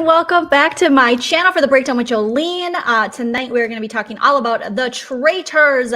welcome back to my channel for the Breakdown with Joleen. Tonight we're going to be talking all about The Traitors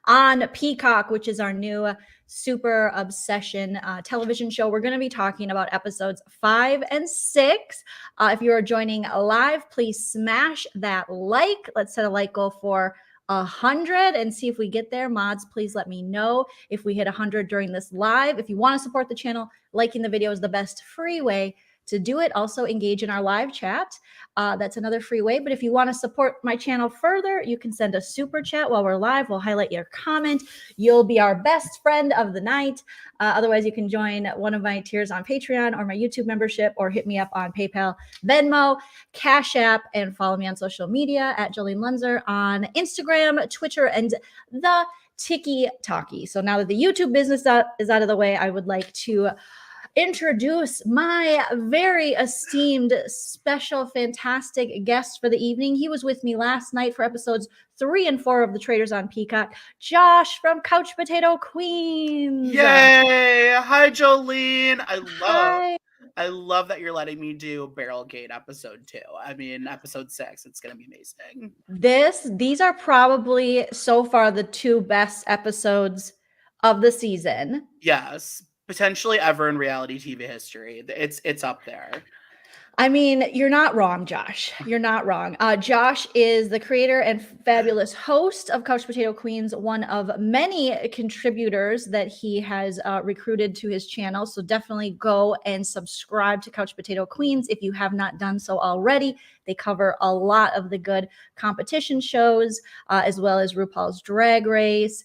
on Peacock, which is our new super obsession television show. We're going to be talking about episodes 5 and 6. If you are joining live, please smash that like. Let's set a like goal for 100 and see if we get there. Mods, please let me know if we hit 100 during this live. If you want to support the channel, liking the video is the best free way to do it. Also engage in our live chat. That's another free way. But if you want to support my channel further, you can send a super chat while we're live. We'll highlight your comment. You'll be our best friend of the night. Otherwise, you can join one of my tiers on Patreon or my YouTube membership, or hit me up on PayPal, Venmo, Cash App, and follow me on social media at Joleen Lenzer on Instagram, Twitter, and the Tiki-Talkie. So now that the YouTube business is out of the way, I would like to introduce my very esteemed, special, fantastic guest for the evening. He was with me last night for episodes 3 and 4 of The Traitors on Peacock. Josh from Couch Potato Queens. Yay! Hi, Joleen. I love that you're letting me do Barrel Gate episode 2. I mean, episode 6. It's gonna be amazing. These are probably so far the 2 best episodes of the season. Yes. Potentially ever in reality TV history. It's up there. I mean, you're not wrong, Josh. You're not wrong. Josh is the creator and fabulous host of Couch Potato Queens, one of many contributors that he has recruited to his channel. So definitely go and subscribe to Couch Potato Queens if you have not done so already. They cover a lot of the good competition shows, as well as RuPaul's Drag Race,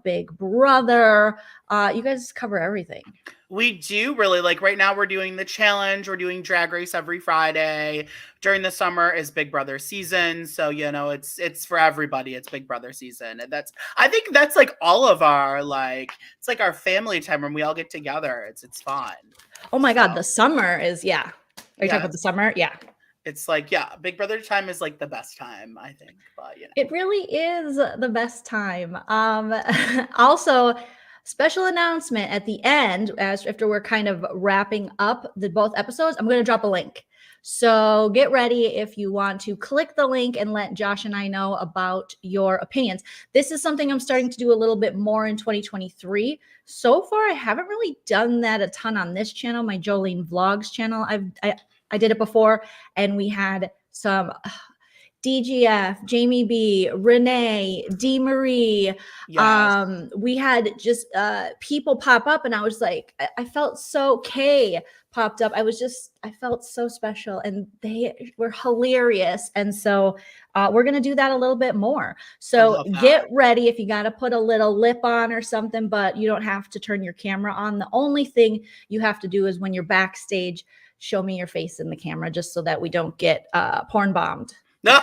Big Brother. You guys cover everything. We do really. Like right now we're doing the challenge. We're doing Drag Race every Friday. During the summer is Big Brother season. So, it's for everybody. It's Big Brother season. And I think that's like all of our, it's like our family time when we all get together. It's fun. Oh my God. The summer is, yeah. Are you talking about the summer? Yeah. It's like, yeah, Big Brother time is like the best time, I think. But it really is the best time. Also, special announcement at the end, after we're kind of wrapping up both episodes, I'm going to drop a link. So get ready if you want to click the link and let Josh and I know about your opinions. This is something I'm starting to do a little bit more in 2023. So far, I haven't really done that a ton on this channel, my Joleen Vlogs channel. I did it before, and we had some DGF, Jamie B, Renee, D. Marie. Yes. We had just people pop up, and I was like, I felt so Kay popped up. I felt so special, and they were hilarious. And so we're going to do that a little bit more. So get ready if you got to put a little lip on or something, but you don't have to turn your camera on. The only thing you have to do is when you're backstage, show me your face in the camera, just so that we don't get porn bombed. No,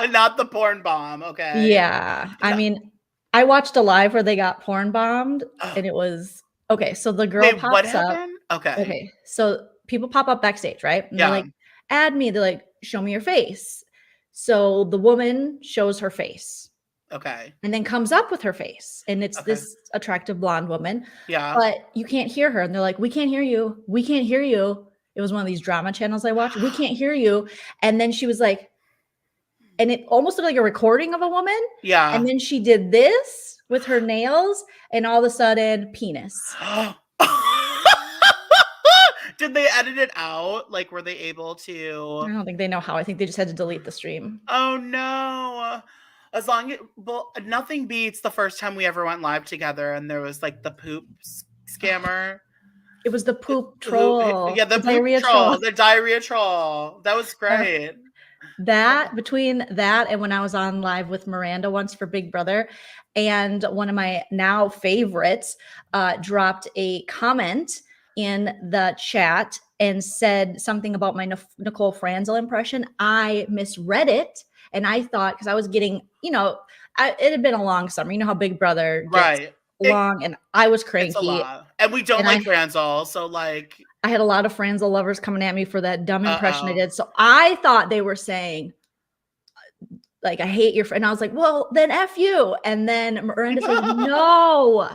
not the porn bomb. Okay. Yeah. I mean, I watched a live where they got porn bombed, and it was okay. So the girl pops up. Okay. So people pop up backstage, right? And they're like, add me. They're like, show me your face. So the woman shows her face. Okay. And then comes up with her face. And it's this attractive blonde woman. Yeah. But you can't hear her. And they're like, we can't hear you. We can't hear you. It was one of these drama channels I watched. We can't hear you. And then she was like, and it almost looked like a recording of a woman. Yeah. And then she did this with her nails, and all of a sudden, penis. Did they edit it out? Like, were they able to? I don't think they know how. I think they just had to delete the stream. Oh, no. As long as, well, nothing beats the first time we ever went live together, and there was like the poop scammer. It was the poop troll. Yeah, the poop troll. The diarrhea troll. That was great. Between that and when I was on live with Miranda once for Big Brother, and one of my now favorites dropped a comment in the chat and said something about my Nicole Franzel impression. I misread it, and I thought, because I was getting, it had been a long summer. You know how Big Brother gets long, and I was cranky. It's a lot. And we don't like Franzel, so like I had a lot of Franzel lovers coming at me for that dumb impression I did. So I thought they were saying, like, I hate your friend. And I was like, well, then F you. And then Miranda said, no,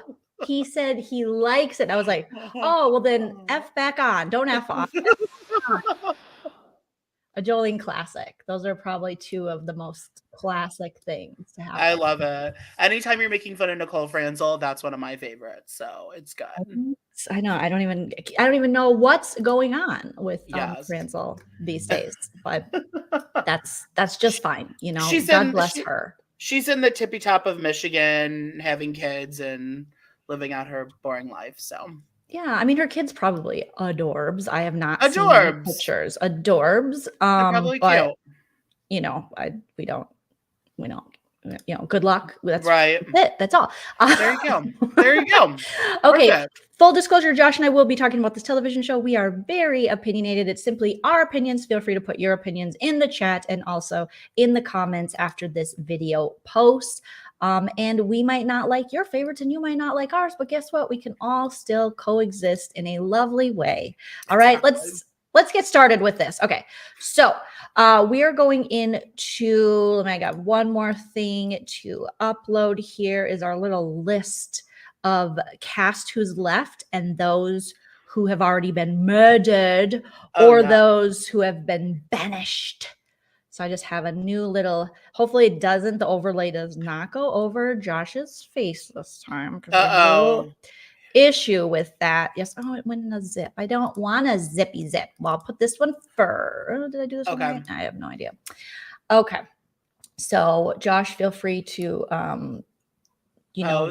he said he likes it. I was like, oh, well, then F back on. Don't F off. A Jolene classic. Those are probably two of the most classic things to happen. I love it. Anytime you're making fun of Nicole Franzel, that's one of my favorites. So it's good. I know. I don't even know what's going on with Yes. Franzel these days, but that's just fine. You know, She's God bless her. She's in the tippy top of Michigan, having kids and living out her boring life. So yeah, I mean, her kids probably adorbs. I have not seen any pictures. Adorbs. They're probably but cute. you know, we don't. You know, good luck. That's right. That's it. That's all. There you go. There you go. Okay. Perfect. Full disclosure, Josh and I will be talking about this television show. We are very opinionated. It's simply our opinions. Feel free to put your opinions in the chat and also in the comments after this video post. And we might not like your favorites and you might not like ours, but guess what? We can all still coexist in a lovely way. All right, let's get started with this. Okay, so we are going into, I got one more thing to upload. Here is our little list of cast who's left and those who have already been murdered or those who have been banished. So I just have a new little, hopefully it doesn't, the overlay does not go over Josh's face this time. Uh-oh. Issue with that. Yes. Oh, it went in a zip. I don't want a zippy zip. Well, I'll put this one first. Did I do this one right? I have no idea. Okay. So Josh, feel free to, you know,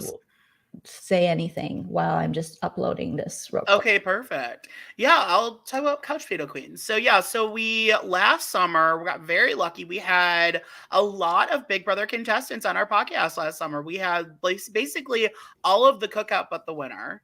say anything while I'm just uploading this real quick. Okay, perfect. Yeah, I'll talk about Couch Potato Queens. So yeah, so we last summer we got very lucky. We had a lot of Big Brother contestants on our podcast last summer. We had basically all of the cookout but the winner.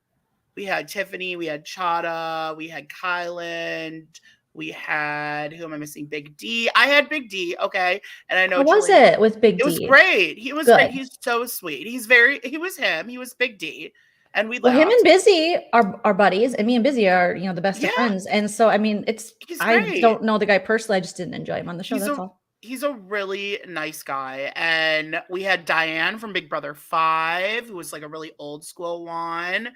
We had Tiffany, we had Chada, we had Kylan, we had, who am I missing? Big D. I had Big D, okay. And I know How was it with Big D? It was great. He was great. He's so sweet. He was Big D. And we him and Busy are buddies, and me and Busy are, you know, the best of friends. And so, I mean, I don't know the guy personally. I just didn't enjoy him on the show. That's all. He's a really nice guy. And we had Diane from Big Brother 5, who was like a really old school one.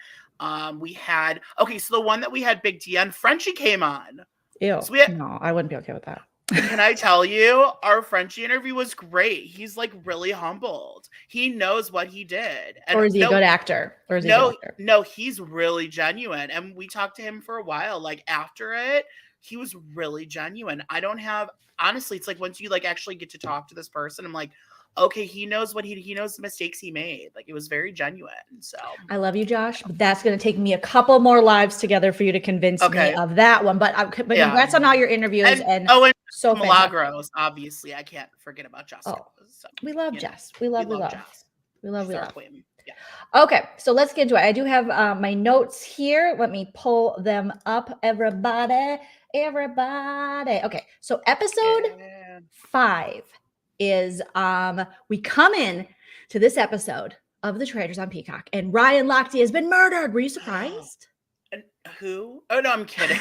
We had, so the one that we had Big D on, Frenchie came on. Ew. So no, I wouldn't be okay with that. Can I tell you, our Frenchie interview was great. He's like really humbled. He knows what he did. And or is he a good actor? Or is he no, he's really genuine. And we talked to him for a while. Like after it, he was really genuine. Honestly, it's like once you like actually get to talk to this person, I'm like, okay, he knows he knows the mistakes he made. Like it was very genuine. So I love you, Josh. But that's going to take me a couple more lives together for you to convince me of that one. But congrats on all your interviews and so Milagros, obviously, I can't forget about Jessica. Oh, so, we love Jess. We love Jess. We love. Yeah. Okay, so let's get into it. I do have my notes here. Let me pull them up, everybody. Okay, so episode 5 is we come in to this episode of The Traitors on Peacock, and Ryan Lochte has been murdered. Were you surprised? And who? Oh no, I'm kidding.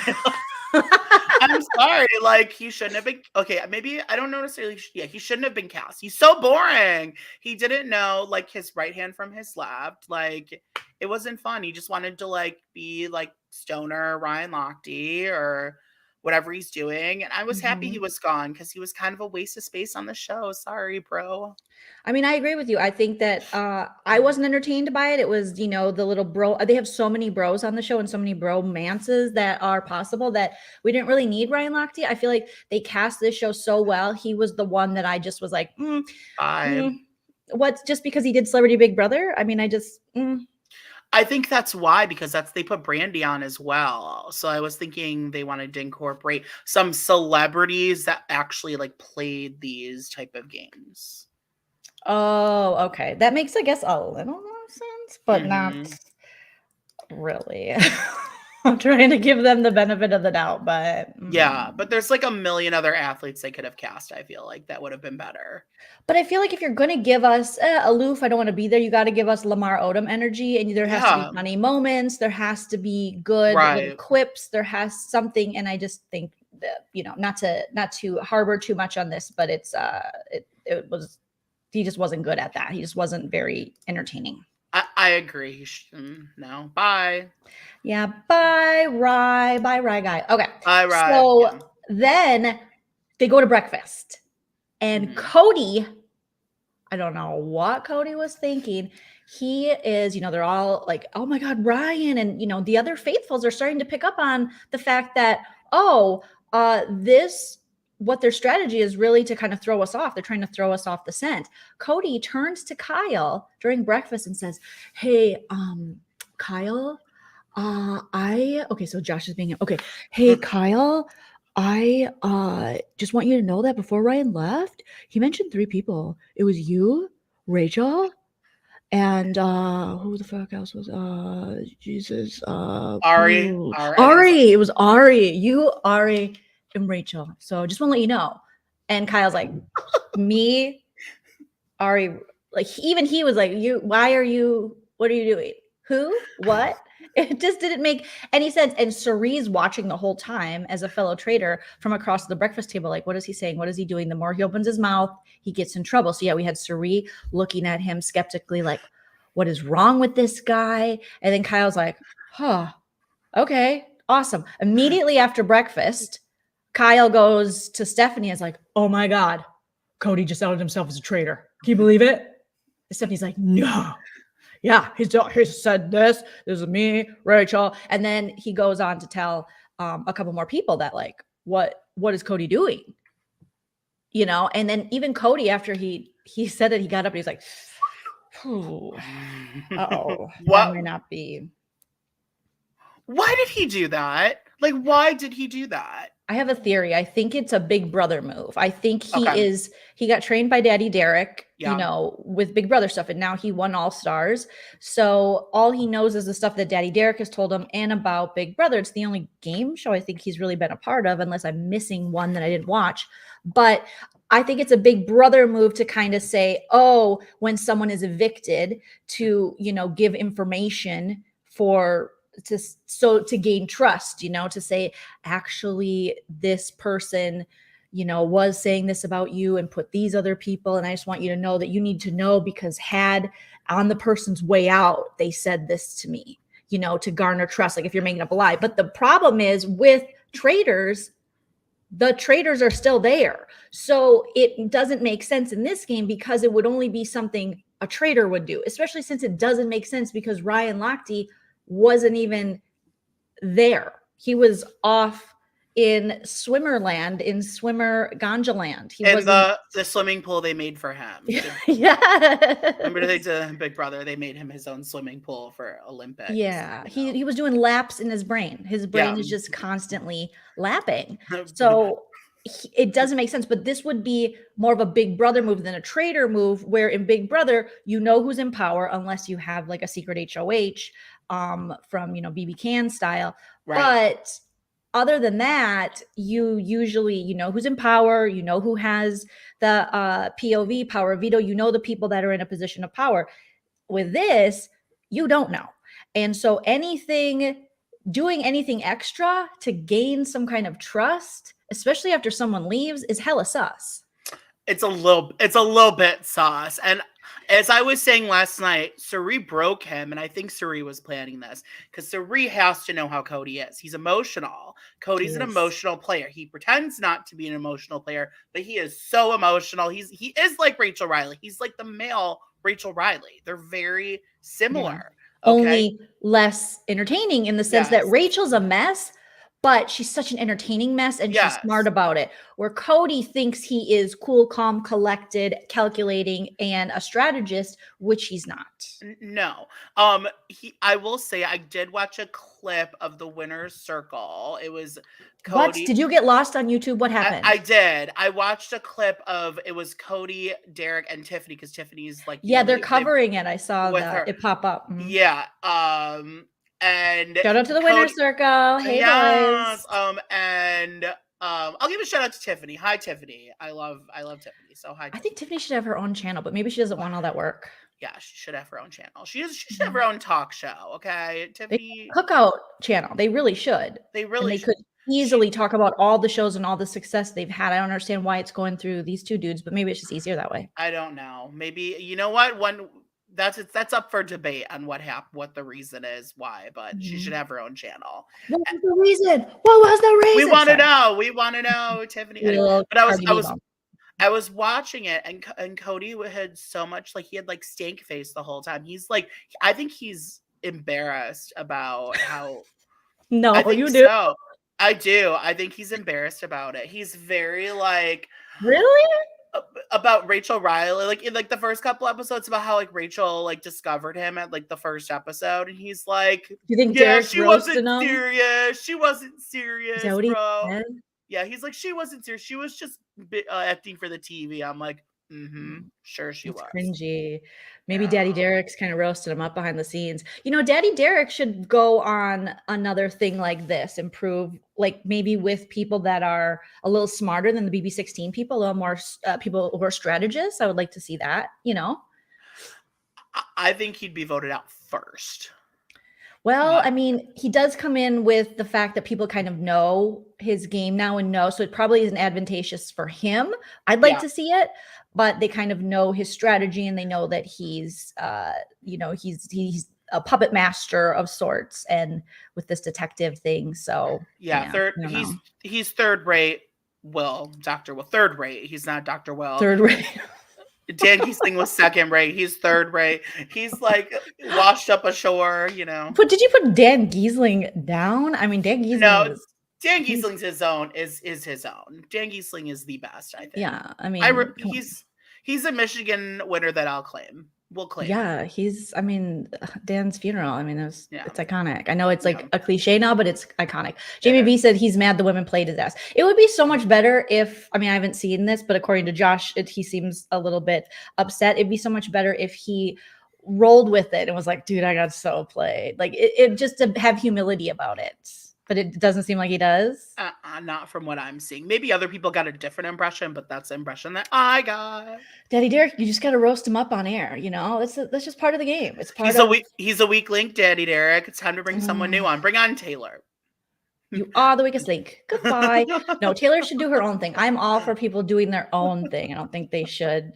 I'm sorry. Like he shouldn't have been. Okay, maybe I don't know necessarily. Yeah, he shouldn't have been cast. He's so boring. He didn't know like his right hand from his left. Like it wasn't fun. He just wanted to like be like stoner Ryan Lochte or whatever he's doing. And I was happy he was gone because he was kind of a waste of space on the show. Sorry, bro. I mean, I agree with you. I think that I wasn't entertained by it. It was, you know, the little bro. They have so many bros on the show and so many bromances that are possible that we didn't really need Ryan Lochte. I feel like they cast this show so well. He was the one that I just was like, what's just because he did Celebrity Big Brother? I mean, I think that's why, because they put Brandy on as well. So I was thinking they wanted to incorporate some celebrities that actually like played these type of games. Oh, okay. That makes, I guess, a little more sense, but not really. I'm trying to give them the benefit of the doubt, but yeah, but there's like a million other athletes they could have cast. I feel like that would have been better. But I feel like if you're going to give us aloof, I don't want to be there. You got to give us Lamar Odom energy, and there has to be funny moments. There has to be good little quips. There has something, and I just think that, you know, not to harbor too much on this, but it was, he just wasn't good at that. He just wasn't very entertaining. I agree. No, bye. Yeah, bye, Rye. Bye, Rye guy. Okay. Bye, Rye. So then they go to breakfast. And Mhm. Cody, I don't know what Cody was thinking. He is, they're all like, oh my God, Ryan. And, the other faithfuls are starting to pick up on the fact that, what their strategy is really to kind of throw us off. They're trying to throw us off the scent. Cody turns to Kyle during breakfast and says, hey, Kyle, so Josh is being, okay. Hey, Kyle, I just want you to know that before Ryan left, he mentioned 3 people. It was you, Rachel, and who the fuck else was Jesus Ari. Ari. It was Ari. You, Ari, and Rachel. So just want to let you know. And Kyle's like, me, Ari, like even he was like, what are you doing? Who? What? It just didn't make any sense. And Cerie's watching the whole time as a fellow traitor from across the breakfast table. Like, what is he saying? What is he doing? The more he opens his mouth, he gets in trouble. So yeah, we had Cerie looking at him skeptically, like, what is wrong with this guy? And then Kyle's like, okay, awesome. Immediately after breakfast, Kyle goes to Stephanie and is like, oh my God, Cody just outed himself as a traitor. Can you believe it? And Stephanie's like, no. Yeah, he said this. This is me, Rachel. And then he goes on to tell a couple more people that, like, what is Cody doing? And then even Cody, after he said it, he got up and he's like, that might not be. Why did he do that? Like, why did he do that? I have a theory. I think it's a Big Brother move. I think he got trained by Daddy Derek, with Big Brother stuff, and now he won All Stars. So all he knows is the stuff that Daddy Derek has told him and about Big Brother. It's the only game show I think he's really been a part of, unless I'm missing one that I didn't watch. But I think it's a Big Brother move to kind of say, when someone is evicted, to, give information to gain trust, to say, actually, this person, was saying this about you and put these other people. And I just want you to know that you need to know, because had on the person's way out, they said this to me, to garner trust, like if you're making up a lie. But the problem is with traitors, the traitors are still there. So it doesn't make sense in this game, because it would only be something a traitor would do, especially since it doesn't make sense because Ryan Lochte wasn't even there. He was off in Swimmerland, in Swimmer Ganja Land. He was the swimming pool they made for him. Yeah. Remember they did Big Brother? They made him his own swimming pool for Olympics. Yeah. He was doing laps in his brain. His brain is just constantly lapping. So it doesn't make sense. But this would be more of a Big Brother move than a traitor move, where in Big Brother, who's in power, unless you have like a secret HOH from, BB Can style. Right. But other than that, you usually, who's in power, who has the POV power veto, the people that are in a position of power. With this, you don't know. And so doing anything extra to gain some kind of trust, especially after someone leaves, is hella sus. It's a little bit sauce. And as I was saying last night, Cerie broke him, and I think Cerie was planning this, because Cerie has to know how Cody is. He's emotional. Cody's an emotional player. He pretends not to be an emotional player, but he is so emotional. He is like Rachel Riley. He's like the male Rachel Riley. They're very similar. Yeah. Okay? Only less entertaining, in the sense that Rachel's a mess, but she's such an entertaining mess, and she's smart about it. Where Cody thinks he is cool, calm, collected, calculating, and a strategist, which he's not. No. I will say I did watch a clip of the winner's circle. It was Cody. What? Did you get lost on YouTube? What happened? I did. I watched a clip of, it was Cody, Derek, and Tiffany, because Tiffany's like, they're covering it. I saw that it pop up. Mm-hmm. Yeah. And shout out to the winner's circle. Hey, boys. And I'll give a shout out to Tiffany. Hi, Tiffany. I love Tiffany. So hi. Tiffany. I think Tiffany should have her own channel, but maybe she doesn't want all that work. Yeah, she should have her own channel. She should have her own talk show. Okay, Tiffany. Cookout channel. They really should. They could easily talk about all the shows and all the success they've had. I don't understand why it's going through these two dudes, but maybe it's just easier that way. I don't know. Maybe, you know what? that's up for debate on what the reason is why, but she should have her own channel. What was the reason? What was the reason? We want to know. We want to know, Tiffany. Little But Cardi B bomb. I was watching it, and Cody had so much, like, he had like stank face the whole time. He's like, I think he's embarrassed about how. No, I think you do. so. I do. I think he's embarrassed about it. He's very like Really? about Rachel Riley, like in like the first couple episodes, about how like Rachel like discovered him at like the first episode, and he's like, Do you think yeah, Derek's she wasn't roasting him? serious. She wasn't serious, Is that what he bro. said? Yeah, he's like, she wasn't serious. She was just acting for the TV. I'm like, sure she was. Cringy. Maybe Daddy Derek's kind of roasted him up behind the scenes. You know, Daddy Derek should go on another thing like this, improve, like maybe with people that are a little smarter than the BB16 people, a little more people who are strategists. I would like to see that, you know? I think he'd be voted out first. Well, I mean, he does come in with the fact that people kind of know his game now and know, so it probably isn't advantageous for him. I'd like to see it, but they kind of know his strategy, and they know that he's, you know, he's a puppet master of sorts, and with this detective thing. So yeah, he's third rate. Dr. Will, third rate. He's not Dr. Will. Third rate. Dan Giesling was second rate. He's third rate. He's like washed up ashore, you know. But did you put Dan Giesling down? I mean, Dan Giesling. No, Dan Giesling's his own. Is his own. Dan Giesling is the best, I think. Yeah, I mean, he's a Michigan winner that I'll claim. We'll claim. Yeah, I mean, Dan's funeral. I mean, it's iconic. I know it's like a cliche now, but it's iconic. Jamie B said he's mad the women played his ass. It would be so much better if, I mean, I haven't seen this, but according to Josh, he seems a little bit upset. It'd be so much better if he rolled with it and was like, dude, I got so played. Like it just to have humility about it. But it doesn't seem like he does. Not from what I'm seeing. Maybe other people got a different impression, but that's the impression that I got. Daddy Derek, you just got to roast him up on air. You know, that's just part of the game. It's part he's a weak link, Daddy Derek. It's time to bring someone new on. Bring on Taylor. You are the weakest link. Goodbye. No, Taylor should do her own thing. I'm all for people doing their own thing. I don't think they should.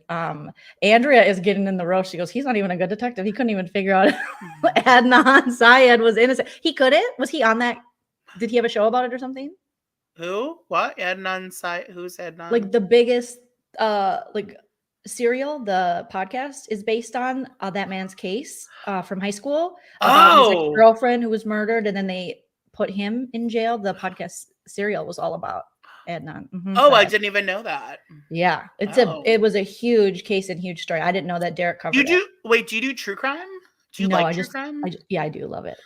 Andrea is getting in the roast. She goes, he's not even a good detective. He couldn't even figure out Adnan Syed was innocent. He couldn't? Was he on that? Did he have a show about it or something? Who? What? Adnan Syed? Who's Adnan? Like the biggest like serial, the podcast is based on that man's case from high school about his girlfriend who was murdered, and then they put him in jail. The podcast serial was all about Adnan. I didn't even know that. Yeah, it was a huge case and huge story. I didn't know that Derek covered it. Wait, do you do true crime? Do you like true crime? I do love it.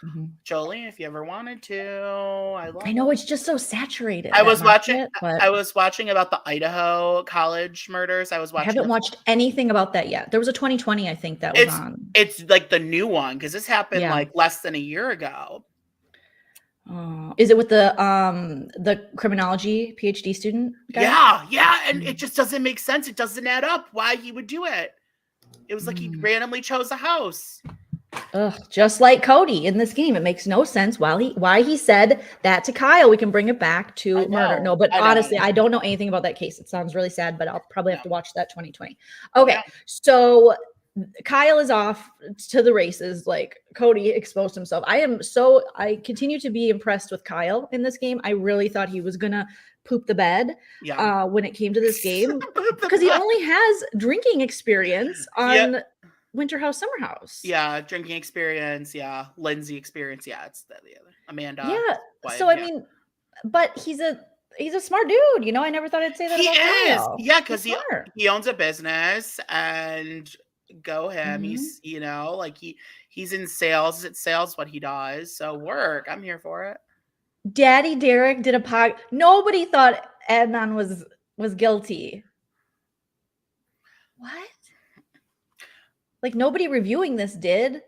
Jolie, if you ever wanted to, I know it's just so saturated. I was watching about the Idaho college murders. I haven't watched anything about that yet. There was a 2020, I think, that was on. It's like the new one because this happened like less than a year ago. Is it with the criminology PhD student guy? Yeah, and it just doesn't make sense. It doesn't add up why he would do it. It was like he randomly chose a house. Just like Cody in this game, it makes no sense why he said that to Kyle. We can bring it back to murder. No, but honestly, I don't know anything about that case. It sounds really sad, but I'll probably have to watch that 2020. Okay, so Kyle is off to the races. Like Cody exposed himself. I continue to be impressed with Kyle in this game. I really thought he was gonna poop the bed when it came to this game because he only has drinking experience on Winter House, Summer House. Yeah, drinking experience. Yeah, Lindsay experience. Yeah, it's the other Amanda. Yeah. Wife, so I mean, but he's a smart dude. You know, I never thought I'd say that. He is. Kyle. Yeah, because he owns a business, and go him. He's like he's in sales. It's sales what he does. So work. I'm here for it. Daddy Derek did a pod. Nobody thought Adnan was guilty. What? Like nobody reviewing this did.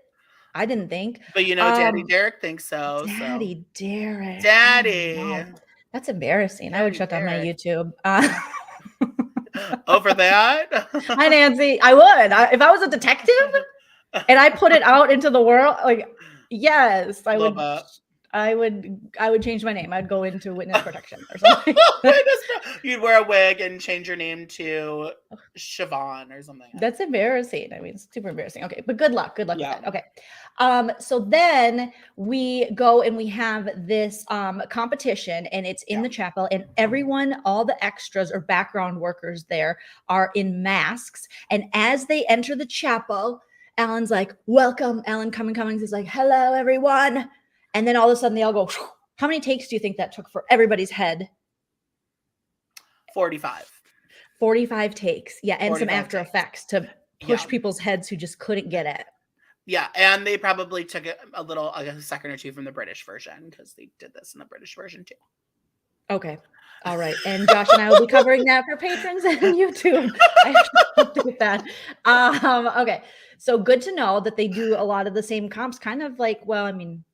I didn't think. But Daddy Derek thinks so. Daddy Derek. Daddy. Oh, no. That's embarrassing. I would shut down my YouTube. Over that? Hi, Nancy. I would. If I was a detective and I put it out into the world, like, yes, I would. I would change my name. I'd go into witness protection or something. You'd wear a wig and change your name to Siobhan or something. That's embarrassing. I mean, it's super embarrassing. Okay, but good luck. Good luck with Yeah. that. Okay. So then we go and we have this competition, and it's in the chapel, and everyone, all the extras or background workers there are in masks. And as they enter the chapel, Alan's like, "Welcome." Alan Cumming is like, "Hello, everyone." And then all of a sudden they all go, "Phew." How many takes do you think that took for everybody's head? 45. 45 takes. Yeah. And some 45 After takes. Effects to push people's heads who just couldn't get it. Yeah. And they probably took it a little, like a second or two from the British version, because they did this in the British version too. Okay. All right. And Josh and I will be covering that for patrons and YouTube. I have to do that. Okay. So good to know that they do a lot of the same comps, kind of like, well, I mean,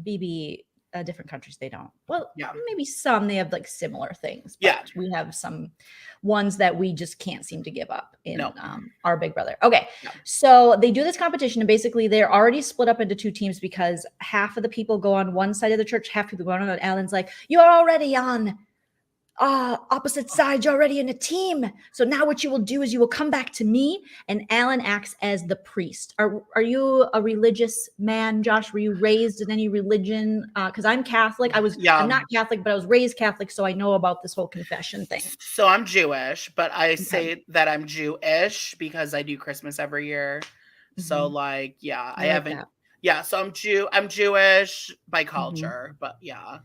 BB, different countries, they don't. Well, maybe some, they have like similar things. But we have some ones that we just can't seem to give up in our Big Brother. Okay. So they do this competition, and basically they're already split up into two teams because half of the people go on one side of the church, half people go on another. Alan's like, "You're already on opposite sides, you're already in a team. So now what you will do is you will come back to me." And Alan acts as the priest. Are you a religious man, Josh? Were you raised in any religion? Because I'm Catholic. I'm not Catholic, but I was raised Catholic, so I know about this whole confession thing. So I'm Jewish, but I say that I'm Jewish because I do Christmas every year. So like, I haven't. That. Yeah, so I'm Jewish by culture, but yeah.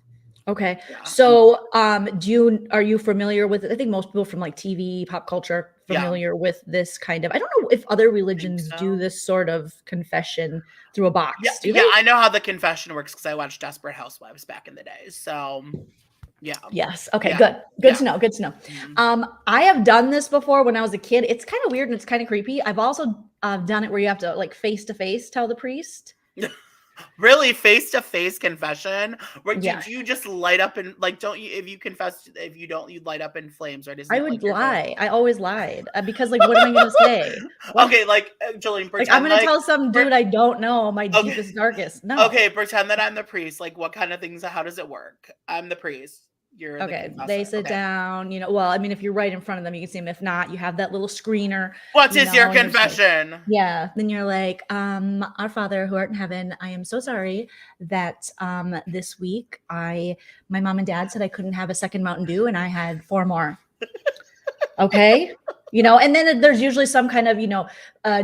Okay. So, are you familiar with, I think most people from like TV, pop culture, familiar with this kind of, I don't know if other religions do this sort of confession through a box. I know how the confession works because I watched Desperate Housewives back in the day. So, yeah. Yes. Okay. Good to know. Good to know. I have done this before when I was a kid. It's kind of weird and it's kind of creepy. I've also done it where you have to like face to face tell the priest. Really, face-to-face confession? Where did you just light up in, like, don't you, if you confess, if you don't, you light up in flames, right? I would lie. I always lied because, like, what am I going to say? Okay, like, Joleen, pretend I'm going to tell some dude I don't know my deepest, darkest. No. Okay, pretend that I'm the priest. Like, what kind of things, how does it work? I'm the priest. You're okay. They sit down, well, I mean, if you're right in front of them, you can see them. If not, you have that little screener. What is your confession? Then you're like, "Our Father who art in heaven, I am so sorry that this week my mom and dad said I couldn't have a second Mountain Dew, and I had 4 more." Okay. And then there's usually some kind of,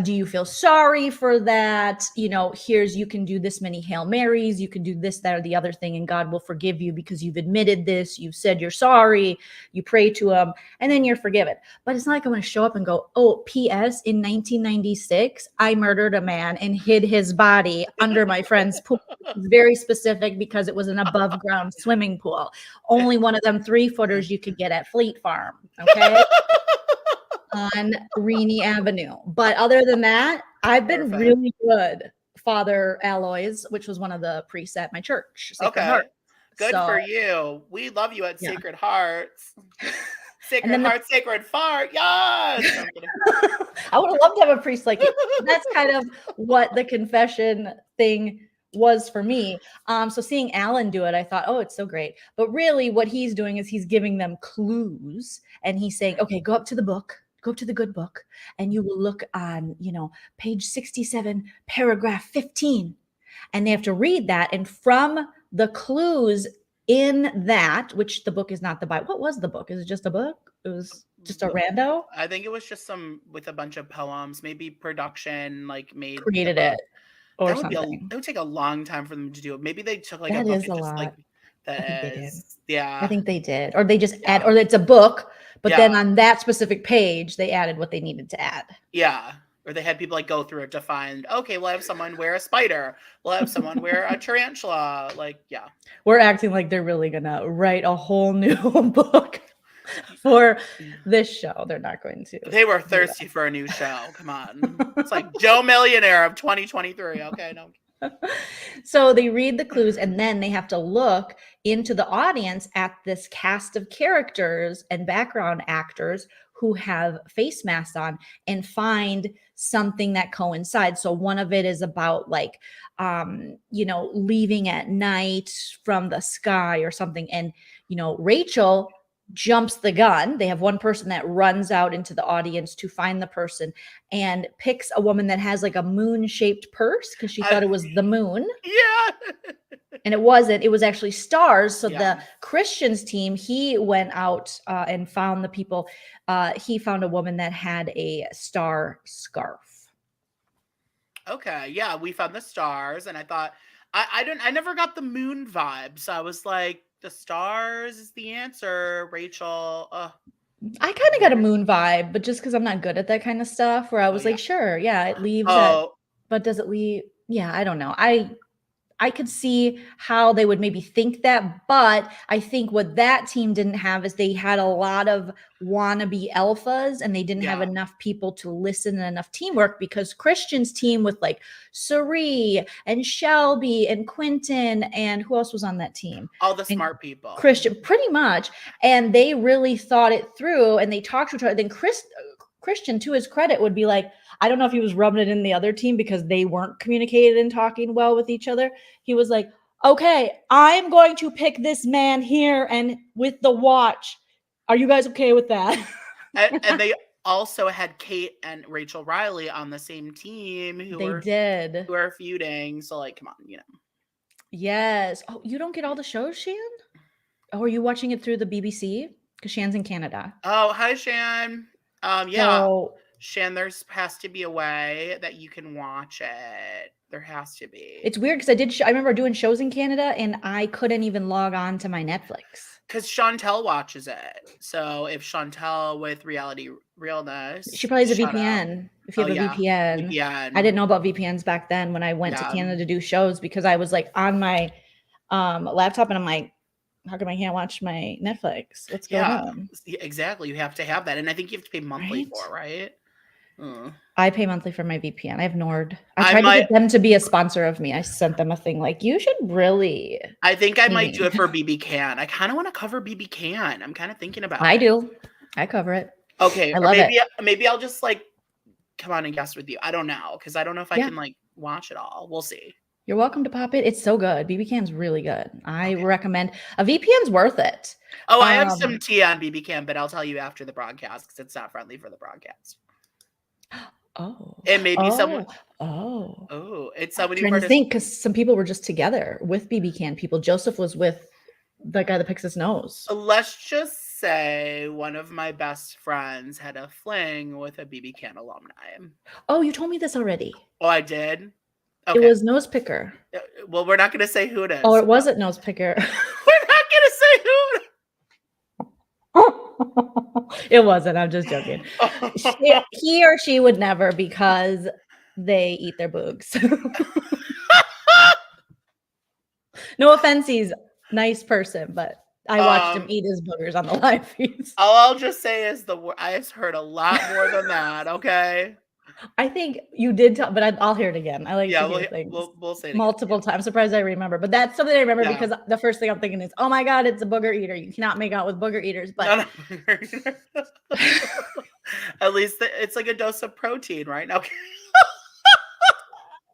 do you feel sorry for that? You can do this many Hail Marys, you can do this, that, or the other thing, and God will forgive you because you've admitted this, you've said you're sorry, you pray to him, and then you're forgiven. But it's not like I'm going to show up and go, "Oh, P.S. in 1996, I murdered a man and hid his body under my friend's pool." It's very specific because it was an above ground swimming pool. Only one of them 3-footers you could get at Fleet Farm. Okay. On Reaney Avenue. But other than that, I've been really good. Father Aloys, which was one of the priests at my church. Sacred Heart. Good for you. We love you at Sacred Hearts. Sacred Heart, Sacred Fart. Yes. I would have loved to have a priest like you. That's kind of what the confession thing was for me. So seeing Alan do it, I thought, oh, it's so great. But really what he's doing is he's giving them clues, and he's saying, okay, go up to the book. Go to the good book, and you will look on, page 67, paragraph 15. And they have to read that. And from the clues in that, which the book is not the Bible. What was the book? Is it just a book? It was just a rando? I think it was just some with a bunch of poems, maybe production, like created it. Or something. It would take a long time for them to do it. Maybe they took like that a book is and a just lot. like that I think they did. Or they just add, or it's a book, but then on that specific page, they added what they needed to add. Yeah. Or they had people like go through it to find, okay, we'll have someone wear a spider. We'll have someone wear a tarantula. Like, We're acting like they're really going to write a whole new book for this show. They're not going to. They were thirsty for a new show. Come on. It's like Joe Millionaire of 2023. Okay, no. So they read the clues, and then they have to look into the audience at this cast of characters and background actors who have face masks on and find something that coincides. So one of it is about like, leaving at night from the sky or something. And, Rachel jumps the gun. They have one person that runs out into the audience to find the person and picks a woman that has like a moon-shaped purse because she thought it was the moon. Yeah. And it wasn't. It was actually stars. So Yeah. the Christians team, he went out and found the people. He found a woman that had a star scarf. Okay, yeah, we found the stars, and I thought I never got the moon vibe, so I was like, the stars is the answer, Rachel. I kind of got a moon vibe, but just because I'm not good at that kind of stuff, where I was yeah. like, sure, yeah, it leaves but does it leave? Yeah, I don't know. I could see how they would maybe think that, but I think what that team didn't have is they had a lot of wannabe alphas and they didn't have enough people to listen and enough teamwork, because Christian's team with like Suri and Shelby and Quentin and who else was on that team? All the smart people. Christian, pretty much. And they really thought it through and they talked to each other. Then Christian, to his credit, would be like, I don't know if he was rubbing it in the other team because they weren't communicating and talking well with each other. He was like, okay, I'm going to pick this man here and with the watch. Are you guys okay with that? and they also had Kate and Rachel Riley on the same team who are feuding. So like, come on, Yes. Oh, you don't get all the shows, Shan? Oh, are you watching it through the BBC? Because Shan's in Canada. Oh, hi, Shan. Yeah. So, Shan, there's has to be a way that you can watch it. There has to be. It's weird because I remember doing shows in Canada and I couldn't even log on to my Netflix. Because Chantel watches it. So if Chantel with Reality Realness. She probably has a VPN. If you have a VPN. I didn't know about VPNs back then when I went to Canada to do shows, because I was like on my laptop and I'm like, how come I can't watch my Netflix? What's going on? Exactly. You have to have that. And I think you have to pay monthly for, right? I pay monthly for my VPN. I have Nord. I tried to get them to be a sponsor of me. I sent them a thing like, you should really. I think I might do it for BB Can. I kind of want to cover BB Can. I'm kind of thinking about it. I do. I cover it. Okay. I love it. Maybe I'll just like come on and guest with you. I don't know. Because I don't know if I can like watch it all. We'll see. You're welcome to pop it. It's so good. BB Can's really good. I recommend. A VPN's worth it. Oh, I have some tea on BB Can, but I'll tell you after the broadcast because it's not friendly for the broadcast. Oh. And maybe someone. Oh. It's somebody. I'm trying to think, because some people were just together with BB Can people. Joseph was with the guy that picks his nose. Let's just say one of my best friends had a fling with a BB Can alumni. Oh, you told me this already. Oh, I did? Okay. It was Nose Picker. Well, we're not going to say who it is. Oh, it wasn't Nose Picker. We're not going to say who it wasn't. I'm just joking. He or she would never, because they eat their boogs. No offense, he's a nice person, but I watched him eat his boogers on the live feeds. All I'll just say is I've heard a lot more than that, okay? I think you did tell, but I'll hear it again. I like to hear things we'll say it multiple times. I'm surprised I remember, but that's something I remember because the first thing I'm thinking is, oh my God, it's a booger eater. You cannot make out with booger eaters, but at least it's like a dose of protein, right? Okay.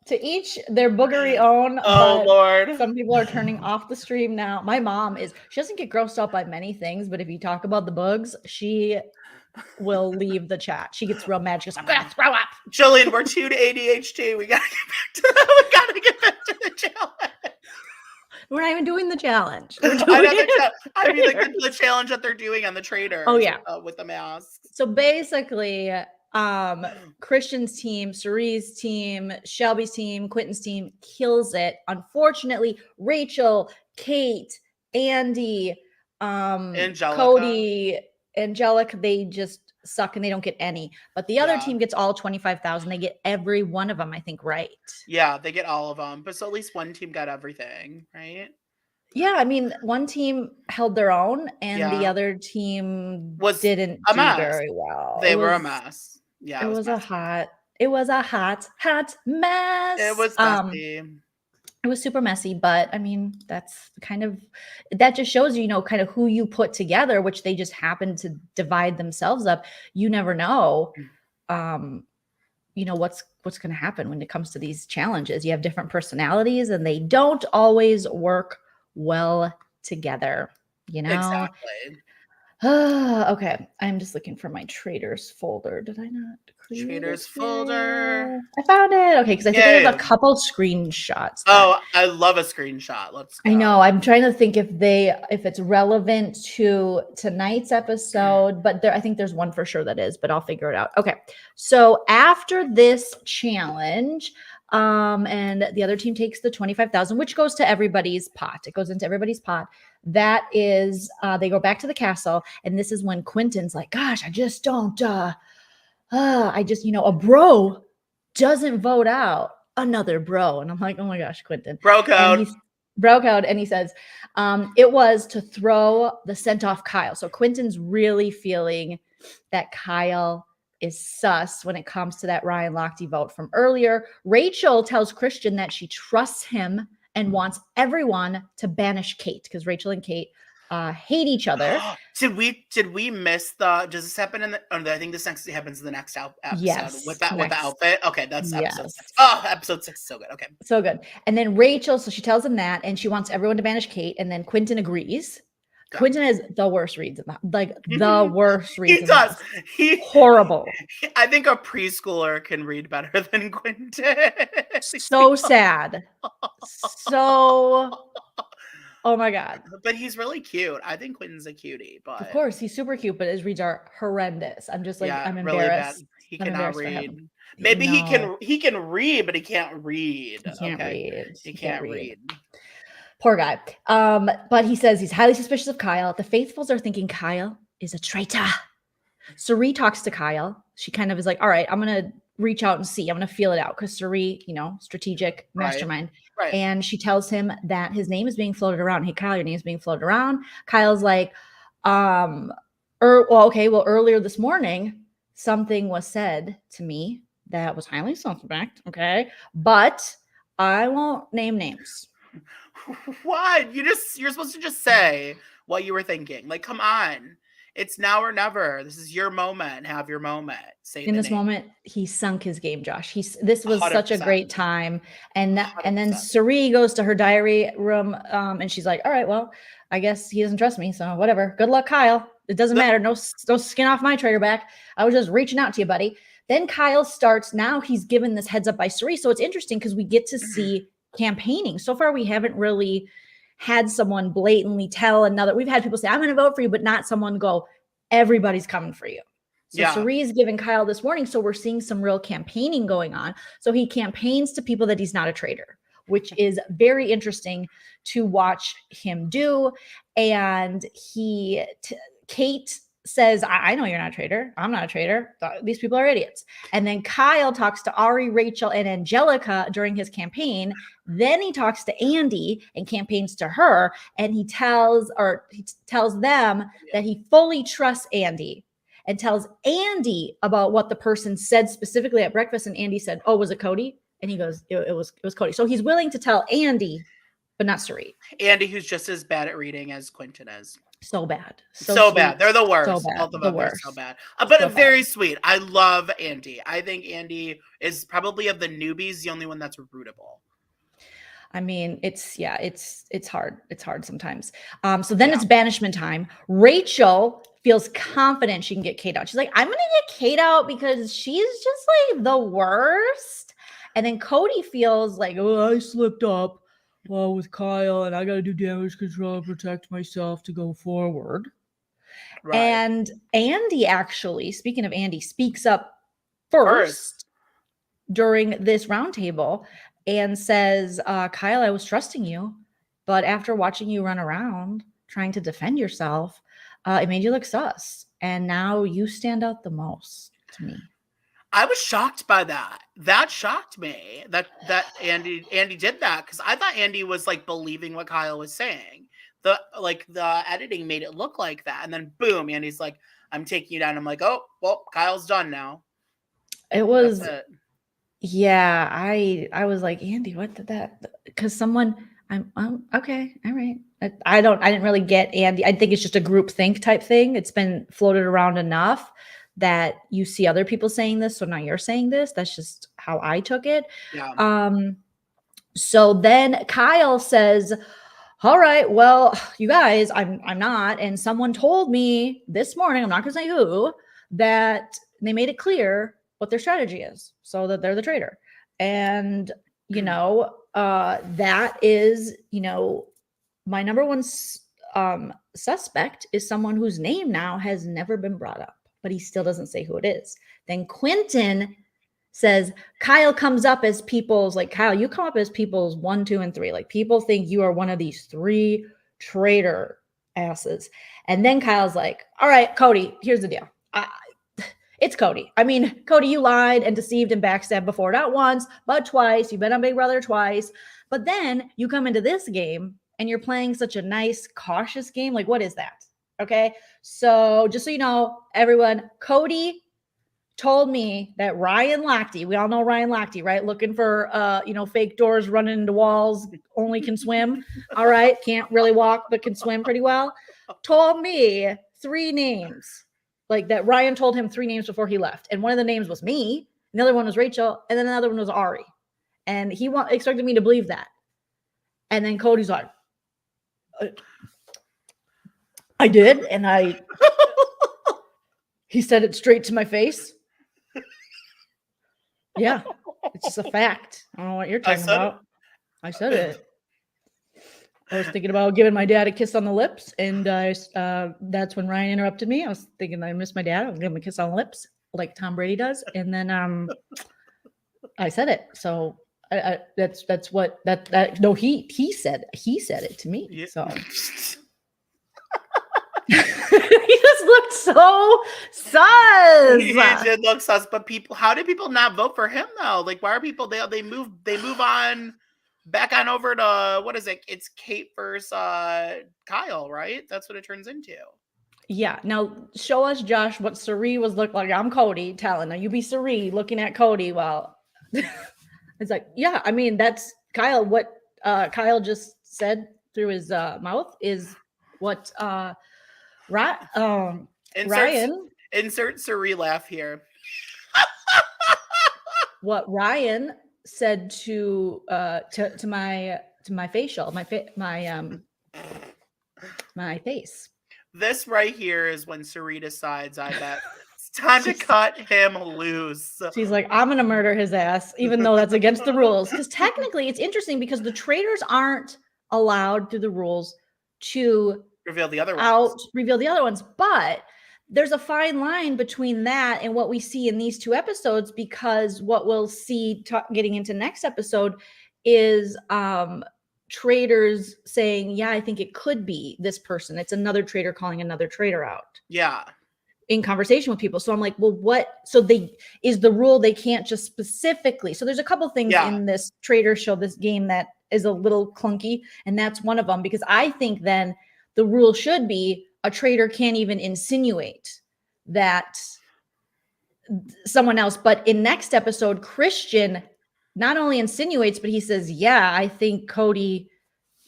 To each their boogery own. Oh Lord. Some people are turning off the stream now. My mom she doesn't get grossed out by many things, but if you talk about the bugs, she will leave the chat. She gets real mad. She goes, I'm gonna throw up. Joleen, we're too to ADHD. We gotta get back to that. We gotta get back to the challenge. We're not even doing the challenge. I mean, like the challenge that they're doing on the Traitors. Oh yeah, with the masks. So basically, Christian's team, Cerie's team, Shelby's team, Quentin's team kills it. Unfortunately, Rachel, Kate, Andy, Angelica. Cody, Angelica, they just suck and they don't get any. But the other team gets all 25,000. They get every one of them, I think, right? Yeah, they get all of them. But so at least one team got everything, right? Yeah, I mean, one team held their own and the other team didn't do very well. They were a mess. Yeah, it was a hot mess. It was messy. It was super messy, but I mean, that just shows you, kind of who you put together, which they just happened to divide themselves up. You never know, what's going to happen when it comes to these challenges. You have different personalities and they don't always work well together, Exactly. Okay, I'm just looking for my Traitors folder. Did I not create Traitors it folder. I found it. Okay, because I think I have a Yay. couple screenshots. Oh, I love a screenshot. Let's go. I know. I'm trying to think if it's relevant to tonight's episode, but I think there's one for sure that is, but I'll figure it out. Okay. So after this challenge, and the other team takes the 25,000, which goes to everybody's pot. It goes into everybody's pot. That is, they go back to the castle, and this is when Quentin's like, "Gosh, I just don't. A bro doesn't vote out another bro," and I'm like, "Oh my gosh, Quentin." Bro And code. he's bro code, and he says, "It was to throw the scent off Kyle." So Quentin's really feeling that Kyle is sus when it comes to that Ryan Lochte vote from earlier. Rachel tells Christian that she trusts him and wants everyone to banish Kate because Rachel and Kate hate each other. Did we miss does this happen in the I think this next happens in the next episode Yes, with the outfit? Okay, that's episode 6. Yes. Oh, episode 6 is so good. Okay. So good. And then Rachel, so she tells him that, and she wants everyone to banish Kate, and then Quentin agrees. Go. Quentin has the worst reads in that, like the worst reads. He does. Horrible. I think a preschooler can read better than Quentin. So sad. So, oh my God. But he's really cute. I think Quentin's a cutie, but of course he's super cute, but his reads are horrendous. I'm just like, I'm embarrassed. Really bad. He cannot read. Maybe he can read, but he can't read. He can't read. Poor guy. But he says he's highly suspicious of Kyle. The faithfuls are thinking Kyle is a traitor. Suri talks to Kyle. She kind of is like, all right, I'm going to reach out and see. I'm going to feel it out because Suri, strategic mastermind. Right. And she tells him that his name is being floated around. Hey, Kyle, your name is being floated around. Kyle's like, earlier this morning, something was said to me that was highly suspect. Okay. But I won't name names. What? You're supposed to just say what you were thinking. Like, come on. It's now or never. This is your moment. Have your moment. Say in this moment, he sunk his game, Josh. This was 100%. Such a great time. And then Suri goes to her diary room, and she's like, all right, well, I guess he doesn't trust me, so whatever. Good luck, Kyle. It doesn't matter. No skin off my traitor back. I was just reaching out to you, buddy. Then Kyle starts. Now he's given this heads up by Suri. So it's interesting because we get to see campaigning. So far, we haven't really had someone blatantly tell another. We've had people say, I'm going to vote for you, but not someone go, everybody's coming for you. So Suri is giving Kyle this warning. So we're seeing some real campaigning going on. So he campaigns to people that he's not a traitor, which is very interesting to watch him do. And Kate says, I know you're not a traitor. I'm not a traitor. These people are idiots. And then Kyle talks to Ari, Rachel, and Angelica during his campaign. Then he talks to Andy and campaigns to her. And he tells them that he fully trusts Andy and tells Andy about what the person said specifically at breakfast. And Andy said, oh, was it Cody? And he goes, it was Cody. So he's willing to tell Andy, but not Suri. Andy, who's just as bad at reading as Quentin is. So bad. So bad. They're the worst. So bad. Both of them are so bad. But very sweet. I love Andy. I think Andy is probably of the newbies the only one that's rootable. I mean, it's hard. It's hard sometimes. So then it's banishment time. Rachel feels confident she can get Kate out. She's like, I'm going to get Kate out because she's just like the worst. And then Cody feels like, oh, I slipped up with Kyle and I got to do damage control and protect myself to go forward. Right. And Andy actually, speaking of Andy, speaks up first during this roundtable and says, Kyle, I was trusting you, but after watching you run around trying to defend yourself, it made you look sus. And now you stand out the most to me. I was shocked by that. That shocked me that Andy did that because I thought Andy was like believing what Kyle was saying. The editing made it look like that, and then boom, Andy's like, "I'm taking you down." I'm like, "Oh, well, Kyle's done now." It was, Yeah, I was like, Andy, what did that? Because someone, okay, all right. I didn't really get Andy. I think it's just a group think type thing. It's been floated around enough that you see other people saying this, so now you're saying this. That's just how I took it. Yeah. So then Kyle says, all right, well, you guys, I'm not. And someone told me this morning, I'm not going to say who, that they made it clear what their strategy is so that they're the traitor. And, that is, my number one suspect is someone whose name now has never been brought up, but he still doesn't say who it is. Then Quentin says Kyle comes up as people's, like, Kyle, you come up as people's 1, 2, and 3. Like, people think you are one of these 3 traitor asses. And then Kyle's like, all right, Cody, here's the deal. It's Cody. I mean, Cody, you lied and deceived and backstabbed before, not once, but twice. You've been on Big Brother twice. But then you come into this game and you're playing such a nice, cautious game. Like, what is that? Okay. So just so you know, everyone, Cody told me that Ryan Lochte, we all know Ryan Lochte, right? Looking for, fake doors, running into walls, only can swim. All right. Can't really walk, but can swim pretty well. Told me 3 names, like that Ryan told him 3 names before he left. And one of the names was me. The other one was Rachel. And then another one was Ari. And he expected me to believe that. And then Cody's like, I did. And he said it straight to my face. Yeah, it's just a fact. I don't know what you're talking about. I said it. I was thinking about giving my dad a kiss on the lips, and that's when Ryan interrupted me. I was thinking I miss my dad. I was giving him a kiss on the lips, like Tom Brady does, and then I said it. So that's what that. No, he said it to me. Yeah. So. He just looked so sus. He did look sus, but how did people not vote for him though? Like, why are people they move on back on over to, what is it? It's Kate versus Kyle, right? That's what it turns into. Yeah. Now show us, Josh, what Sari was looking like. I'm Cody telling. Now you be Sari looking at Cody while it's like, yeah, I mean, that's Kyle. What Kyle just said through his mouth is what right. Ryan. Insert Sari laugh here. What Ryan said to my facial, my face. This right here is when Sari decides, I bet it's time to cut him loose. She's like, I'm gonna murder his ass, even though that's against the rules. Because technically, it's interesting because the traitors aren't allowed through the rules to reveal the other ones, but there's a fine line between that and what we see in these 2 episodes, because what we'll see getting into next episode is traitors saying, yeah, I think it could be this person. It's another traitor calling another traitor out. Yeah. In conversation with people. So I'm like, well, what? So is the rule they can't just specifically. So there's a couple things in this traitor show, this game, that is a little clunky. And that's one of them, because I think then the rule should be a traitor can't even insinuate that someone else. But in next episode, Christian not only insinuates, but he says, yeah, I think Cody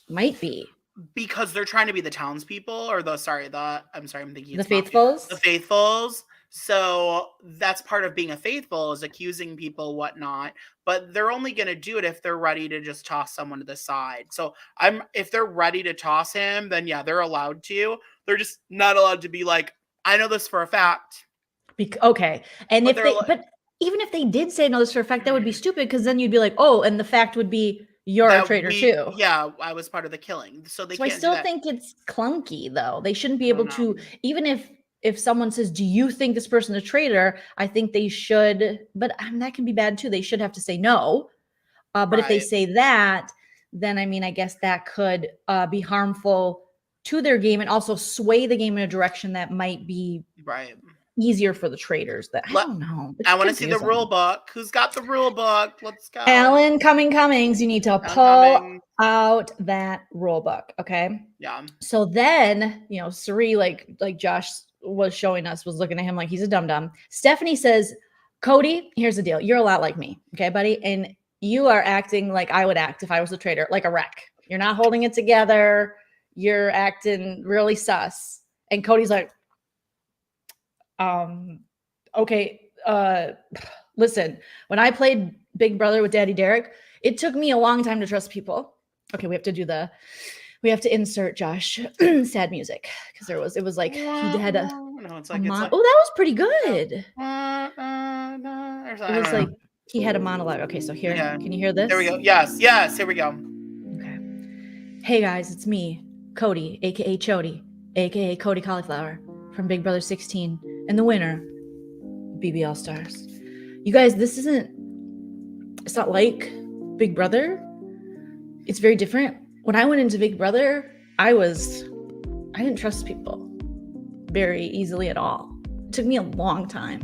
might be. Because they're trying to be the townspeople, or I'm thinking the faithfuls. The faithfuls. So that's part of being a faithful, is accusing people, whatnot. But they're only going to do it if they're ready to just toss someone to the side. So if they're ready to toss him, then yeah, they're allowed to. They're just not allowed to be like, I know this for a fact. Okay. And but even if they did say know this for a fact, that would be stupid, because then you'd be like, oh, and the fact would be you're a traitor too. Yeah, I was part of the killing. So I still think it's clunky, though. They shouldn't be able to, even if someone says, do you think this person is a traitor? I think they should, but that can be bad too. They should have to say no. But if they say that, then, I mean, I guess that could be harmful to their game and also sway the game in a direction that might be easier for the traitors. I don't know. I want to see the rule book. Who's got the rule book? Let's go. Alan Cummings, you need to pull out that rule book. Okay. Yeah. So then, Sari, like Josh was showing us, was looking at him like he's a dum-dum. Stephanie says, Cody, here's the deal. You're a lot like me, okay, buddy? And you are acting like I would act if I was a traitor, like a wreck. You're not holding it together. You're acting really sus. And Cody's like, okay, listen, when I played Big Brother with Daddy Derek, it took me a long time to trust people. Okay, we have to insert Josh sad music because it was like he had a no, it's a like, it's like, oh, that was pretty good. It was like he had a monologue. Okay, so here, can you hear this? There we go. Yes, here we go. Okay. Hey guys, it's me, Cody, aka Chody, aka Cody Cauliflower from Big Brother 16, and the winner, BB All Stars. You guys, it's not like Big Brother. It's very different. When I went into Big Brother, I didn't trust people very easily at all. It took me a long time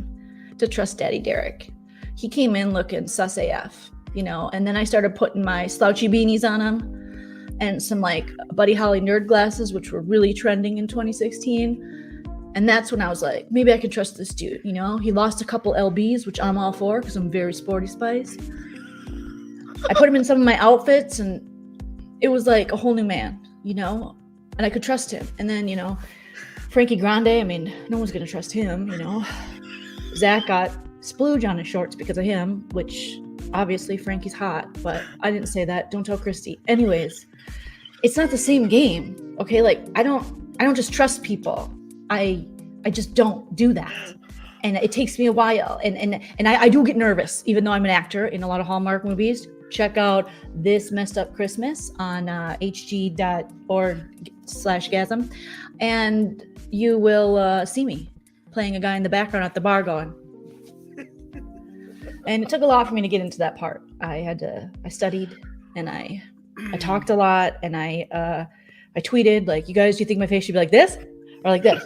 to trust Daddy Derek. He came in looking sus AF, and then I started putting my slouchy beanies on him and some like Buddy Holly nerd glasses, which were really trending in 2016. And that's when I was like, maybe I can trust this dude. He lost a couple LBs, which I'm all for because I'm very sporty spice. I put him in some of my outfits and it was like a whole new man, and I could trust him. And then, Frankie Grande, I mean, no one's going to trust him, Zach got splooge on his shorts because of him, which obviously Frankie's hot, but I didn't say that. Don't tell Christy. Anyways, it's not the same game, okay? Like, I don't just trust people. I just don't do that. And it takes me a while. And I do get nervous, even though I'm an actor in a lot of Hallmark movies. Check out This Messed Up Christmas on hg.org/gasm. And you will see me playing a guy in the background at the bar going. And it took a lot for me to get into that part. I studied and I talked a lot and I tweeted like, you guys, do you think my face should be like this or like this?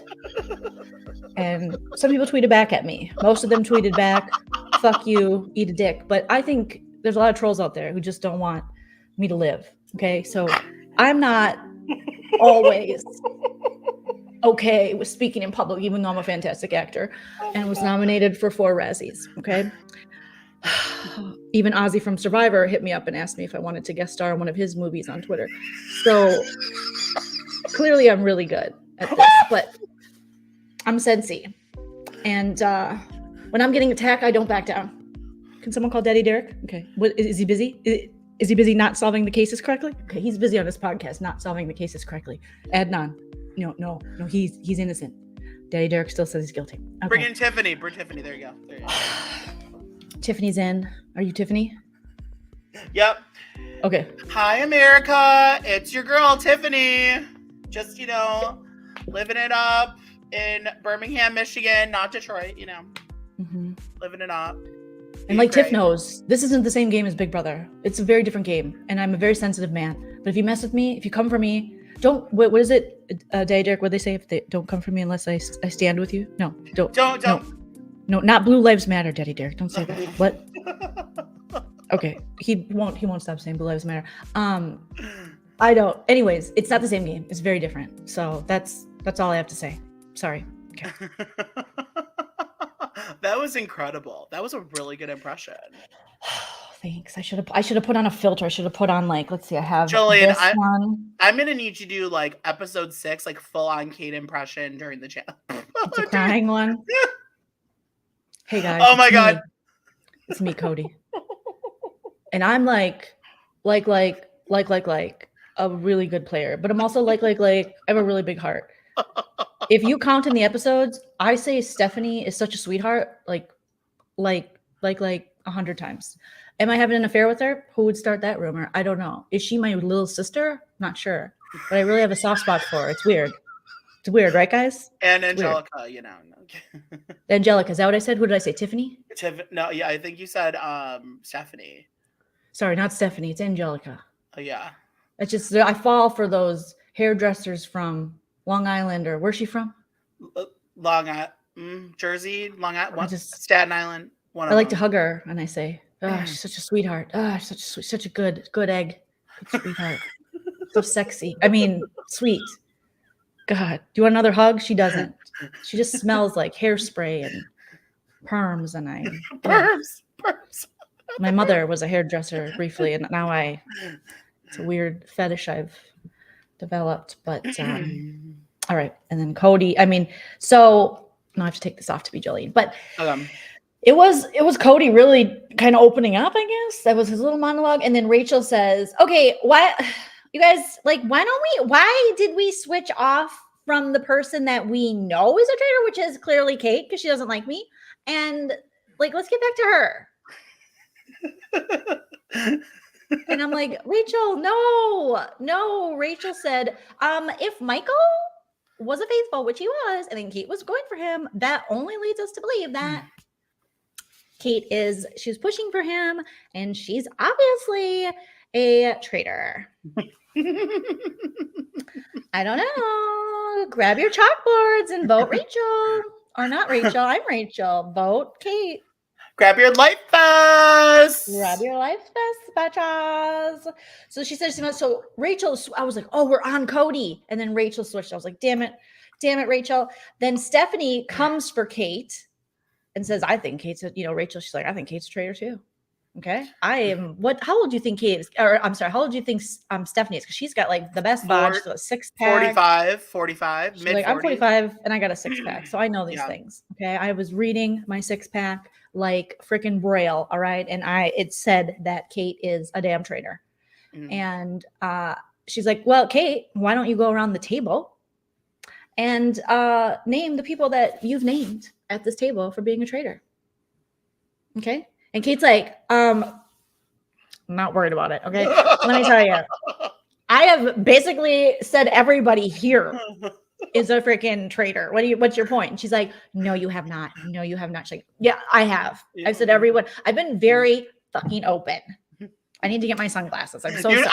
And some people tweeted back at me. Most of them tweeted back, fuck you, eat a dick. But I think there's a lot of trolls out there who just don't want me to live. Okay. So I'm not always okay with speaking in public, even though I'm a fantastic actor and was nominated for 4 Razzies. Okay. Even Ozzy from Survivor hit me up and asked me if I wanted to guest star in one of his movies on Twitter. So clearly I'm really good at this, but I'm Sensi. And when I'm getting attacked, I don't back down. Can someone call Daddy Derek? Okay. Is he busy? Is he busy not solving the cases correctly? Okay, he's busy on his podcast not solving the cases correctly. Adnan. No, he's innocent. Daddy Derek still says he's guilty. Okay. Bring in Tiffany. Bring Tiffany. There you go. Tiffany's in. Are you Tiffany? Yep. Okay. Hi, America. It's your girl, Tiffany. Just, living it up in Birmingham, Michigan, not Detroit, Mm-hmm. Living it up. And like Tiff knows, this isn't the same game as Big Brother. It's a very different game. And I'm a very sensitive man. But if you mess with me, if you come for me, what is it, Daddy Derek, what they say? If they don't come for me unless I stand with you? No, don't. No, not Blue Lives Matter, Daddy Derek. Don't say that. What? Okay. He won't stop saying Blue Lives Matter. I don't. Anyways, it's not the same game. It's very different. So that's all I have to say. Sorry. Okay. That was incredible. That was a really good impression. Thanks. I should have put on a filter. I should have put on like, let's see, I have Joleen, this one. I'm gonna need you to do like episode 6, like full on Kate impression during the channel. It's a crying one. Hey guys. Oh my God. It's me, Cody. And I'm like a really good player, but I'm also like I have a really big heart. If you count in the episodes, I say Stephanie is such a sweetheart, like 100 times. Am I having an affair with her? Who would start that rumor? I don't know. Is she my little sister? Not sure, but I really have a soft spot for her. It's weird. It's weird, right, guys? And Angelica, Angelica, is that what I said? Who did I say? Tiffany? No, yeah, I think you said Stephanie. Sorry, not Stephanie. It's Angelica. Oh yeah. It's just I fall for those hairdressers from Long Island, or where's she from? Long Island, Jersey, Long Island, Staten Island. I like to hug her, and I say, "Oh, she's such a sweetheart. Oh, such a good egg, good sweetheart, so sexy. I mean, sweet. God, do you want another hug? She doesn't. She just smells like hairspray and perms, and I Perms. my mother was a hairdresser briefly, and now it's a weird fetish I've developed. But all right, and then Cody. I mean, so no, I have to take this off to be Joleen, but it was Cody really kind of opening up. I guess that was his little monologue, and then Rachel says, "Okay, why, you guys like? Why did we switch off from the person that we know is a traitor, which is clearly Kate, because she doesn't like me, and like let's get back to her." And I'm like, Rachel, no. Rachel said, if Michael was a faithful, which he was, and then Kate was going for him, that only leads us to believe that she's pushing for him, and she's obviously a traitor. I don't know. Grab your chalkboards and vote Rachel. Or not Rachel. I'm Rachel. Vote Kate. Grab your life vest. Grab your life vest, bitches. So she said, so Rachel, I was like, oh, we're on Cody. And then Rachel switched. I was like, damn it, Rachel. Then Stephanie comes for Kate and says, I think Kate's Rachel, she's like, I think Kate's a traitor too. Okay. How old do you think Kate is? Or I'm sorry, how old do you think Stephanie is? Because she's got like the best bod, she's got a 6-pack. 45, mid-40s. Like, I'm 45 and I got a 6-pack. So I know these things. Okay. I was reading my 6-pack like freaking Braille. All right. And it said that Kate is a damn traitor. And she's like, well, Kate, why don't you go around the table and name the people that you've named at this table for being a traitor? Okay. And Kate's like, I'm not worried about it. Okay. Let me tell you, I have basically said everybody here is a freaking traitor. What's your point? And she's like, no, you have not. No, you have not. She's like, yeah, I have. I've said everyone. I've been very fucking open. I need to get my sunglasses. I'm so sorry.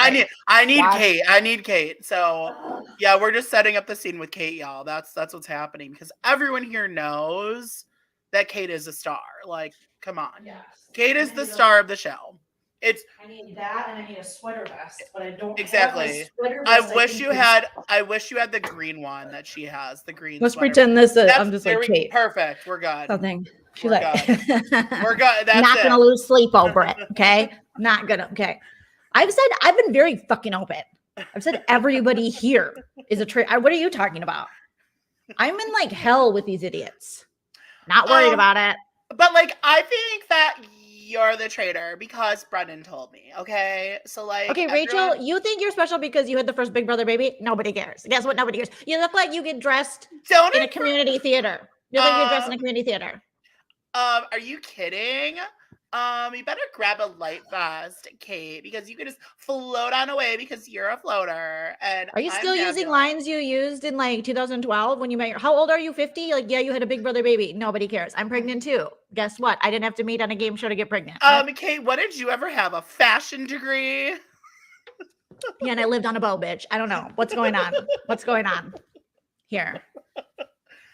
I need Kate. I need Kate. So yeah, we're just setting up the scene with Kate, y'all. That's what's happening, because everyone here knows that Kate is a star. Like, come on. Yes. Kate is the star of the show. I need that, and I need a sweater vest, but I don't exactly. have a sweater vest. I wish you had the green one that she has. The green. Let's sweater. Pretend this is. I'm just like Kate. Perfect. We're good. Something. She's We're like, good. We're good. That's not gonna lose sleep over it. Okay, not gonna. Okay, I've been very fucking open. I've said everybody here is a traitor. What are you talking about? I'm in like hell with these idiots. Not worried about it. But like, I think that you're the traitor because Brendan told me. Okay, so like, okay, Rachel, you think you're special because you had the first Big Brother baby? Nobody cares. Guess what? Nobody cares. You look like you get dressed in a community theater. You look like you're dressed in a community theater. Are you kidding? You better grab a light vest, Kate, because you can just float on away because you're a floater. And are you still using lines you used in like 2012 when you met how old are you? 50? Like, yeah, you had a Big Brother baby. Nobody cares. I'm pregnant too. Guess what? I didn't have to meet on a game show to get pregnant. Kate, what did you ever have? A fashion degree? Yeah, and I lived on a boat, bitch. I don't know. What's going on? What's going on here?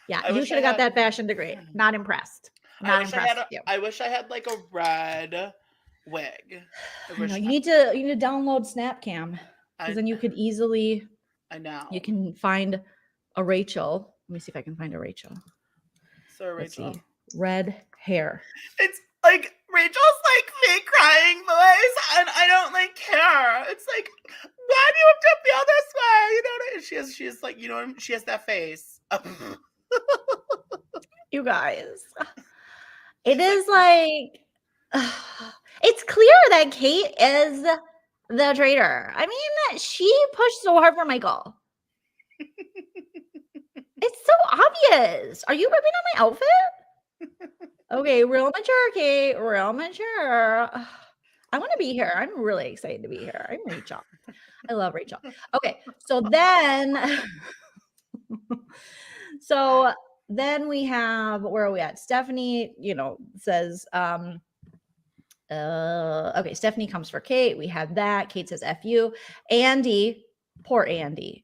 Yeah, you should have got that fashion degree. Not impressed. Not impressed with you. I wish I had like a red wig. You need to download Snapcam, because then you could easily. I know. You can find a Rachel. Let me see if I can find a Rachel. So Rachel. Let's see. Red hair. It's like Rachel's like fake crying voice, and I don't like care. It's like, why do you have to feel this way? You know what I mean? She has like, you know, she has that face. You guys. It is like, it's clear that Kate is the traitor. I mean, she pushed so hard for Michael. It's so obvious. Are you ripping on my outfit? Okay, real mature, Kate. Real mature. I want to be here. I'm really excited to be here. I'm Rachel. I love Rachel. Okay, so then we have, where are we at? Stephanie, says, okay, Stephanie comes for Kate. We have that. Kate says, F you. Andy, poor Andy.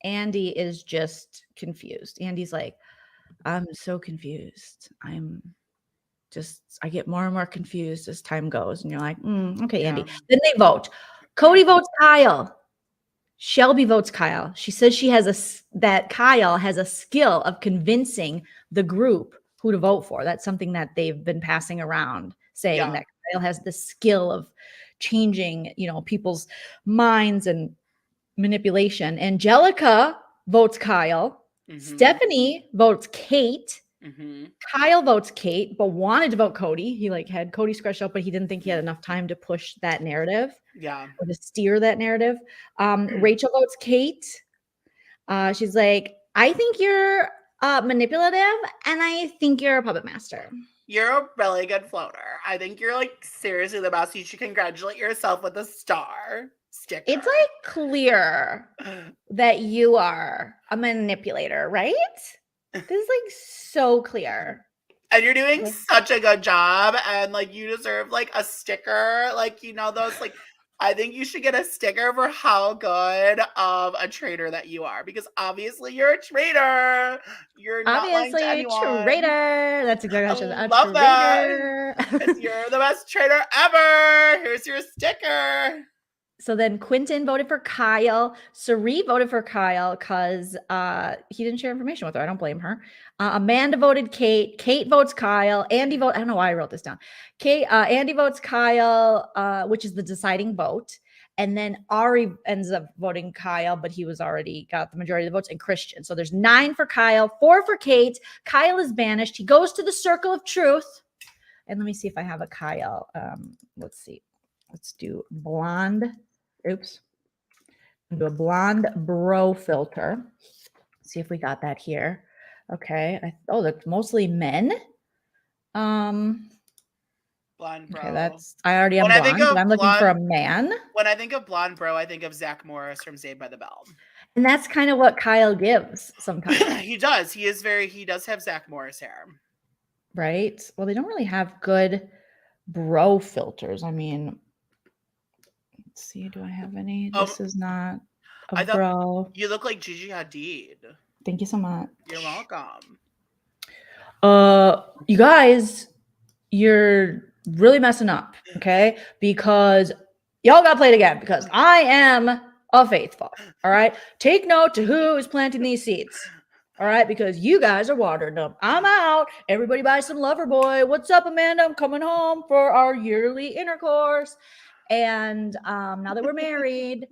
Andy is just confused. Andy's like, I'm so confused. I get more and more confused as time goes. And you're like, okay, Andy. Then they vote. Cody votes Kyle. Shelby votes Kyle. She says that Kyle has a skill of convincing the group who to vote for. That's something that they've been passing around, saying Yeah. that Kyle has the skill of changing, people's minds and manipulation. Angelica votes Kyle. Mhm. Stephanie votes Kate. Mhm. Kyle votes Kate, but wanted to vote Cody. He had Cody scratched out, but he didn't think he had enough time to push that narrative. Yeah. Or to steer that narrative. Rachel votes Kate. She's like, I think you're manipulative, and I think you're a puppet master. You're a really good floater. I think you're like seriously the best. You should congratulate yourself with a star sticker. It's like clear that you are a manipulator, right? This is like so clear. And you're doing such a good job, and like you deserve like a sticker, like those like. I think you should get a sticker for how good of a traitor that you are, because obviously you're a traitor. You're not lying to anyone. Traitor. That's exactly what I love that. You're the best traitor ever. Here's your sticker. So then Quentin voted for Kyle. Sari voted for Kyle because he didn't share information with her. I don't blame her. Amanda voted Kate. Kate votes Kyle. Andy votes. I don't know why I wrote this down. Andy votes Kyle, which is the deciding vote. And then Ari ends up voting Kyle, but he was already got the majority of the votes, and Christian. So there's 9 for Kyle, 4 for Kate. Kyle is banished. He goes to the circle of truth. And let me see if I have a Kyle. Let's see. Let's do blonde. Oops. I'm gonna do a blonde bro filter. See if we got that here. Okay. That's mostly men. Blonde bro. Okay, I already am blonde, but I'm looking for a man. When I think of blonde bro, I think of Zach Morris from Saved by the Bell. And that's kind of what Kyle gives sometimes. He does. He does have Zach Morris hair. Right? Well, they don't really have good bro filters. I mean, let's see, do I have any? This is not a bro. You look like Gigi Hadid. Thank you so much. You're welcome. You guys, you're really messing up, okay? Because y'all got played again, because I am a faithful, all right? Take note to who is planting these seeds, all right? Because you guys are watering them. I'm out. Everybody buy some Loverboy. What's up, Amanda? I'm coming home for our yearly intercourse. And now that we're married,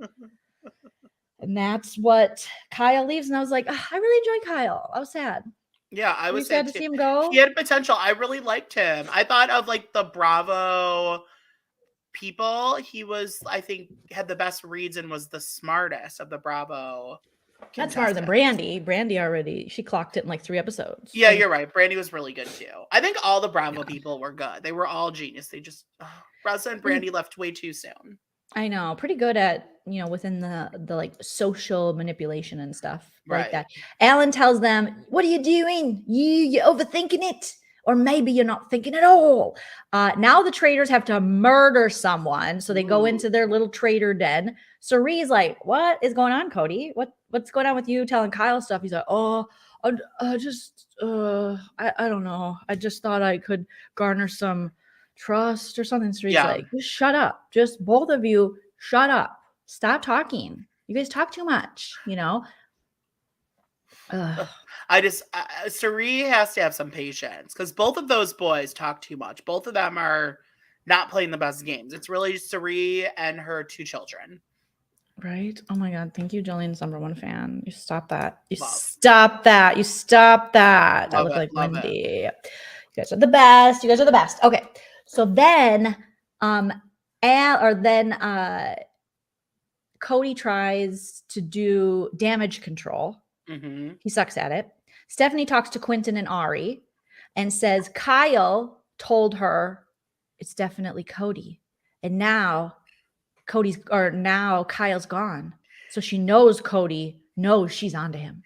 and that's what Kyle leaves. And I was like, I really enjoy Kyle. I was sad. Yeah, I was sad to see him go. He had potential. I really liked him. I thought of like the Bravo people. He was, I think, had the best reads and was the smartest of the Bravo. That's smarter than Brandy. Brandy already, she clocked it in like 3 episodes. Yeah, you're right. Brandy was really good too. I think all the Bravo people were good. They were all genius. They just, Rosa and Brandy left way too soon. I know. Pretty good at, within the like social manipulation and stuff like that. Alan tells them, what are you doing? You're overthinking it. Or maybe you're not thinking at all. Now the traitors have to murder someone. So they go into their little traitor den. Sari's like, what is going on, Cody? What's going on with you telling Kyle stuff? He's like, I don't know. I just thought I could garner some trust or something. Sari's like, just shut up. Just both of you shut up. Stop talking. You guys talk too much, Sari has to have some patience, because both of those boys talk too much. Both of them are not playing the best games. It's really Sari and her 2 children. Right? Oh my God. Thank you, Jolene's #1 fan. You stop that. Stop that. You stop that. I look like Wendy. You guys are the best. You guys are the best. Okay. So then, Cody tries to do damage control. Mm-hmm. He sucks at it. Stephanie talks to Quentin and Ari and says Kyle told her it's definitely Cody. And now Kyle's gone. So she knows Cody knows she's onto him.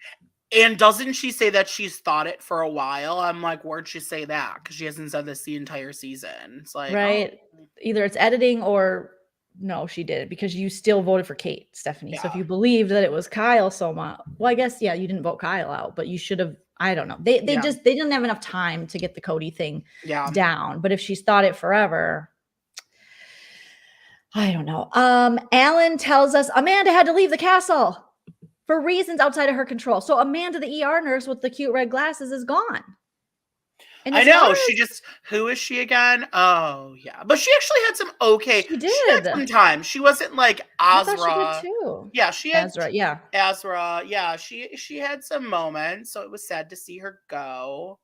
And doesn't she say that she's thought it for a while? I'm like, where'd she say that? Because she hasn't said this the entire season. It's like, right. Either it's editing or no, she did it, because you still voted for Kate, Stephanie. Yeah. So if you believed that it was Kyle so much, well, I guess, you didn't vote Kyle out, but you should have, I don't know. They didn't have enough time to get the Cody thing down. But if she's thought it forever, I don't know. Alan tells us Amanda had to leave the castle for reasons outside of her control. So Amanda, the ER nurse with the cute red glasses, is gone. And I as know. far She as just, who is she again? Oh, yeah. But she actually had some okay, she she had did. some time. She wasn't like I thought she did Azra. too. Yeah, she had Ezra, yeah. Azra. Yeah, she had some moments, so it was sad to see her go,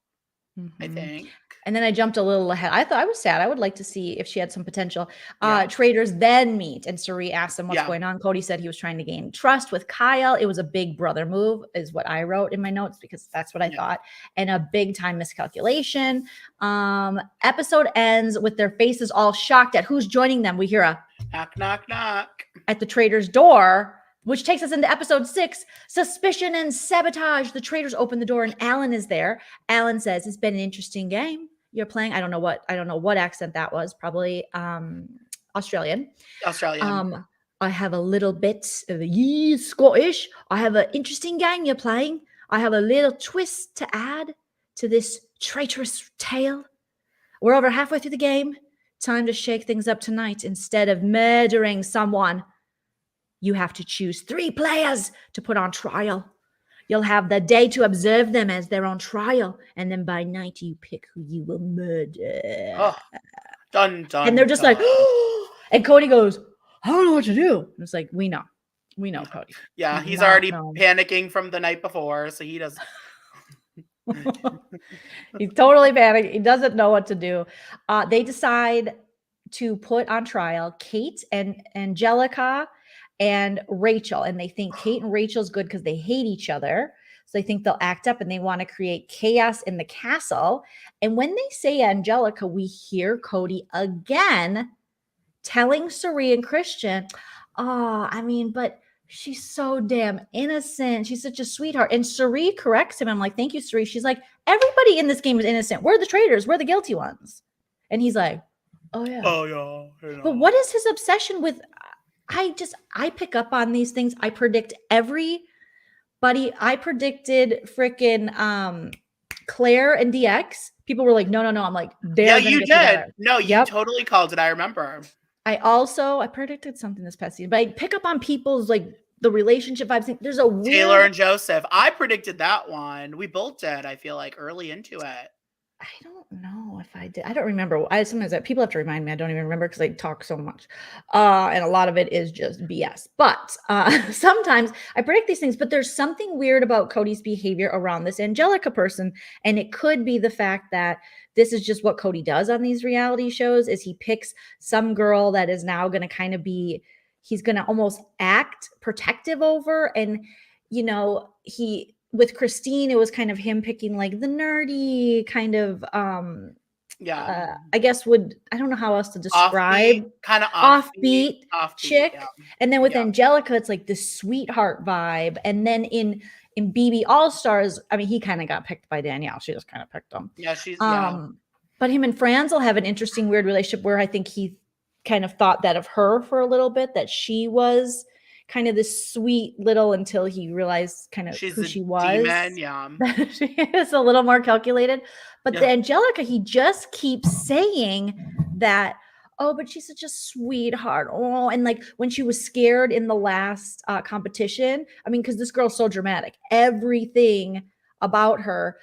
I Mhm. think. And then I jumped a little ahead. I thought I was sad. I would like to see if she had some potential. Yeah. Traitors then meet, and Suri asked them what's Yeah. going on. Cody said he was trying to gain trust with Kyle. It was a big brother move, is what I wrote in my notes because that's what I Yeah. thought, and a big time miscalculation. Episode ends with their faces all shocked at who's joining them. We hear a Knock, knock, knock. at the traitor's door, which takes us into episode 6, suspicion and sabotage. The traitors open the door and Alan is there. Alan says, it's been an interesting game you're playing. I don't know what accent that was. Probably Australian. Australian. I have a little bit of a Scottish. I have an interesting game you're playing. I have a little twist to add to this traitorous tale. We're over halfway through the game. Time to shake things up tonight. Instead of murdering someone, you have to choose 3 players to put on trial. You'll have the day to observe them as they're on trial, and then by night you pick who you will murder. Oh, dun, dun, and they're just dun. like, oh, and Cody goes, I don't know what to do. And it's like, we know, Cody. Yeah, he's already panicking from the night before, so he does. He's totally panicking. He doesn't know what to do. They decide to put on trial Kate and Angelica and Rachel, and they think Kate and Rachel's good because they hate each other. So they think they'll act up and they want to create chaos in the castle. And when they say Angelica, we hear Cody again telling Suri and Christian, oh, I mean, but she's so damn innocent. She's such a sweetheart. And Suri corrects him. I'm like, thank you, Suri. She's like, everybody in this game is innocent. We're the traitors. We're the guilty ones. And he's like, oh, yeah. Oh, yeah. You know. But what is his obsession with? I pick up on these things. I predict everybody. I predicted freaking Claire and DX. People were like, no. I'm like, yeah, you did. Together. No, you totally called it. I remember. I predicted something this past season, but I pick up on people's like the relationship vibes. There's a weird Taylor and Joseph. I predicted that one. We both did. I feel like early into it. I don't know if I did. I don't remember. Sometimes people have to remind me. I don't even remember because I talk so much. And a lot of it is just BS. But sometimes I predict these things, but there's something weird about Cody's behavior around this Angelica person. And it could be the fact that this is just what Cody does on these reality shows is he picks some girl that is now going to kind of be, he's going to almost act protective over. And, with Christine, it was kind of him picking like the nerdy kind of, I guess I don't know how else to describe kind of offbeat chick. Yeah. And then with Angelica, it's like this sweetheart vibe. And then in BB All Stars, I mean, he kind of got picked by Danielle. She just kind of picked him. Yeah, she's, but him and Franz will have an interesting, weird relationship where I think he kind of thought that of her for a little bit, that she was kind of this sweet little until he realized kind of who she was. Demon, yeah. She is a little more calculated. But the Angelica, he just keeps saying that, oh, but she's such a sweetheart. Oh, and like when she was scared in the last competition, I mean, because this girl's so dramatic. Everything about her,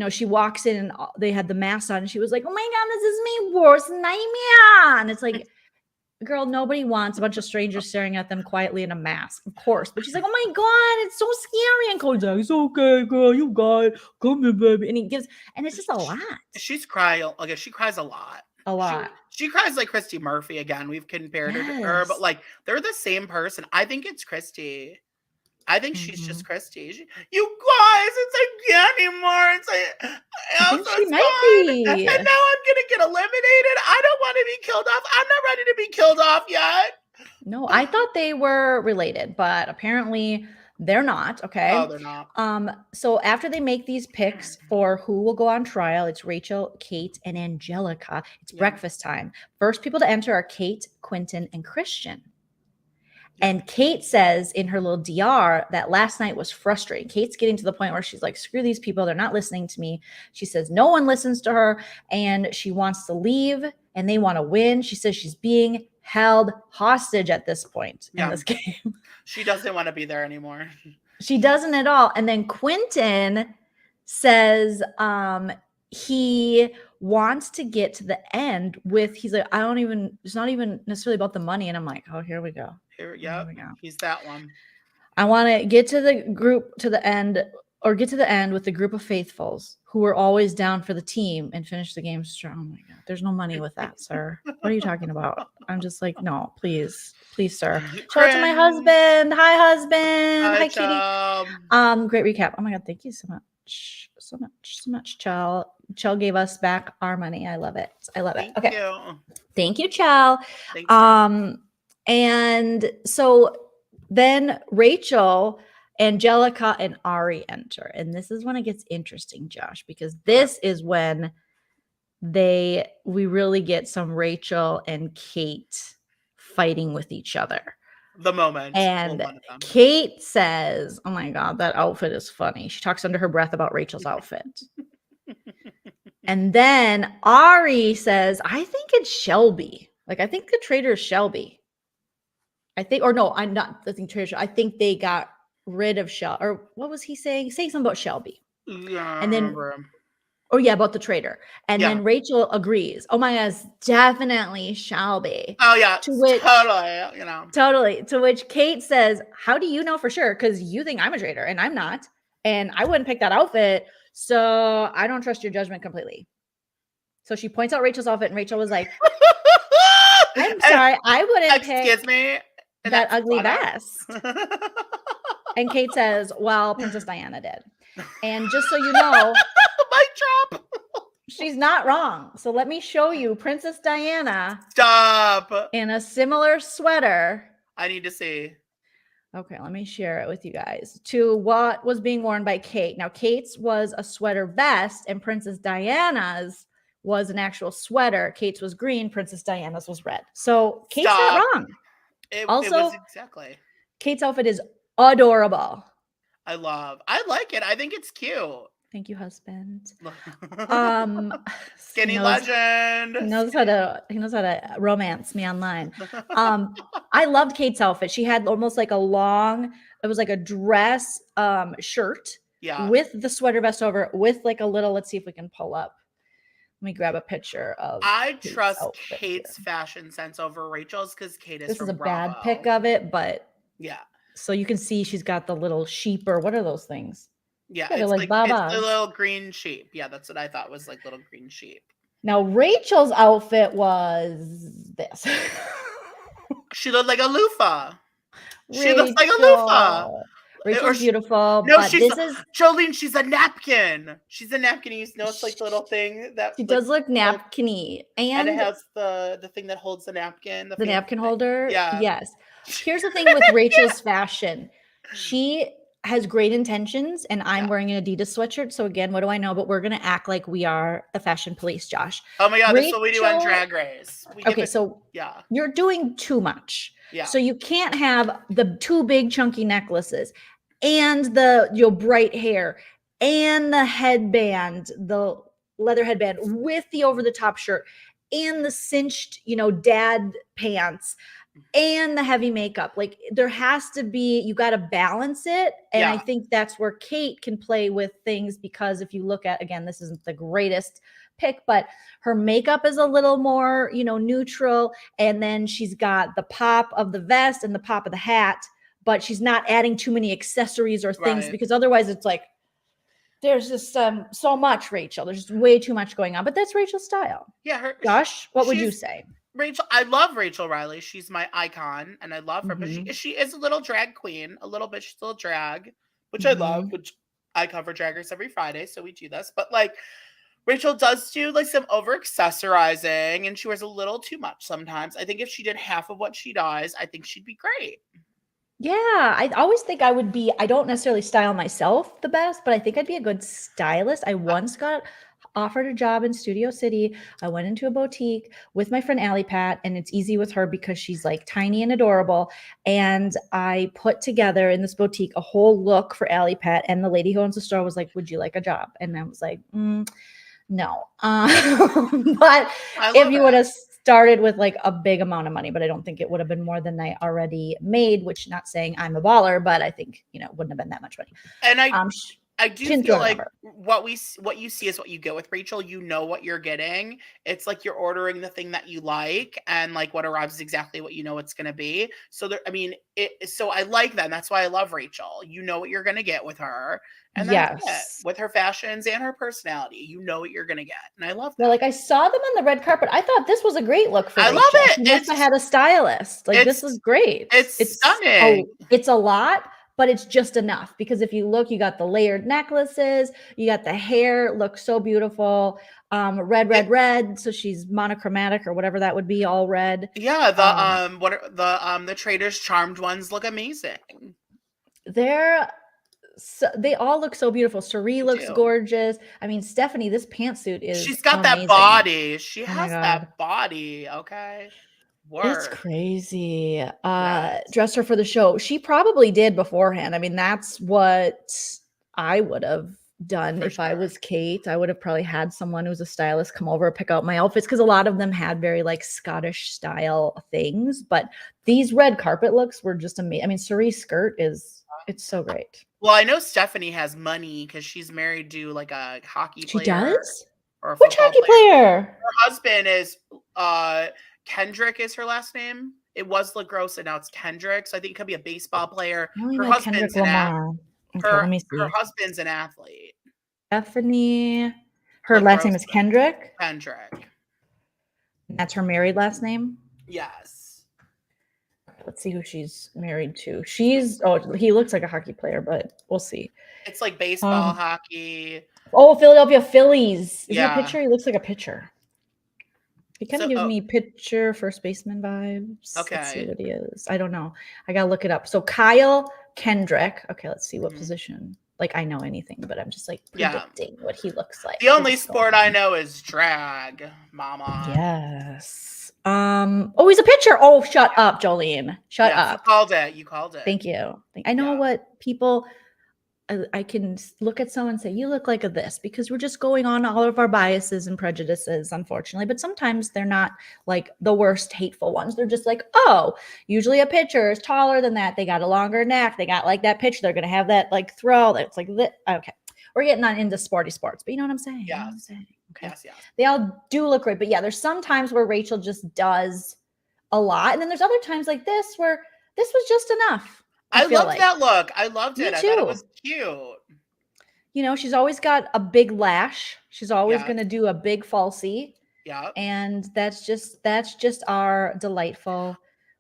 she walks in and they had the mask on and she was like, oh my God, this is my worst nightmare. And it's like, girl, nobody wants a bunch of strangers staring at them quietly in a mask, of course. But she's like, oh my God, it's so scary. And Cody's like, it's okay, girl, you got it. Come here, baby. And it's just a lot. She's crying. Okay, she cries a lot. A lot. She cries like Christy Murphy again. We've compared her to her, but like they're the same person. I think it's Christy. I think she's just Christy. You guys, it's like anymore. It's like she might be. And now I'm gonna get eliminated. I don't want to be killed off. I'm not ready to be killed off yet. No, I thought they were related, but apparently they're not. Okay. Oh, they're not. So after they make these picks for who will go on trial, it's Rachel, Kate, and Angelica. It's breakfast time. First people to enter are Kate, Quentin, and Christian. And Kate says in her little DR that last night was frustrating. Kate's getting to the point where she's like, screw these people. They're not listening to me. She says no one listens to her and she wants to leave and they want to win. She says she's being held hostage at this point in this game. She doesn't want to be there anymore. She doesn't at all. And then Quentin says he wants to get to the end with, he's like, it's not even necessarily about the money. And I'm like, oh, here we go. Here we go. He's that one. I want to get to the end with the group of faithfuls who were always down for the team and finish the game strong. Oh my God, there's no money with that, sir. What are you talking about? I'm just like, no, please, sir. Shout out to my husband. Hi, husband. Hi, Kitty. Great recap. Oh my God, thank you so much, Chell. Chell gave us back our money. I love it. Okay. Thank you, Chell. Thanks, and so then Rachel, Angelica, and Ari enter. And this is when it gets interesting, Josh, because this is when we really get some Rachel and Kate fighting with each other. The moment. And Kate says, oh my God, that outfit is funny. She talks under her breath about Rachel's outfit. And then Ari says, I think it's Shelby. Like, I think the traitor is Shelby. I think they got rid of Shelby. Or what was he saying? Saying something about Shelby. Yeah, and then, about the traitor. And then Rachel agrees. Oh my God, it's definitely Shelby. Oh yeah, totally. To which Kate says, how do you know for sure? Because you think I'm a traitor and I'm not. And I wouldn't pick that outfit. So I don't trust your judgment completely. So she points out Rachel's outfit and Rachel was like, I'm sorry, I wouldn't pick that ugly vest. And Kate says, well, Princess Diana did. And just so you know, mic drop. She's not wrong. So let me show you Princess Diana. Stop. In a similar sweater. I need to see. Okay, let me share it with you guys. To what was being worn by Kate. Now, Kate's was a sweater vest, and Princess Diana's was an actual sweater. Kate's was green, Princess Diana's was red. So Kate's not wrong. It was exactly. Kate's outfit is adorable. I like it. I think it's cute. Thank you, husband. Skinny legend. He knows how to romance me online. I loved Kate's outfit. She had almost like it was like a dress shirt with the sweater vest over it, with like a little, let's see if we can pull up. Let me grab a picture of I trust Kate's fashion sense over Rachel's because Kate is from Bravo. Bad pick of it, but yeah. So you can see she's got the little sheep, or what are those things? Yeah, it's like it's the little green sheep. Yeah, that's what I thought was like little green sheep. Now Rachel's outfit was this. She looked like a loofah. She looks like a loofah. Rachel's beautiful. No, Joleen. She's a napkin. She's a napkin. You know, it's like the little thing that she does look napkin-y, and it has the thing that holds the napkin. The napkin holder. Yeah. Yes. Here's the thing with Rachel's fashion. She has great intentions, and I'm wearing an Adidas sweatshirt. So again, what do I know? But we're gonna act like we are the fashion police, Josh. Oh my God, that's what we do on Drag Race. You're doing too much. Yeah. So you can't have the two big chunky necklaces and the bright hair and the headband, the leather headband with the over-the-top shirt and the cinched, dad pants and the heavy makeup. Like, there has to be, you got to balance it. And I think that's where Kate can play with things, because if you look at, again, this isn't the greatest pick, but her makeup is a little more, neutral. And then she's got the pop of the vest and the pop of the hat, but she's not adding too many accessories or things, because otherwise it's like, there's just so much, Rachel. There's just way too much going on, but that's Rachel's style. Yeah. Josh, what would you say? Rachel, I love Rachel Riley. She's my icon, and I love her. But she is a little drag queen, a little bit. She's still drag, which I love. Which I cover Drag Race every Friday, so we do this. But like, Rachel does do like some over accessorizing, and she wears a little too much sometimes. I think if she did half of what she does, I think she'd be great. Yeah, I always think I would be. I don't necessarily style myself the best, but I think I'd be a good stylist. I once got offered a job in Studio City. I went into a boutique with my friend Allie Pat, and it's easy with her because she's like tiny and adorable. And I put together in this boutique a whole look for Allie Pat, and the lady who owns the store was like, "Would you like a job?" And I was like, no. But if you would have started with like a big amount of money, but I don't think it would have been more than I already made, which, not saying I'm a baller, but I think, it wouldn't have been that much money. And I do didn't feel throw a like number. what you see is what you get with Rachel. You know what you're getting. It's like you're ordering the thing that you like, and like what arrives is exactly what you know it's going to be. So there, I mean, so I like that. And that's why I love Rachel. You know what you're going to get with her, and that's it. Yes. With her fashions and her personality, you know what you're going to get, and I love that. Well, like I saw them on the red carpet. I thought this was a great look for I Rachel. love it. She must have had a stylist. Like this was great. It's stunning. It's a lot, but it's just enough because if you look, you got the layered necklaces, you got the hair, looks so beautiful. Red. So she's monochromatic or whatever that would be, all red. Yeah, the Traitors charmed ones look amazing. They all look so beautiful. Cerie looks gorgeous. I mean, Stephanie, this pantsuit is she's got amazing. that body. She Oh has that body. Okay. It's crazy. Dress her for the show. She probably did beforehand. I mean, that's what I would have done if I was Kate. I would have probably had someone who's a stylist come over, pick out my outfits, because a lot of them had very like Scottish style things. But these red carpet looks were just amazing. I mean, Cerie's skirt it's so great. Well, I know Stephanie has money because she's married to like a hockey player. She does? Or a Which hockey player? Her husband is Kendrick is her last name. It was LaGrossa, now it's Kendrick. So I think it could be a baseball player. Her husband's her husband's an athlete. Stephanie. Her last name is Kendrick? Kendrick. That's her married last name? Yes. Let's see who she's married to. He looks like a hockey player, but we'll see. It's like baseball, hockey. Oh, Philadelphia Phillies. Is he a pitcher? He looks like a pitcher. He kind of gives me pitcher, first baseman vibes. Okay. Let's see what he is. I don't know. I got to look it up. So Kyle Kendrick. Okay, let's see what position. Like I know anything, but I'm just like predicting what he looks like. The only sport I know is drag, mama. Yes. Oh, he's a pitcher. Oh, shut up, Joleen. Shut up. You called it. Thank you. I know what people... I can look at someone and say, you look like a this, because we're just going on all of our biases and prejudices, unfortunately. But sometimes they're not like the worst hateful ones. They're just like, oh, usually a pitcher is taller than that. They got a longer neck. They got like that pitch. They're going to have that like throw. That's like that. Okay. We're getting on into sporty sports, but you know what I'm saying? Yeah. You know what I'm saying? Okay. Yes. They all do look great. But yeah, there's some times where Rachel just does a lot. And then there's other times like this where this was just enough. I loved that look. I loved it. I thought it was cute. You know, she's always got a big lash. She's always going to do a big falsie. Yeah. And that's just our delightful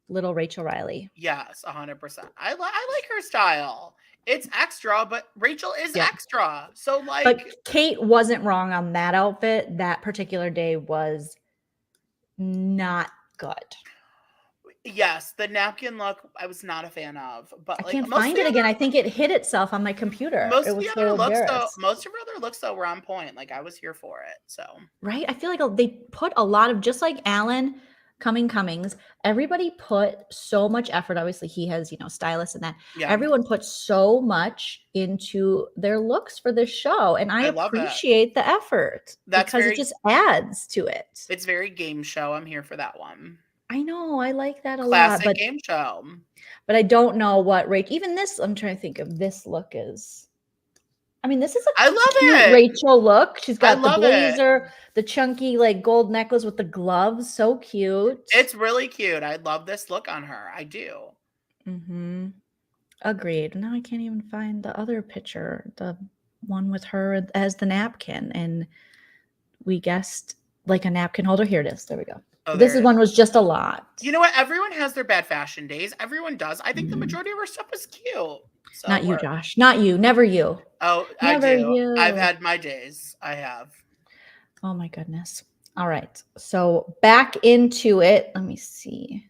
little Rachel Riley. Yes, 100%. I like her style. It's extra, but Rachel is extra. So like, but Kate wasn't wrong on that outfit. That particular day was not good. Yes, the napkin look I was not a fan of, but I can't find it again. I think it hit itself on my computer. Most of her other looks though were on point. Like I was here for it. So right, I feel like they put a lot of, just like Alan Cummings. Everybody put so much effort. Obviously, he has stylists and that. Yeah. Everyone put so much into their looks for this show, and I appreciate the effort because it just adds to it. It's very game show. I'm here for that one. I know. I like that a lot. Classic game show. But I don't know what Rachel, even this, I'm trying to think of this look is. I mean, this is a cute Rachel look. She's got the blazer, the chunky like gold necklace with the gloves. So cute. It's really cute. I love this look on her. I do. Mm-hmm. Agreed. Now I can't even find the other picture, the one with her as the napkin. And we guessed like a napkin holder. Here it is. There we go. Oh, this one was just a lot. You know what? Everyone has their bad fashion days. Everyone does. I think the majority of our stuff is cute. So not you, Josh. Not you. Never you. Oh, never I do. You. I've had my days. I have. Oh my goodness. All right. So back into it. Let me see.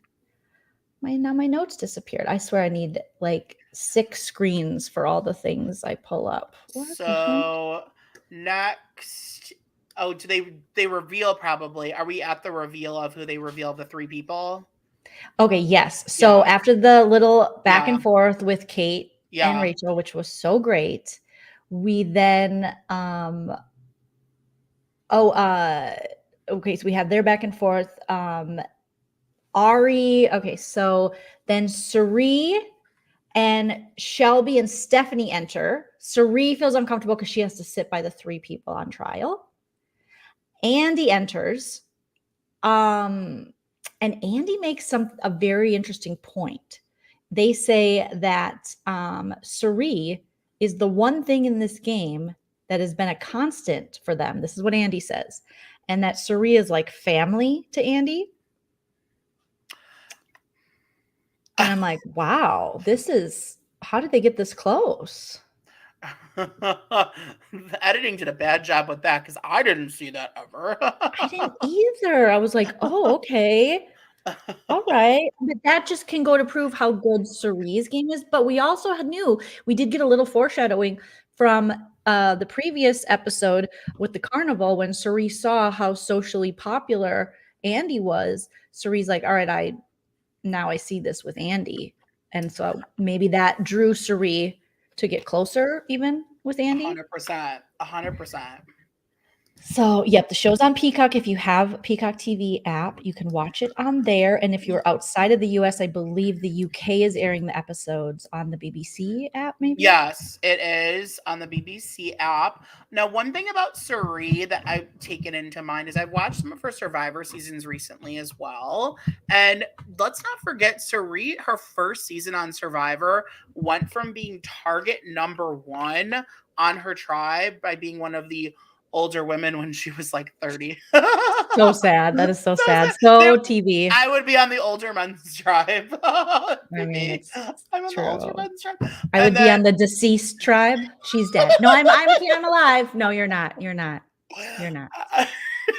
Now my notes disappeared. I swear I need like 6 screens for all the things I pull up. So next. Oh, do they reveal probably? Are we at the reveal of who they reveal the 3 people? Okay, yes. So after the little back and forth with Kate and Rachel, which was so great, we then okay, so we have their back and forth. Ari, okay, so then Cerie and Shelby and Stephanie enter. Cirie feels uncomfortable because she has to sit by the 3 people on trial. Andy enters. And Andy makes a very interesting point. They say that Cirie is the one thing in this game that has been a constant for them. This is what Andy says. And that Cirie is like family to Andy. And I'm like, wow, how did they get this close? The editing did a bad job with that because I didn't see that ever. I didn't either. I was like, oh, okay. All right. But that just can go to prove how good Cirie's game is. But we also knew we did get a little foreshadowing from the previous episode with the carnival when Cirie saw how socially popular Andy was. Cirie's like, all right, now I see this with Andy. And so maybe that drew Cirie to get closer even with Andy. 100%. 100%. So, yep, the show's on Peacock. If you have Peacock TV app, you can watch it on there. And if you're outside of the US, I believe the UK is airing the episodes on the BBC app, maybe? Yes, it is on the BBC app. Now, one thing about Cirie that I've taken into mind is I've watched some of her Survivor seasons recently as well. And let's not forget, Cirie, her first season on Survivor, went from being target number 1 on her tribe by being one of the older women when she was like 30. So sad. That is so sad. So TV. I would be on the older men's tribe. I mean, I'm on the older men's tribe. I would be on the deceased tribe. She's dead. No, I'm here. I'm alive. No, you're not. You're not. You're not.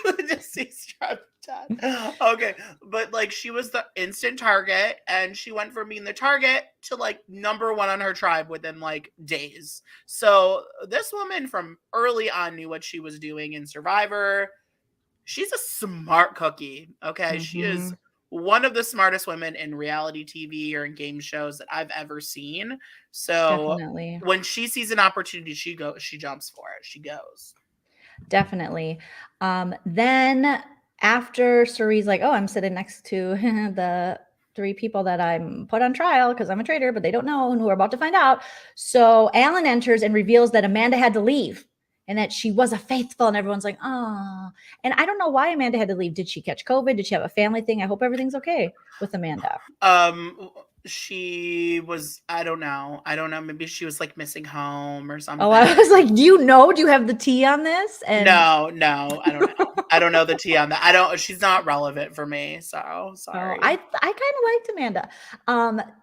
The deceased tribe. Okay, but like she was the instant target, and she went from being the target to like number 1 on her tribe within like days. So this woman from early on knew what she was doing in Survivor. She's a smart cookie. Okay, she is one of the smartest women in reality TV or in game shows that I've ever seen. So definitely, when she sees an opportunity, she jumps for it. She goes. Definitely. Then after Cirie's like, oh, I'm sitting next to the 3 people that I'm put on trial because I'm a traitor, but they don't know and we're about to find out. So Alan enters and reveals that Amanda had to leave and that she was a faithful, and everyone's like, oh. And I don't know why Amanda had to leave. Did she catch COVID? Did she have a family thing? I hope everything's okay with Amanda. She was, I don't know. Maybe she was like missing home or something. Oh, I was like, do you know? Do you have the tea on this? And no, I don't know. I don't know the tea on that. She's not relevant for me. So sorry. I kind of liked Amanda.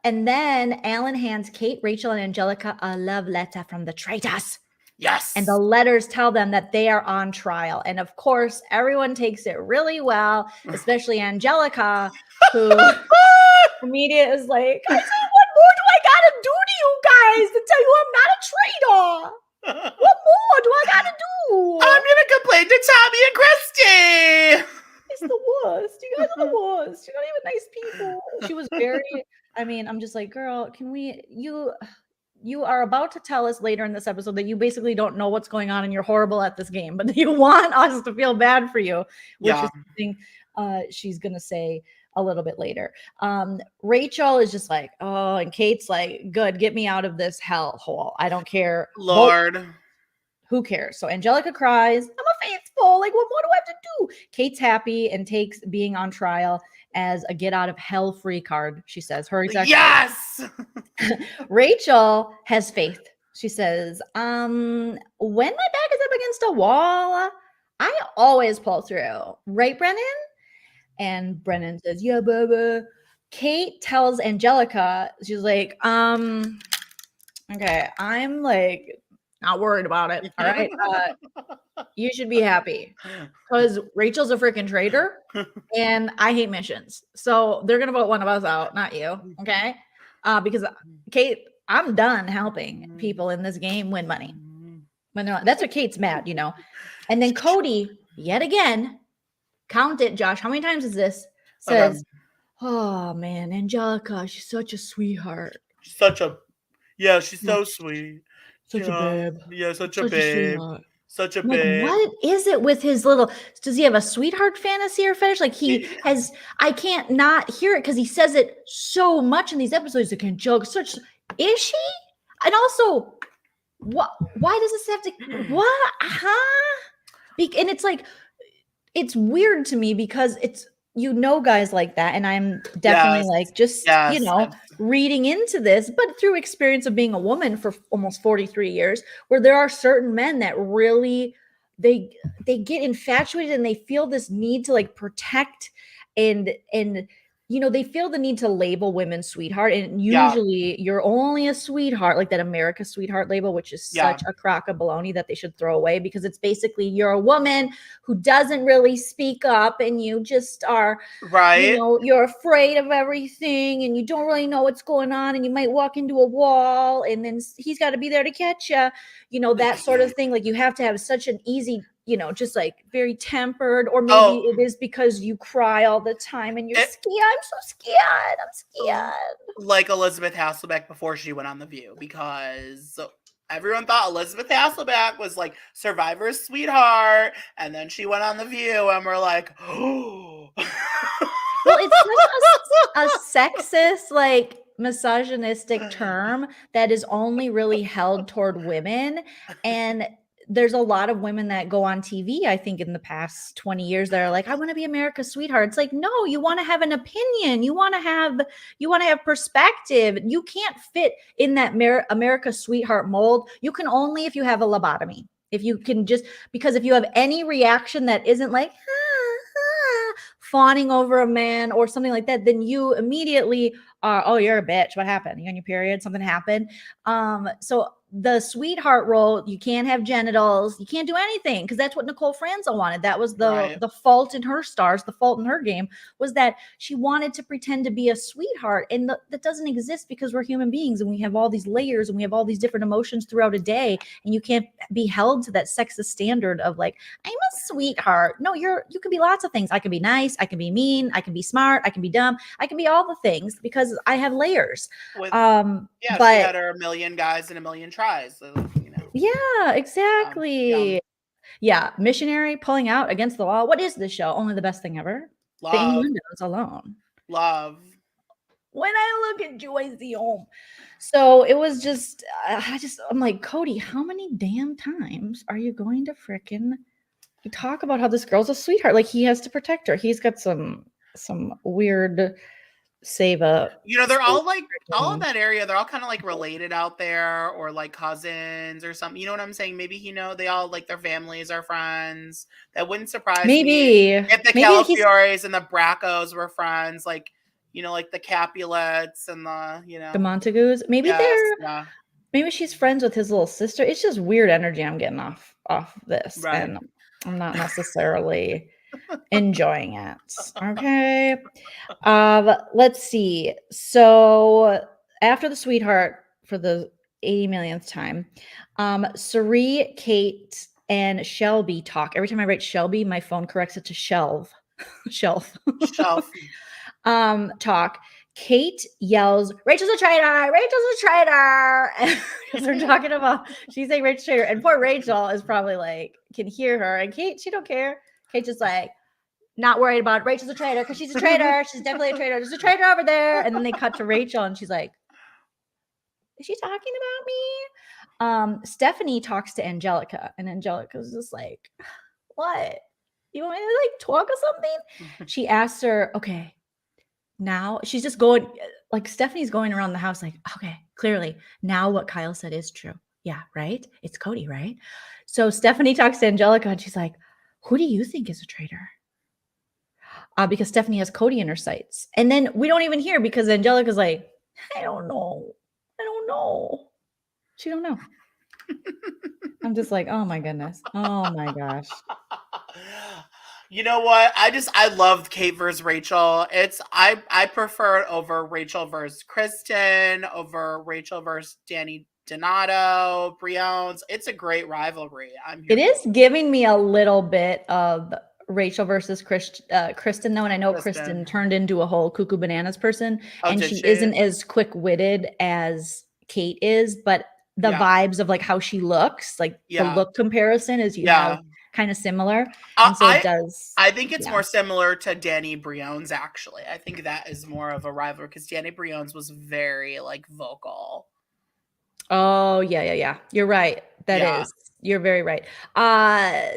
And then Alan hands Kate, Rachel, and Angelica a love letter from the Traitors. Yes. And the letters tell them that they are on trial. And of course, everyone takes it really well, especially Angelica, who immediately is like, I said, what more do I gotta do to you guys to tell you I'm not a traitor? What more do I gotta do? I'm gonna complain to Tommy and Christy. It's the worst. You guys are the worst. You're not even nice people. She was I'm just like, girl, you are about to tell us later in this episode that you basically don't know what's going on and you're horrible at this game, but you want us to feel bad for you, which is something she's going to say a little bit later. Rachel is just like, oh, and Kate's like, good, get me out of this hell hole. I don't care. Lord. Who cares? So Angelica cries, I'm a faithful. Like, what more do I have to do? Kate's happy and takes being on trial as a get out of hell free card, she says. Her exact yes. Rachel has faith. She says, when my back is up against a wall, I always pull through. Right, Brennan? And Brennan says, yeah, baby. Kate tells Angelica, she's like, okay, I'm like not worried about it. All right. You should be happy because Rachel's a freaking traitor and I hate missions. So they're going to vote one of us out, not you. Okay. Because Kate, I'm done helping people in this game win money. That's what Kate's mad, you know. And then Cody, yet again, count it, Josh. How many times is this? Says, oh man, Angelica, she's such a sweetheart. She's so sweet. Such a babe. Yeah, such a babe. Such a babe. What is it with his little, does he have a sweetheart fantasy or fetish? Like I can't not hear it because he says it so much in these episodes. Like, Angelica, is she? And also, what? Why does this have to? What? Huh? And it's like, it's weird to me because it's, guys like that, and I'm definitely Yes. like just Yes. reading into this, but through experience of being a woman for almost 43 years, where there are certain men that really they get infatuated and they feel this need to like protect and they feel the need to label women sweetheart, and Yeah. usually you're only a sweetheart, like that America sweetheart label, which is Yeah. such a crock of baloney that they should throw away, because it's basically you're a woman who doesn't really speak up, and you just are, Right. you're afraid of everything, and you don't really know what's going on, and you might walk into a wall, and then he's got to be there to catch you, that sort of thing. Like, you have to have such an easy, just like very tempered, or maybe it is because you cry all the time and you're scared. I'm so scared. I'm scared. Like Elizabeth Hasselbeck before she went on The View, because everyone thought Elizabeth Hasselbeck was like Survivor's sweetheart, and then she went on The View, and we're like, oh. Well, it's such a sexist, like misogynistic term that is only really held toward women. And there's a lot of women that go on TV, I think, in the past 20 years that are like, I want to be America's sweetheart. It's like, no, you want to have an opinion. You want to have perspective. You can't fit in that America's sweetheart mold. You can only if you have a lobotomy. If you can because if you have any reaction that isn't like, fawning over a man or something like that, then you immediately are, oh, you're a bitch. What happened? You on your period? Something happened. So the sweetheart role, you can't have genitals, you can't do anything, because that's what Nicole Franzel wanted. That was the fault in her stars, the fault in her game, was that she wanted to pretend to be a sweetheart, and that doesn't exist, because we're human beings and we have all these layers and we have all these different emotions throughout a day, and you can't be held to that sexist standard of like, I'm a sweetheart. No, you can be lots of things. I can be nice, I can be mean, I can be smart, I can be dumb, I can be all the things, because I have layers. She had her a million guys and a million tries. So, Yeah, exactly. Yeah, missionary pulling out against the wall. What is this show? Only the best thing ever. Love. The innuendos alone. Love. When I look at Joyce Home. So it was just, I'm like, Cody, how many damn times are you going to frickin' talk about how this girl's a sweetheart? Like, he has to protect her. He's got some weird they're all like, all in that area, they're all kind of like related out there, or like cousins or something. You know what I'm saying? Maybe they all like, their families are friends. That wouldn't surprise me if the Calafiores and the Braccos were friends, like, like the Capulets and the Montagues. Maybe maybe she's friends with his little sister. It's just weird energy I'm getting off this, and I'm not necessarily enjoying it. Okay. Let's see. So after the sweetheart, for the 80 millionth time, Sari, Kate, and Shelby talk. Every time I write Shelby, my phone corrects it to shelf. Talk. Kate yells, Rachel's a traitor! Rachel's a traitor! Because they're talking about, she's saying Rachel's a traitor. And poor Rachel is probably like, can hear her. And Kate, she don't care. Kate's just like, not worried about it. Rachel's a traitor because she's a traitor. She's definitely a traitor. There's a traitor over there. And then they cut to Rachel and she's like, is she talking about me? Stephanie talks to Angelica, and Angelica's just like, what? You want me to like talk or something? She asks her, okay, now she's just going, like, Stephanie's going around the house like, okay, clearly now what Kyle said is true. Yeah, right? It's Cody, right? So Stephanie talks to Angelica and she's like, who do you think is a traitor? Because Stephanie has Cody in her sights. And then we don't even hear, because Angelica's like, I don't know. She don't know. I'm just like, oh my goodness. Oh my gosh. You know what? I loved Kate versus Rachel. I prefer it over Rachel versus Kristen, over Rachel versus Danny Donato, Briones. It's a great rivalry. It is giving me a little bit of Rachel versus Kristen, though, and I know Kristen turned into a whole cuckoo bananas person, and she isn't as quick-witted as Kate is, but the vibes of like how she looks, like the look comparison is have kind of similar, and so it does. I think it's more similar to Danny Briones, actually. I think that is more of a rivalry, because Danny Briones was very like vocal. Oh, yeah. You're right. Yeah. You're very right.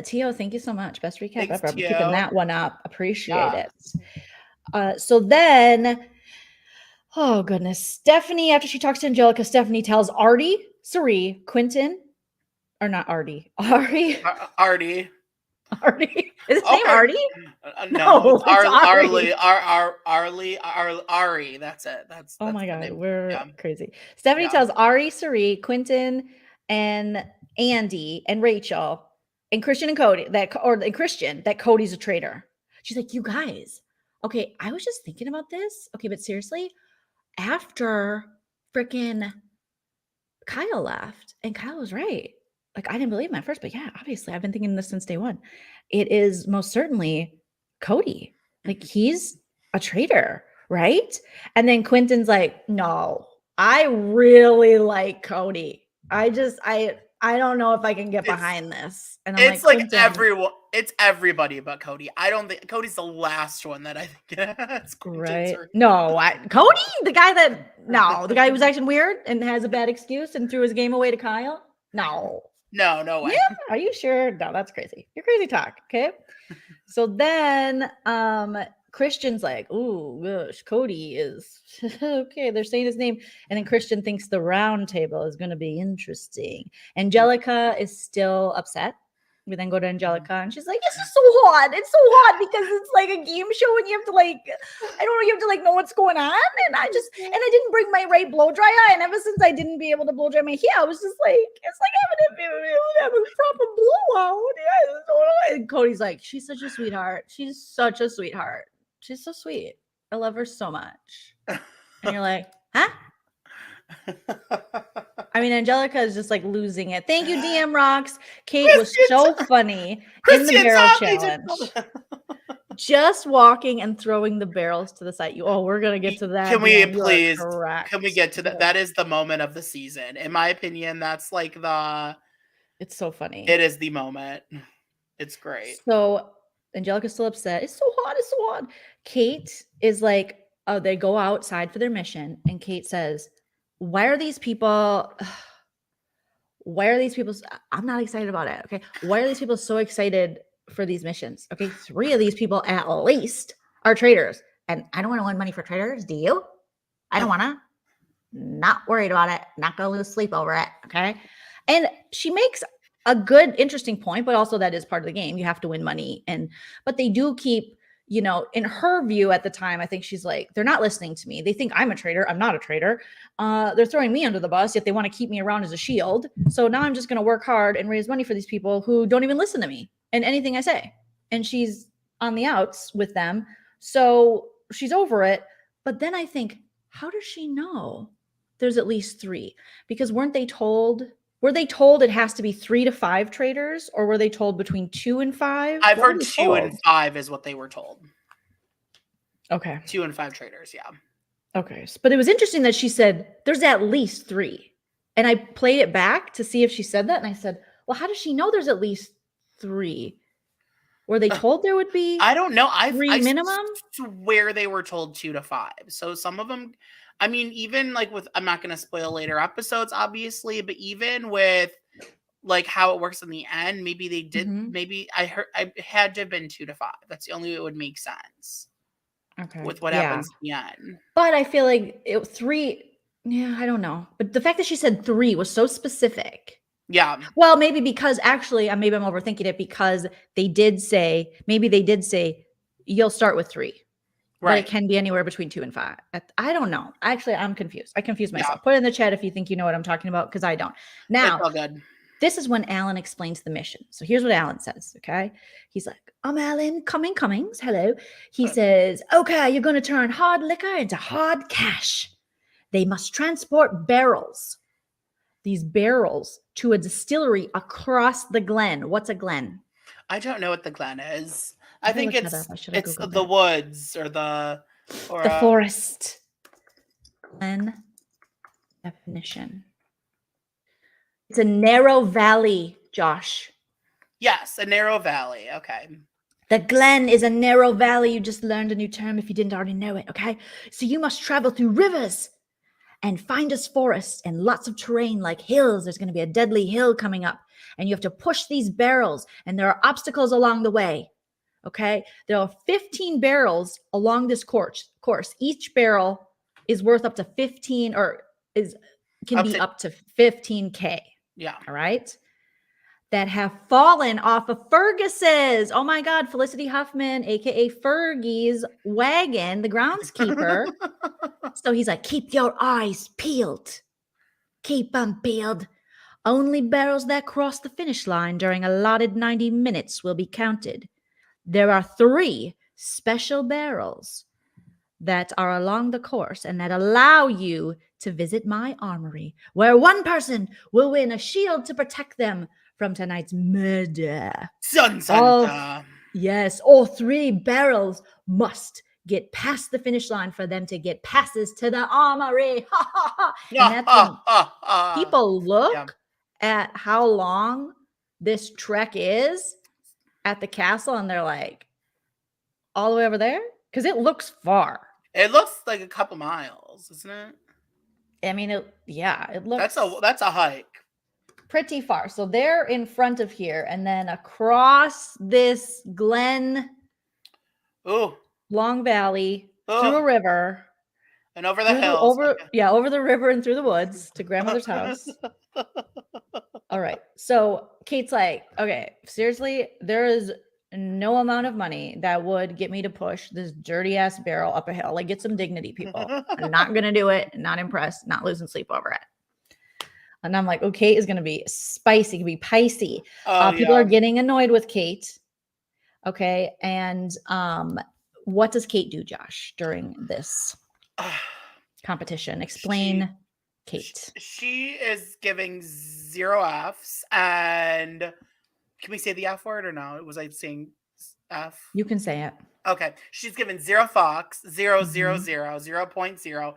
Tio, thank you so much. Best recap Thanks, ever. I'm keeping Tio. that one up. Appreciate Yeah. it. So then, oh goodness, Stephanie, after she talks to Angelica, Stephanie tells Artie, Sari, Quentin, or not Artie, Ari, Artie. Artie. Is his name Okay. Artie? No, No, it's Ari. Ari. That's it. That's Oh my the God, name. we're Yeah. crazy. Stephanie Yeah. tells Ari, Sari, Quentin, and Andy, and Rachel, and Christian and Cody and Christian that Cody's a traitor. She's like, you guys, okay, I was just thinking about this. Okay, but seriously, after freaking Kyle left, and Kyle was right. Like, I didn't believe him at first, but yeah, obviously, I've been thinking this since day one. It is most certainly Cody. Like, he's a traitor, right? And then Quentin's like, no, I really like Cody. I don't know if I can get behind this. And I'm like, It's like Quentin, everyone. It's everybody but Cody. I don't think Cody's the last one that I think has Quentin's right? No, Cody, the guy who was acting weird and has a bad excuse and threw his game away to Kyle. No, No way. yeah, are you sure? No, that's crazy. You're crazy talk. Okay. So then Christian's like, ooh, gosh, Cody is okay. They're saying his name. And then Christian thinks the round table is going to be interesting. Angelica is still upset. We then go to Angelica and she's like, this is so hot. It's so hot because it's like a game show and you have to like, I don't know, you have to like know what's going on. And I didn't bring my right blow dryer. And ever since I didn't be able to blow dry my hair, I was just like, it's like having a proper blowout. Yeah. And Cody's like, she's such a sweetheart. She's such a sweetheart. She's so sweet. I love her so much. And you're like, huh? I mean, Angelica is just like losing it. Thank you, DM Rocks. Kate was so funny in the barrel challenge. Just walking and throwing the barrels to the side. We're gonna get to that. Can we DM. please? Can we get to that? That is the moment of the season, in my opinion. That's like It's so funny. It is the moment. It's great. So Angelica's still upset. It's so hot. It's so hot. Kate is like, oh, they go outside for their mission, and Kate says, why are these people I'm not excited about it. Okay. Why are these people so excited for these missions? Okay. 3 of these people at least are traitors. And I don't want to win money for traitors. Do you? I don't want to. Not worried about it. Not going to lose sleep over it. Okay. And she makes a good, interesting point, but also that is part of the game. You have to win money. But they do keep, in her view at the time, I think she's like, they're not listening to me. They think I'm a traitor. I'm not a traitor. They're throwing me under the bus, yet they want to keep me around as a shield. So now I'm just going to work hard and raise money for these people who don't even listen to me and anything I say. And she's on the outs with them. So she's over it. But then I think, how does she know there's at least 3? Because were they told it has to be 3 to 5 traitors, or were they told between 2 and 5? I've heard 2 and 5 is what they were told. Okay. 2 and 5 traitors, yeah. Okay. But it was interesting that she said there's at least 3. And I played it back to see if she said that. And I said, well, how does she know there's at least 3? Were they told there would be I don't know. 3 minimum? Where they were told 2 to 5. So some of them, I mean, even like with, I'm not going to spoil later episodes, obviously, but even with like how it works in the end, maybe they did, maybe I had to have been 2 to 5. That's the only way it would make sense. Okay. With what happens in the end. But I feel like 3, I don't know. But the fact that she said 3 was so specific. Yeah. Well, maybe because actually, maybe I'm overthinking it because they did say you'll start with 3. Right. But it can be anywhere between 2 and 5. I don't know. Actually, I'm confused. I confused myself. Yeah. Put it in the chat if you think you know what I'm talking about, because I don't. Now, it's all good. This is when Alan explains the mission. So here's what Alan says, okay? He's like, I'm Alan Cummings. Hello. He says, okay, you're going to turn hard liquor into hard cash. They must transport these barrels to a distillery across the Glen. What's a Glen? I don't know what the Glen is. I think it's the woods or the forest. Glen definition. It's a narrow valley, Josh. Yes, a narrow valley. Okay. The Glen is a narrow valley. You just learned a new term if you didn't already know it, okay? So you must travel through rivers and find us forests and lots of terrain like hills. There's going to be a deadly hill coming up, and you have to push these barrels, and there are obstacles along the way. Okay, there are 15 barrels along this course. Each barrel is worth up to 15 or can be up to 15K. Yeah. All right. That have fallen off of Fergus's. Oh my God, Felicity Huffman, aka Fergie's wagon, the groundskeeper. So he's like, keep your eyes peeled. Keep them peeled. Only barrels that cross the finish line during allotted 90 minutes will be counted. There are 3 special barrels that are along the course and that allow you to visit my armory, where one person will win a shield to protect them from tonight's murder. Yes, all 3 barrels must get past the finish line for them to get passes to the armory. And that's when people look at how long this trek is at the castle, and they're like, all the way over there? Because it looks far. It looks like a couple miles, isn't it? I mean, it looks... That's a hike. Pretty far. So they're in front of here, and then across this glen, long valley, through a river, and over the hills. Over the river and through the woods to grandmother's house. All right. So Kate's like, okay, seriously, there is no amount of money that would get me to push this dirty ass barrel up a hill. Like, get some dignity, people. I'm not gonna do it. Not impressed. Not losing sleep over it. And I'm like, oh, Kate is going to be spicy, be picey. People are getting annoyed with Kate. Okay. And what does Kate do, Josh, during this competition? Explain Kate. She is giving 0 Fs. And can we say the F word or no? Was I saying F? You can say it. Okay. She's given 0 Fox, 0, 0, 0, 0.0.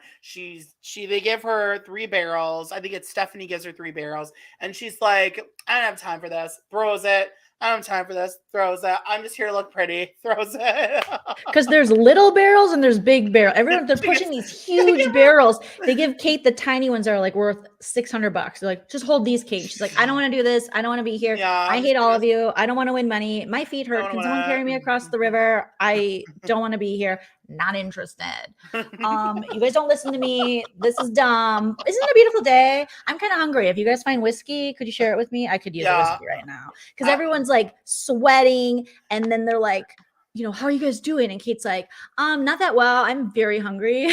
They give her 3 barrels. I think it's Stephanie gives her 3 barrels. And she's like, I don't have time for this. Throws it. I don't have time for this. Throws it. I'm just here to look pretty. Throws it. Because there's little barrels and there's big barrels. They're pushing these huge barrels. They give Kate the tiny ones that are like worth $600. They're like, just hold these, Kate. She's like, I don't want to do this. I don't want to be here. Yeah, I hate all of you. I don't want to win money. My feet hurt. Can someone carry me across the river? I don't want to be here. Not interested. You guys don't listen to me. This is dumb. Isn't it a beautiful day? I'm kind of hungry. If you guys find whiskey, could you share it with me? I could use a whiskey right now. Because everyone's like sweating, and then they're like, you know, how are you guys doing? And Kate's like, not that well. I'm very hungry.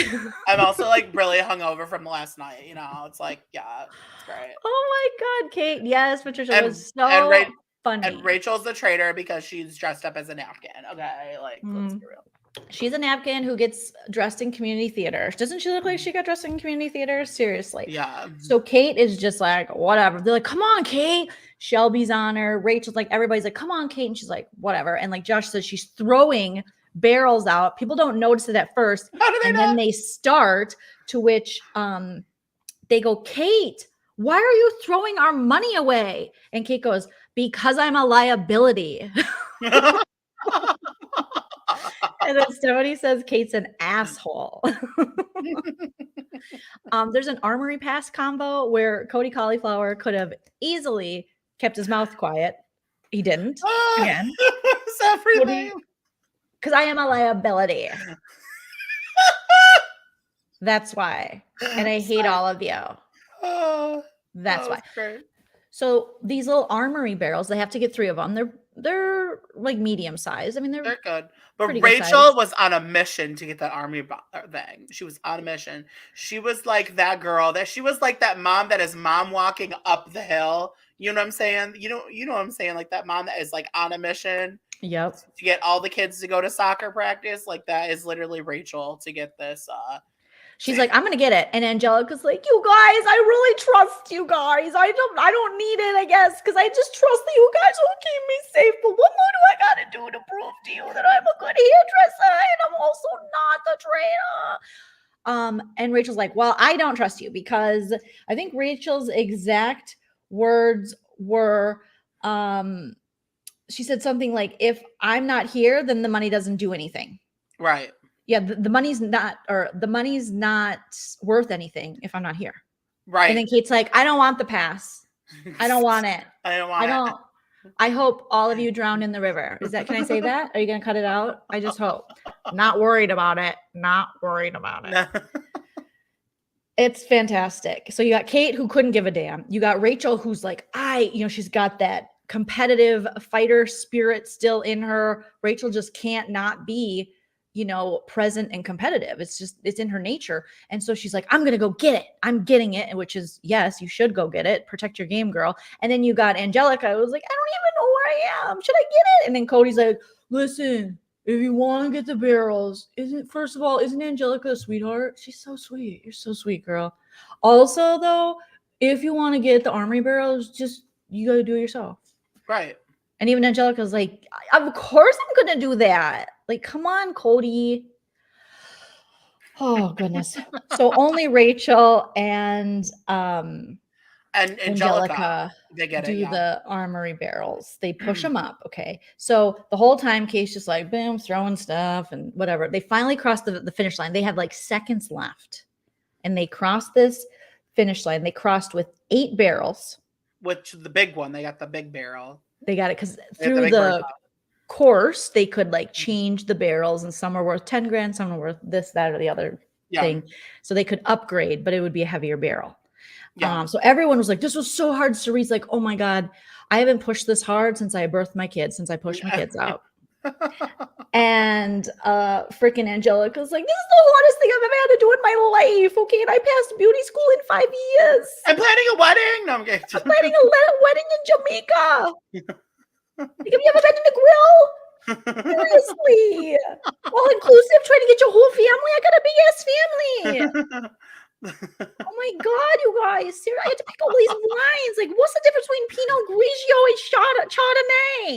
I'm also like really hungover from last night. You know, it's like, yeah, it's great. Oh my God, Kate. Yes, Patricia was so funny. And Rachel's the traitor because she's dressed up as a napkin. Okay, like let's be real. She's a napkin who gets dressed in community theater. Doesn't she look like she got dressed in community theater? Seriously. Yeah. So Kate is just like, whatever. They're like, come on, Kate. Shelby's on her. Rachel's like, everybody's like, come on, Kate. And she's like, whatever. And like Josh says, she's throwing barrels out. People don't notice it at first. Then they start, to which they go, Kate, why are you throwing our money away? And Kate goes, because I'm a liability. And then Stephanie says Kate's an asshole. There's an armory pass combo where Cody Cauliflower could have easily kept his mouth quiet. He didn't. Again. Because I am a liability. That's why. And I hate all of you. That's why. Great. So these little armory barrels, they have to get 3 of them. They're like medium sized. I mean, they're good. But Rachel was on a mission to get that army thing. She was on a mission. She was like that girl she was like that mom that is mom walking up the hill. You know what I'm saying? You know what I'm saying? Like that mom that is like on a mission. Yep. To get all the kids to go to soccer practice. Like that is literally Rachel to get this. She's like, I'm gonna get it. And Angelica's like, you guys, I really trust you guys. I don't need it, I guess, because I just trust that you guys will keep me safe. But what more do I gotta do to prove to you that I'm a good hairdresser and I'm also not the traitor? And Rachel's like, well, I don't trust you, because I think Rachel's exact words were, she said something like, if I'm not here, then the money doesn't do anything. Right. Yeah, the money's not worth anything if I'm not here. Right. And then Kate's like, I don't want the pass. I don't want it. I don't want it. I hope all of you drown in the river. Can I say that? Are you going to cut it out? I just hope. Not worried about it. Not worried about it. It's fantastic. So you got Kate, who couldn't give a damn. You got Rachel, who's like, she's got that competitive fighter spirit still in her. Rachel just can't not be, present and competitive. It's in her nature. And so she's like, I'm going to go get it. I'm getting it. Which is, yes, you should go get it. Protect your game, girl. And then you got Angelica, who was like, I don't even know where I am. Should I get it? And then Cody's like, listen, if you want to get the barrels, isn't Angelica a sweetheart? She's so sweet. You're so sweet, girl. Also, though, if you want to get the armory barrels, you got to do it yourself. Right. And even Angelica's like, of course I'm going to do that. Like, come on, Cody. Oh, goodness. So only Rachel and Angelica they get do the armory barrels. They push them up. Okay. So the whole time, Kate's just like, boom, throwing stuff and whatever. They finally crossed the finish line. They had like seconds left. And they crossed this finish line. They crossed with 8 barrels. Which the big one, they got the big barrel. They got it because through the course, they could like change the barrels, and some are worth 10 grand, some are worth this, that, or the other thing. So they could upgrade, but it would be a heavier barrel. Yeah. So everyone was like, this was so hard. Cerie's like, oh my God, I haven't pushed this hard since I birthed my kids, since I pushed my kids out. And freaking Angelica's like, this is the hardest thing I've ever had to do in my life. Okay, and I passed beauty school in 5 years. I'm planning a wedding. No, I'm kidding. I'm planning a wedding in Jamaica. Like, have you ever been to the grill? Seriously. All inclusive, trying to get your whole family. I got a big ass family. Oh my God, you guys. Seriously, I had to pick all these wines. Like, what's the difference between Pinot Grigio and Chardonnay?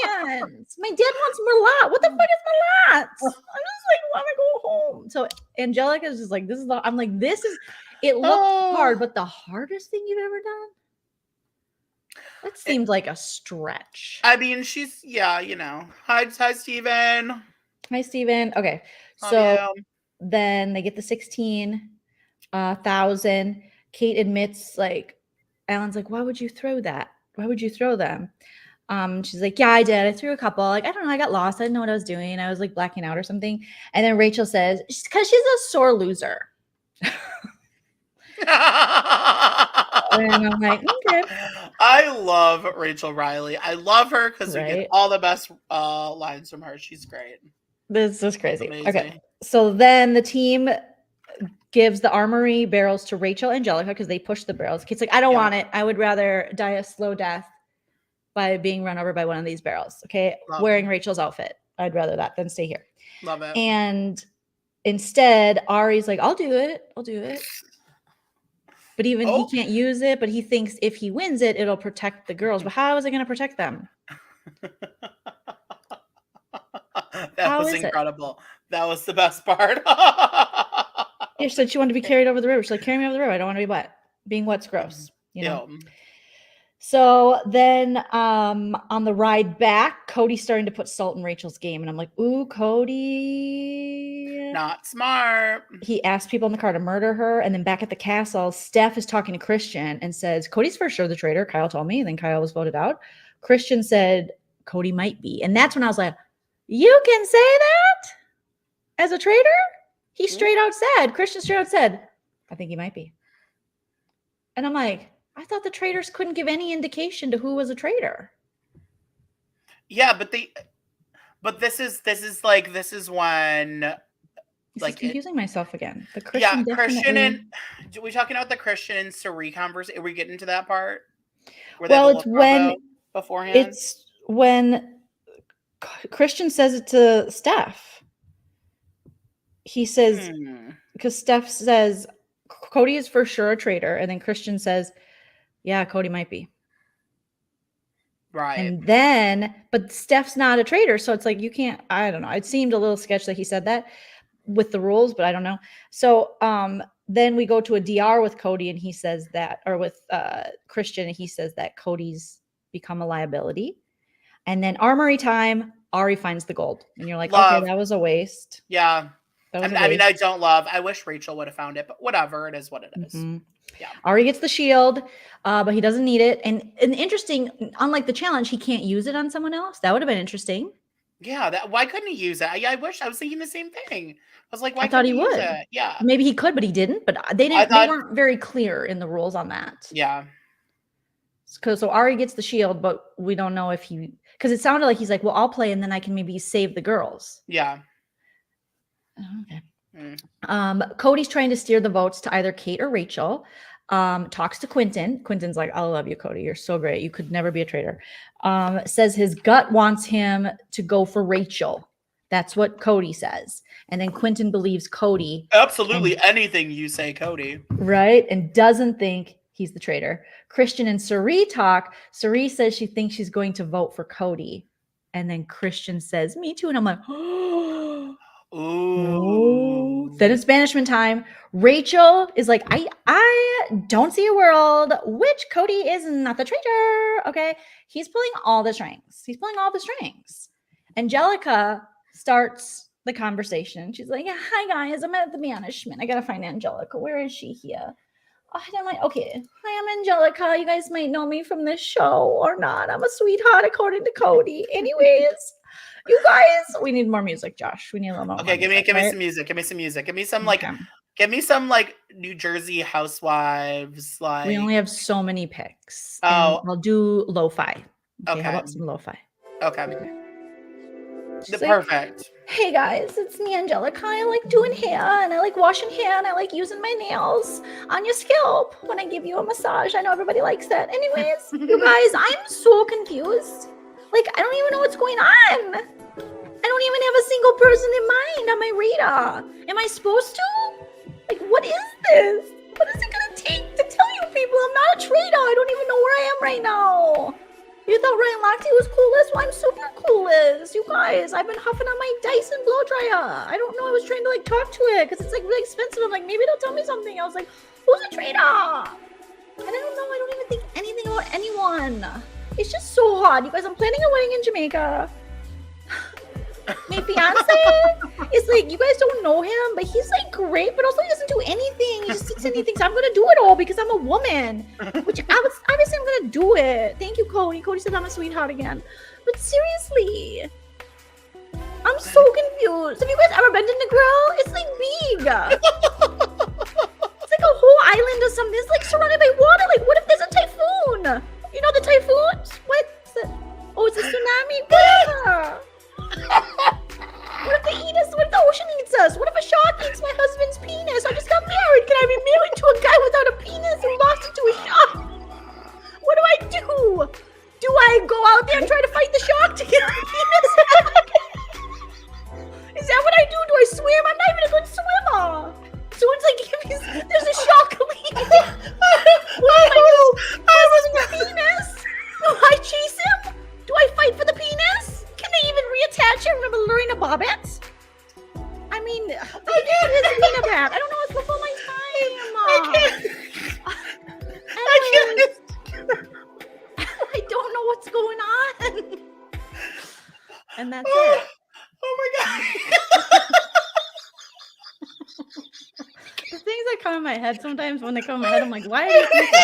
Man, my dad wants Merlot. What the fuck is Merlot? I'm just like, want to go home. So Angelica's just like, I'm like, it looks hard, but the hardest thing you've ever done? That seems like a stretch. I mean, she's, Hi, Steven. Hi, Steven. Okay. So then they get the 16,000. Kate admits, like, Alan's like, why would you throw that? Why would you throw them? She's like, yeah, I did. I threw a couple. Like, I don't know. I got lost. I didn't know what I was doing. I was like blacking out or something. And then Rachel says, because she's a sore loser. And I'm like, okay. I love Rachel Riley. I love her because we get all the best lines from her. She's great. This is crazy. Okay. So then the team gives the armory barrels to Rachel and Angelica because they push the barrels. Kate's like, I don't want it. I would rather die a slow death by being run over by one of these barrels. Okay. Wearing Rachel's outfit. I'd rather that than stay here. Love it. And instead, Ari's like, I'll do it. But even he can't use it, but he thinks if he wins it, it'll protect the girls. But how is it going to protect them? That was incredible. That was the best part. She said she wanted to be carried over the river. She's like, carry me over the river. I don't want to be wet. Being wet's gross. You know? Yeah. So then on the ride back, Cody's starting to put salt in Rachel's game. And I'm like, ooh, Cody. Not smart. He asked people in the car to murder her. And then back at the castle, Steph is talking to Christian and says, Cody's for sure the traitor. Kyle told me. And then Kyle was voted out. Christian said, Cody might be. And that's when I was like, you can say that as a traitor? He straight out said, Christian straight out said, I think he might be. And I'm like, I thought the traitors couldn't give any indication to who was a traitor. Yeah, but this is when like confusing myself again. The Christian, Christian and we talking about the Christian and Cerie conversation. Are we getting to that part? Well, it's when beforehand. It's when Christian says it to Steph. He says because Steph says Cody is for sure a traitor, and then Christian says, yeah, Cody might be. Right. And then, but Steph's not a traitor. So it's like, you can't, I don't know. It seemed a little sketch that he said that with the rules, but I don't know. So then we go to a DR with Cody and he says that, or with Christian, and he says that Cody's become a liability. And then armory time, Ari finds the gold. And you're like, Love. okay, that was a waste. Yeah. That was I mean, I don't love. I wish Rachel would have found it, but whatever. It is what it is. Yeah. Ari gets the shield, but he doesn't need it. And interesting, unlike the challenge, he can't use it on someone else. That would have been interesting. Yeah. Why couldn't he use it? I wish. I was thinking the same thing. I was like, why I thought couldn't he use would. it? Yeah. Maybe he could, but he didn't. But they didn't. They weren't very clear in the rules on that. Yeah. So Ari gets the shield, but we don't know if he, because it sounded like he's like, well, I'll play and then I can maybe save the girls. Yeah. Okay. Cody's trying to steer the votes to either Kate or Rachel. Talks to Quentin. Quentin's like, I love you, Cody. You're so great. You could never be a traitor. Says his gut wants him to go for Rachel. That's what Cody says. And then Quentin believes Cody. Absolutely anything you say, Cody. Right. And doesn't think he's the traitor. Christian and Suri talk. Suri says she thinks she's going to vote for Cody. And then Christian says, me too. And I'm like, oh. Ooh. Then it's banishment time. Rachel is like, I don't see a world which Cody is not the traitor. Okay. He's pulling all the strings. Angelica starts the conversation. She's like, hi guys, I'm at the banishment. I gotta find Angelica. Where is she here? Oh, I'm like, okay. Hi, I'm Angelica. You guys might know me from this show or not. I'm a sweetheart according to Cody. Anyways, you guys, we need more music, Josh. We need a little more. Okay, give me some music. Give me some like give me some like New Jersey housewives. Like we only have so many picks. Oh, I'll do lo-fi. Okay. How about some lo-fi? Okay. Perfect. Like, hey guys, it's me, Angelica. I like doing hair and I like washing hair and I like using my nails on your scalp when I give you a massage. I know everybody likes that. Anyways, you guys, I'm so confused. Like, I don't even know what's going on. I don't even have a single person in mind on my radar. Am I supposed to? Like, what is this? What is it going to take to tell you people I'm not a traitor? I don't even know where I am right now. You thought Ryan Lochte was coolest? Well, I'm super coolest. You guys, I've been huffing on my Dyson blow dryer. I don't know. I was trying to like talk to it because it's like really expensive. I'm like, maybe it'll tell me something. I was like, who's a traitor? And I don't know. I don't even think anything about anyone. It's just so hard. You guys, I'm planning a wedding in Jamaica. My fiance is like, you guys don't know him, but he's like great, but also he doesn't do anything. He just sits and he thinks I'm gonna do it all because I'm a woman. Which obviously I'm gonna do it. Thank you, Cody. Cody said I'm a sweetheart again. But seriously, I'm so confused. Have you guys ever been to Negril? It's like big. It's like a whole island or something. It's like surrounded by water. Like, what if there's a typhoon? You know the typhoons? What's it? Oh, it's a tsunami? Whatever. What if they eat us? What if the ocean eats us? What if a shark eats my husband's penis? I just got married. Can I be married to a guy without a penis who lost it to a shark? What do I do? Do I go out there and try to fight the shark to get a penis? Is that what I do? Do I swim? I'm not even a good swimmer. So it's like, there's a shark lead. What am I do? I was a penis? Do I chase him? Do I fight for the penis? Can they even reattach it? Remember Lorena Bobbitt? I mean, what is Lorena Bobbitt? I don't know what's before my time. I don't know what's going on. And that's it. Oh my god. The things that come in my head sometimes when they come in my head, I'm like, why are you thinking?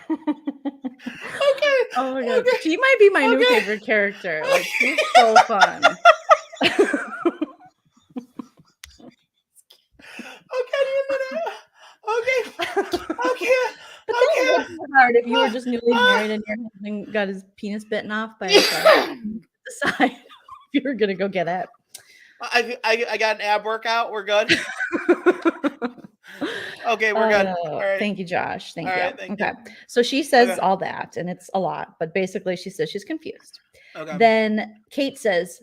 Okay. Oh my god. Okay. She might be my new favorite character. Like, she's so fun. Okay. Hard if you were just newly married and your husband got his penis bitten off by a shark. Decide if you were gonna go get it. I got an ab workout. We're good. Okay, we're good. All right. Thank you, Josh. Thank you. Right, thank you. So she says all that, and it's a lot, but basically she says she's confused. Okay. Then Kate says,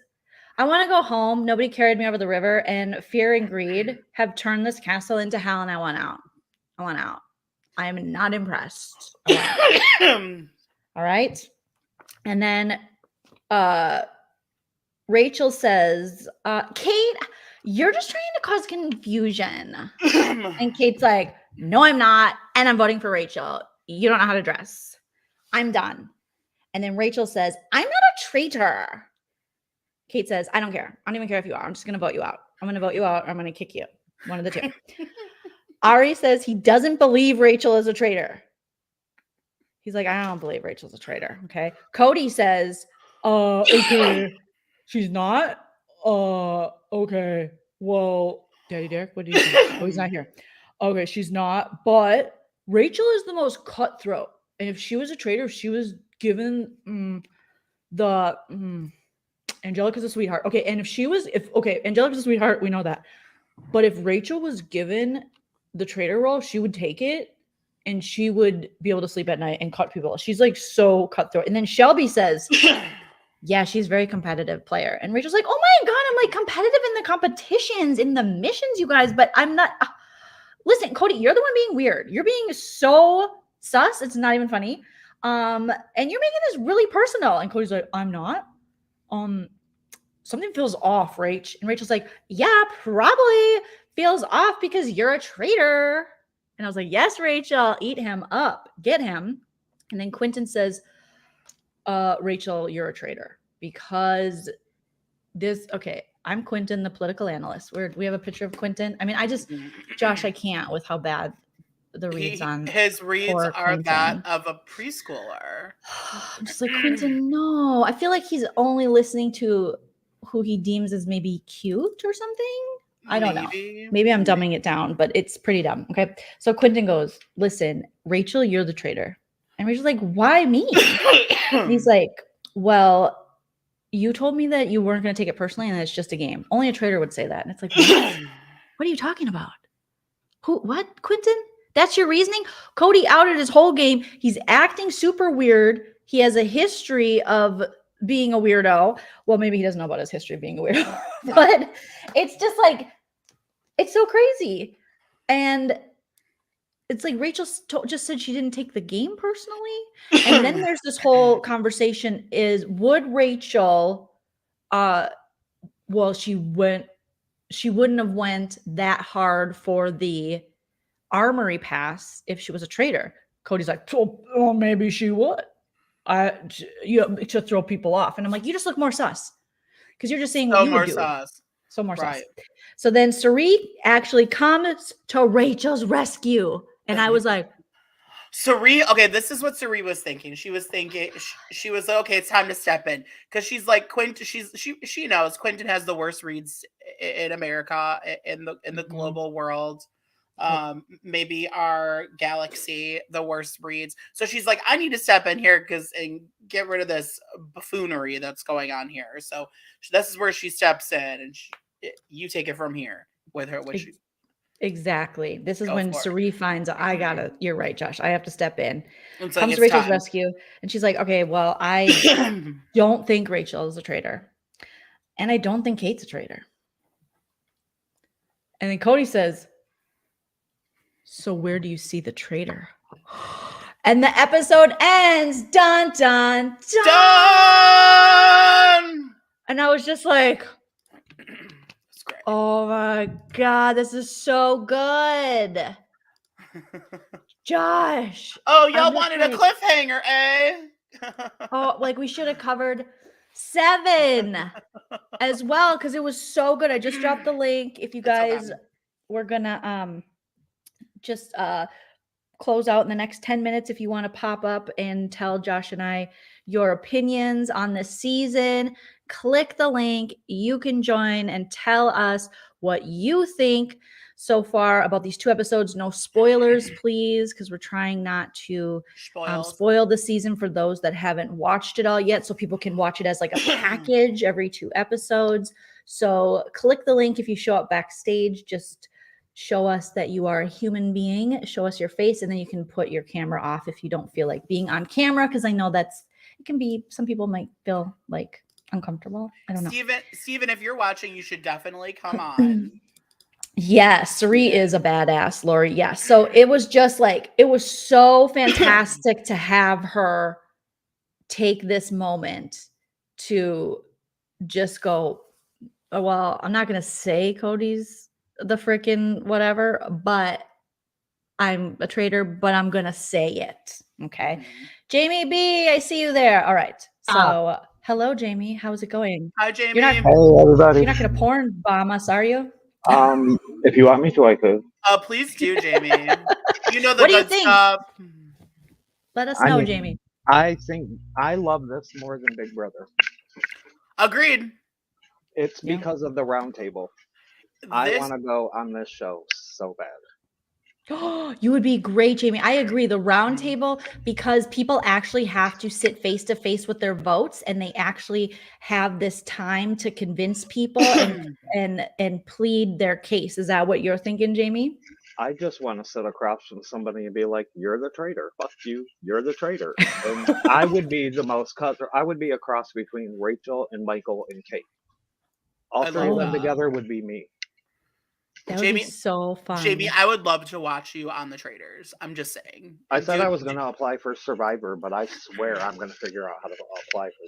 I want to go home. Nobody carried me over the river, and fear and greed have turned this castle into hell, and I want out. I am not impressed. All right. And then Rachel says, Kate, you're just trying to cause confusion. And Kate's like, No, I'm not. And I'm voting for Rachel. You don't know how to dress. I'm done. And then Rachel says, I'm not a traitor. Kate says, I don't care. I don't even care if you are. I'm just going to vote you out. I'm going to vote you out. Or I'm going to kick you. One of the two. Ari says he doesn't believe Rachel is a traitor. He's like, I don't believe Rachel's a traitor. Okay. Cody says, okay. She's not? Okay. Well, Daddy Derek, what do you think? Oh, he's not here. Okay, she's not. But Rachel is the most cutthroat. And if she was a traitor, if she was given Angelica's a sweetheart. Okay, and Angelica's a sweetheart, we know that. But if Rachel was given the traitor role, she would take it and she would be able to sleep at night and cut people. She's like so cutthroat. And then Shelby says, yeah, she's a very competitive player. And Rachel's like, oh my God, I'm like competitive in the competitions, in the missions, you guys, but I'm not. Listen, Cody, you're the one being weird. You're being so sus. It's not even funny. And you're making this really personal. And Cody's like, I'm not. Something feels off, Rach. And Rachel's like, yeah, probably feels off because you're a traitor. And I was like, yes, Rachel, eat him up, get him. And then Quentin says, Rachel, you're a traitor because I'm Quentin, the political analyst. We have a picture of Quentin. I mean, Josh, I can't with how bad the reads on his reads are Quentin. that of a preschooler. I'm just like, Quentin, no. I feel like he's only listening to who he deems as maybe cute or something. I don't know. Maybe I'm dumbing it down, but it's pretty dumb. Okay. So Quentin goes, listen, Rachel, you're the traitor. And Rachel's like, why me? And he's like, well, you told me that you weren't going to take it personally and that it's just a game. Only a traitor would say that. And it's like, what are you talking about? What, Quentin? That's your reasoning? Cody outed his whole game. He's acting super weird. He has a history of being a weirdo. Well, maybe he doesn't know about his history of being a weirdo. But it's just like, it's so crazy. And it's like Rachel just said she didn't take the game personally. And then there's this whole conversation is, would Rachel, she wouldn't have went that hard for the armory pass if she was a traitor. Cody's like, oh, maybe she would. To throw people off. And I'm like, you just look more sus. Because you're just saying what you would do. So more sus. So then Sari actually comes to Rachel's rescue. And I was like, Sari, okay, this is what Sari was thinking. She was thinking, she was like, okay, it's time to step in. Because she's like, Quentin, she knows Quentin has the worst reads in America, in the global world. Maybe our galaxy, the worst reads. So she's like, I need to step in here and get rid of this buffoonery that's going on here. So this is where she steps in, and you take it from here with her. Exactly. This is when Sari finds you're right, Josh. I have to step in. Comes to Rachel's rescue. And she's like, okay, well, I don't think Rachel is a traitor. And I don't think Kate's a traitor. And then Cody says, so where do you see the traitor? And the episode ends. Dun, dun, dun. Done! And I was just like, oh my God, this is so good. Josh. Oh, y'all wanted a cliffhanger, eh? Oh, like we should have covered 7 as well, because it was so good. I just dropped the link. If you guys were gonna just close out in the next 10 minutes, if you want to pop up and tell Josh and I your opinions on this season, click the link. You can join and tell us what you think so far about these 2 episodes. No spoilers, please, because we're trying not to spoil the season for those that haven't watched it all yet, so people can watch it as like a package every 2 episodes. So click the link if you show up backstage. Just show us that you are a human being. Show us your face, and then you can put your camera off if you don't feel like being on camera, because I know it can be, some people might feel like uncomfortable. I don't know. Steven, if you're watching, you should definitely come on. Yes, Sari is a badass, Lori. Yes. So it was just like, it was so fantastic to have her take this moment to just go, well, I'm not going to say Cody's the freaking whatever, but I'm a traitor, but I'm gonna say it. Okay. Mhm. Jamie B, I see you there. All right. So hello, Jamie. How's it going? Hi, Jamie. You're not Hey, everybody. you're not gonna porn bomb us, are you? If you want me to, I could. Please do, Jamie. You know the What do you good think? stuff. Let us I know, mean- Jamie. I think I love this more than Big Brother. Agreed. It's Yeah. because of the round table. I This want to go on this show so bad. You would be great, Jamie. I agree. The round table, because people actually have to sit face to face with their votes, and they actually have this time to convince people and plead their case. Is that what you're thinking, Jamie? I just want to sit across from somebody and be like, "You're the traitor. Fuck you. You're the traitor." And I would be the most cut. I would be a cross between Rachel and Michael and Kate. All I three of love them that. together would be me. That would Jamie- be so fun. Jamie, I would love to watch you on the Traitors. I'm just saying. I said I was going to apply for Survivor, but I swear I'm going to figure out how to apply for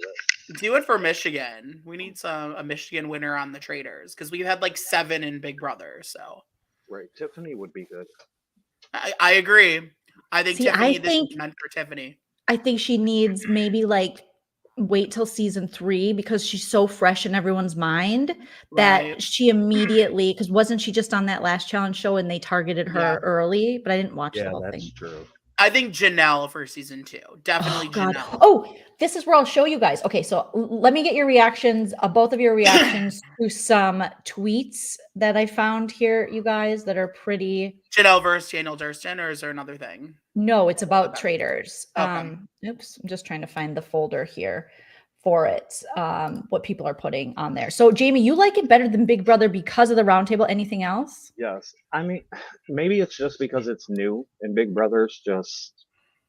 this. Do it for Michigan. We need a Michigan winner on the Traitors because we've had like 7 in Big Brother. So Right, Tiffany would be good. I agree. I think See, Tiffany. This is meant for Tiffany. I think she needs maybe like wait till season 3 because she's so fresh in everyone's mind that Right. she immediately, because wasn't she just on that last challenge show and they targeted her Yeah. early? But I didn't watch the Yeah, whole that's thing. true. I think Janelle for season 2. Definitely Oh God! Janelle. Oh, this is where I'll show you guys. Okay, so let me get your reactions, both of your reactions to some tweets that I found here, you guys, that are pretty. Janelle versus Daniel Durston, or is there another thing? No, it's about Okay. Traitors. Okay. Oops, I'm just trying to find the folder here for it. What people are putting on there. So, Jamie, you like it better than Big Brother because of the roundtable. Anything else? Yes. I mean, maybe it's just because it's new and Big Brother's just,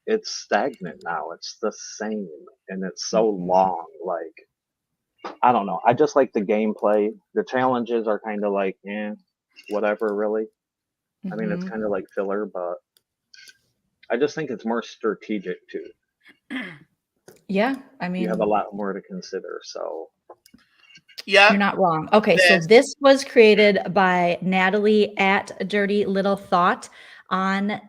it's stagnant now. It's the same and it's so long. Like, I don't know. I just like the gameplay. The challenges are kind of like, whatever, really. I mean, it's Mhm. kind of like filler, but I just think it's more strategic too. Yeah, I mean, You have a lot more to consider. So, Yeah. you're not wrong. Okay, so this was created by Natalie at Dirty Little Thought on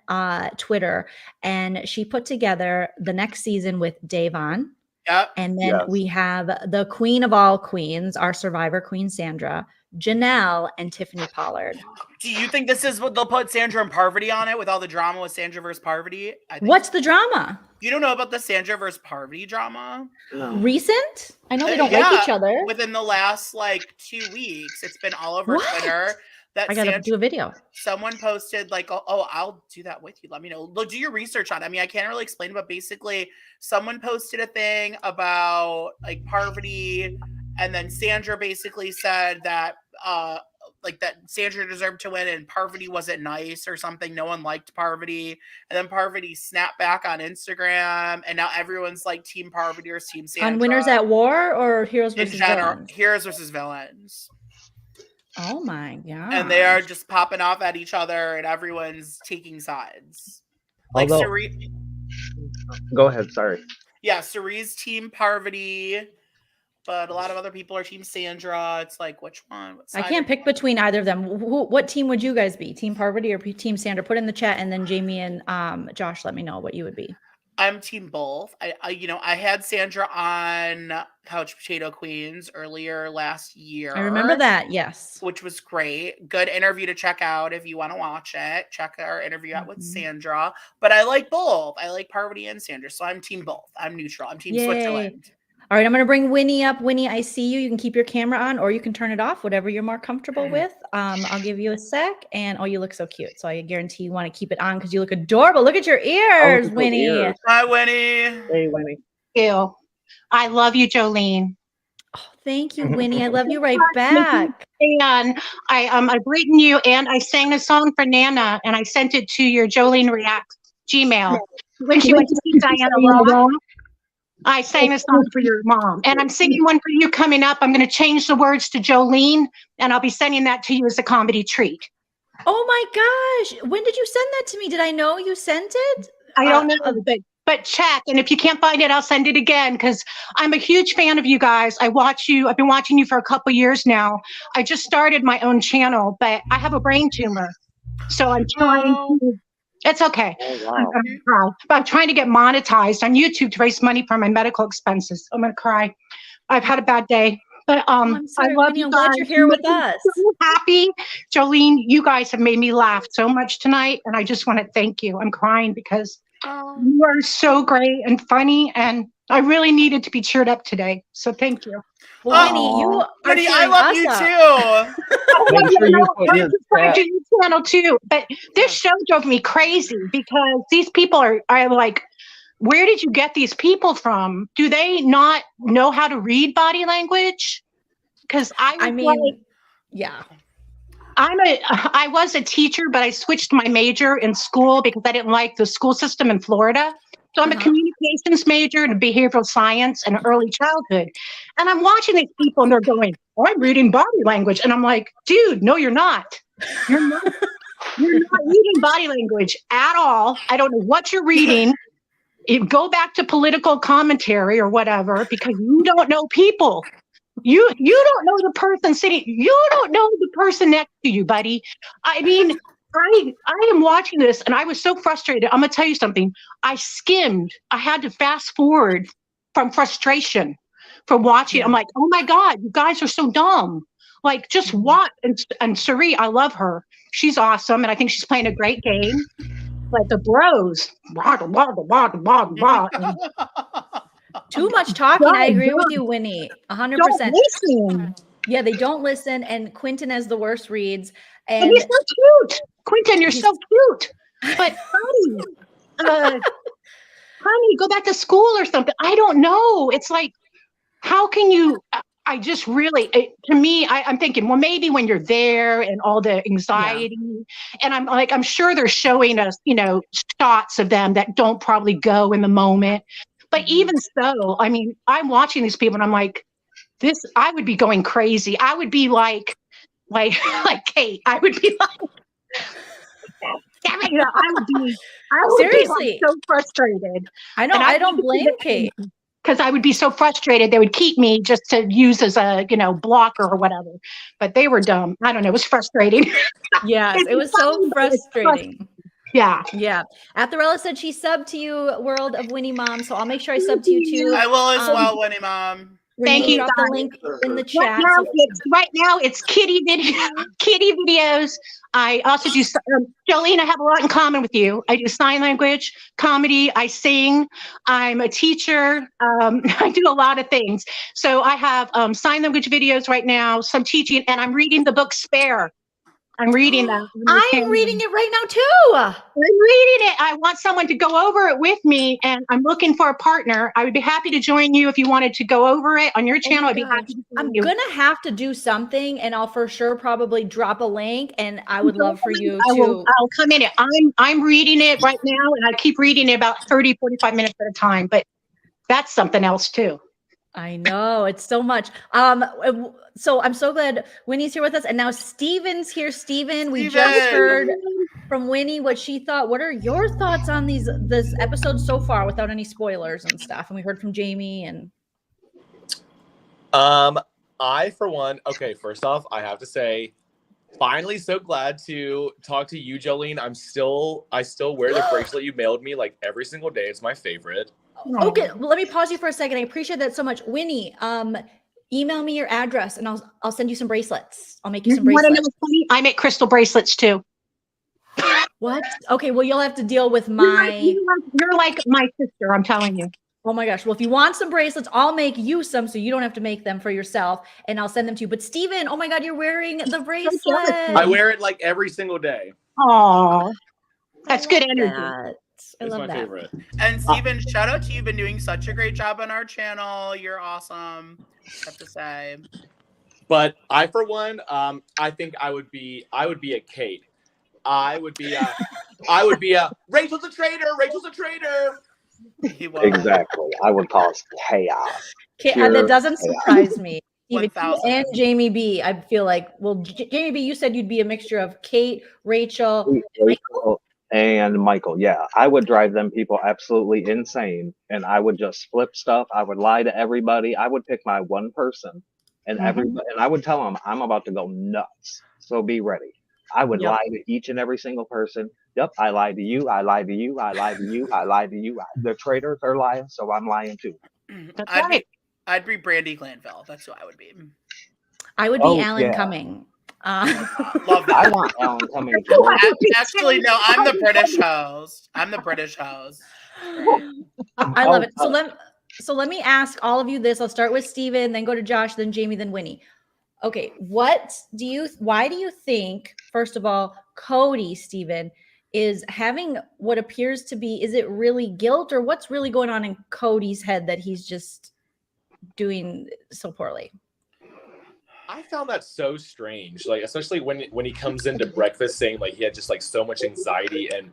Twitter, and she put together the next season with Davon, Yep. and then Yes. we have the queen of all queens, our survivor queen Sandra, Janelle, and Tiffany Pollard. Do you think this is what they'll put Sandra and Parvati on it with all the drama with Sandra versus Parvati? I think What's the drama? You don't know about the Sandra versus Parvati drama? no. Recent? I know they don't Yeah, like each other. Within the last like 2 weeks, it's been all over What? Twitter. That I gotta Sandra, do a video. someone posted like, oh, I'll do that with you. Let me know. Look, do your research on it. I mean, I can't really explain, but basically, someone posted a thing about like Parvati, and then Sandra basically said that like that Sandra deserved to win and Parvati wasn't nice or something. No one liked Parvati. And then Parvati snapped back on Instagram, and now everyone's like Team Parvati or Team Sandra. On Winners at War or Heroes in versus general, Villains? Heroes versus Villains. Oh my god. And they are just popping off at each other, and everyone's taking sides. Like Although- Cerise, Go ahead. Sorry. yeah, Cerise team Parvati, but a lot of other people are team Sandra. It's like, which one? What I side can't are pick you between either of them. What team would you guys be? Team Parvati or Team Sandra? Put in the chat, and then Jamie and Josh, let me know what you would be. I'm team both. I had Sandra on Couch Potato Queens earlier last year. I remember that. Yes. Which was great. Good interview to check out if you want to watch it. Check our interview out with Sandra. But I like both. I like Parvati and Sandra. So I'm team both. I'm neutral. I'm team Yay. Switzerland. All right, I'm going to bring Winnie up. Winnie, I see you. You can keep your camera on or you can turn it off, whatever you're more comfortable with. I'll give you a sec. And oh, you look so cute. So I guarantee you want to keep it on because you look adorable. Look at your ears, at those Winnie. ears. Hi, Winnie. Hey, Winnie. You. I love you, Joleen. Oh, thank you, Winnie. I love you right back. And I've written you and I sang a song for Nana and I sent it to your Jolene React Gmail. When she went to see Diana Ross, I sang a song for your mom. And I'm singing one for you coming up. I'm going to change the words to Jolene and I'll be sending that to you as a comedy treat. Oh my gosh. When did you send that to me? Did I know you sent it? I don't know, but check. And if you can't find it, I'll send it again because I'm a huge fan of you guys. I watch you. I've been watching you for a couple years now. I just started my own channel, but I have a brain tumor. So I'm trying to It's okay. Oh, I'm wow. gonna cry. But I'm trying to get monetized on YouTube to raise money for my medical expenses. I'm gonna cry. I've had a bad day. But I'm I sorry, love Winnie. you I'm guys. glad you're here with I'm us. so happy. Jolene, you guys have made me laugh so much tonight. And I just want to thank you. I'm crying because you are so great and funny. And I really needed to be cheered up today. So thank you. Well, Winnie, you Aw. are Winnie, I cheering love us you up. too. Make sure you put I'm your subscribed chat. to your channel too. But this show drove me crazy because these people are like, where did you get these people from? Do they not know how to read body language? Because I mean, yeah. I was a teacher, but I switched my major in school because I didn't like the school system in Florida. So I'm a communications major in behavioral science and early childhood. And I'm watching these people and they're going, oh, I'm reading body language. And I'm like, dude, no, you're not. You're not. You're not reading body language at all. I don't know what you're reading. Go back to political commentary or whatever because you don't know people. You don't know the person sitting. You don't know the person next to you, buddy. I mean, I am watching this and I was so frustrated. I'm gonna tell you something. I skimmed. I had to fast forward from frustration from watching. I'm like, oh my God, you guys are so dumb. Like, just watch. And Sari, I love her. She's awesome, and I think she's playing a great game. But the bros, Too much talking. I agree with you, Winnie. 100%. don't listen. Yeah, they don't listen, and Quentin has the worst reads. And And he's so cute. Quentin, you're so cute. But honey, go back to school or something. I don't know. It's like, how can you? I just really, to me, I'm thinking, well, maybe when you're there and all the anxiety, and I'm like, I'm sure they're showing us, shots of them that don't probably go in the moment. But even so, I mean, I'm watching these people and I'm like, I would be going crazy. I would be like Kate. I would be like, I would be seriously, like so frustrated. I know. I don't blame Kate. Because I would be so frustrated. They would keep me just to use as a, blocker or whatever. But they were dumb. I don't know. It was frustrating. Yes, it was so frustrating. Yeah. Yeah. Atharella said she subbed to you, World of Winnie Mom. So I'll make sure I sub to you too. I will as well, Winnie Mom. Thank you. Drop the link in the chat. Right now it's kitty videos. I also do, Jolene, I have a lot in common with you. I do sign language, comedy, I sing, I'm a teacher, I do a lot of things. So I have sign language videos right now, some teaching, and I'm reading the book Spare. I'm reading that. I'm reading it right now too. I'm reading it. I want someone to go over it with me, and I'm looking for a partner. I would be happy to join you if you wanted to go over it on your channel. I'd be happy to I'm gonna have to do something, and I'll for sure probably drop a link, and I would love for you to. I'll come in it. I'm reading it right now, and I keep reading it about 30, 45 minutes at a time, but that's something else too. I know, it's so much. So I'm so glad Winnie's here with us, and now Steven's here. Steven, we just heard from Winnie what she thought. What are your thoughts on this episode so far, without any spoilers and stuff? And we heard from Jamie and. I for one, okay. First off, I have to say, finally, so glad to talk to you, Jolene. I still wear the bracelet you mailed me like every single day. It's my favorite. Okay, well, let me pause you for a second. I appreciate that so much. Winnie, email me your address and I'll send you some bracelets. I'll make you some bracelets. I make crystal bracelets too. What? Okay, well, you'll have to deal with my... You're like my sister, I'm telling you. Oh my gosh. Well, if you want some bracelets, I'll make you some so you don't have to make them for yourself, and I'll send them to you. But Steven, oh my God, you're wearing the bracelet. I wear it like every single day. Oh, that's good energy. I love that. Favorite. And Steven, shout out to you. You've been doing such a great job on our channel. You're awesome, I have to say. But I, for one, I think I would be a Kate. I would be a Rachel's a traitor. Rachel's a traitor. Exactly. I would cause chaos. That doesn't surprise me. Even 1,000. and Jamie B. I feel like, well, Jamie B, you said you'd be a mixture of Kate, Rachel, and Michael. Yeah, I would drive them people absolutely insane, and I would just flip stuff. I would lie to everybody. I would pick my one person, and everybody, and I would tell them I'm about to go nuts. So be ready. I would lie to each and every single person. Yep, I lied to you. I lied to you. I lied to you. I lied to you. The traitors are lying, so I'm lying too. That's right. I'd be Brandy Glanville. That's who I would be. I would be Oh, Alan yeah. Cumming. Love that. I want Alan Cumming to work. Actually, no, I'm the British host. I'm the British host. Great. I love it. So let me ask all of you this. I'll start with Steven, then go to Josh, then Jamie, then Winnie. Okay, why do you think, first of all, Cody, Steven, is having what appears to be, is it really guilt, or what's really going on in Cody's head that he's just doing so poorly? I found that so strange, like especially when he comes into breakfast saying like he had just like so much anxiety and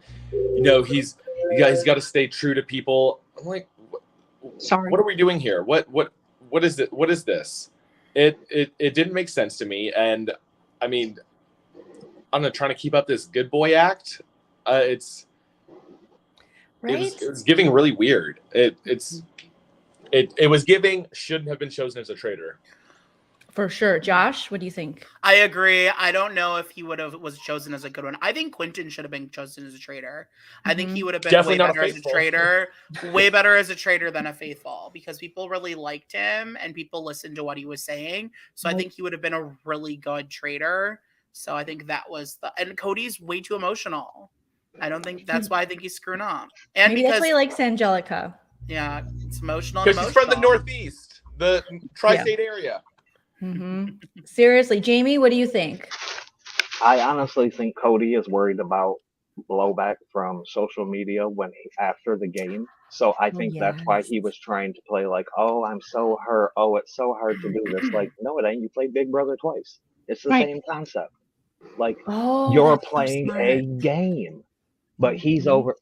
he's got to stay true to people. I'm like, Sorry. What are we doing here? What is it? What is this? It didn't make sense to me, and I mean, I'm not trying to keep up this good boy act. It was giving really weird. It was giving shouldn't have been chosen as a traitor. For sure. Josh, what do you think? I agree. I don't know if he was chosen as a good one. I think Quentin should have been chosen as a traitor. I think he would have been Definitely way not better as a traitor, way better as a traitor than a faithful, because people really liked him and people listened to what he was saying. So I think he would have been a really good traitor. So I think that was and Cody's way too emotional. I don't think that's why I think he's screwing up. And Maybe that's why he likes Angelica. Yeah, it's emotional. Because she's from the Northeast, the tri-state area. Mm-hmm. Seriously, Jamie, what do you think? I honestly think Cody is worried about blowback from social media after the game. So I think that's why he was trying to play like, oh, I'm so hurt. Oh, it's so hard to do this. Like, no, it ain't. You played Big Brother twice. It's the same concept. Like, you're playing a game. But he's over,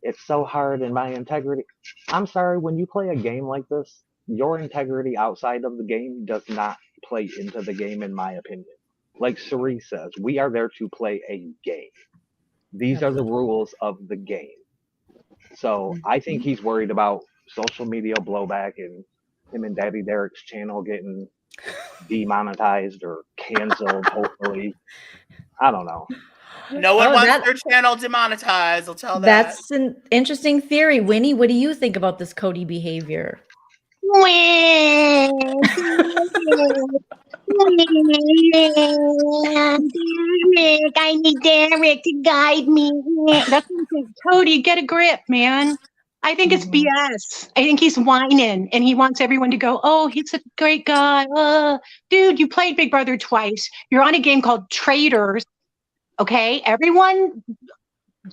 it's so hard in my integrity. I'm sorry, when you play a game like this, your integrity outside of the game does not play into the game, in my opinion. Like Cerise says, we are there to play a game. These are the rules of the game. So I think he's worried about social media blowback and him and Daddy Derek's channel getting demonetized or canceled, hopefully. I don't know. No one wants their channel demonetized, I'll tell that. That's an interesting theory. Winnie, what do you think about this Cody behavior? Derek, I need Derek to guide me. That's what I'm saying. Cody, get a grip, man. I think it's BS. I think he's whining and he wants everyone to go, oh, he's a great guy. Dude, you played Big Brother twice. You're on a game called Traitors. Okay, everyone,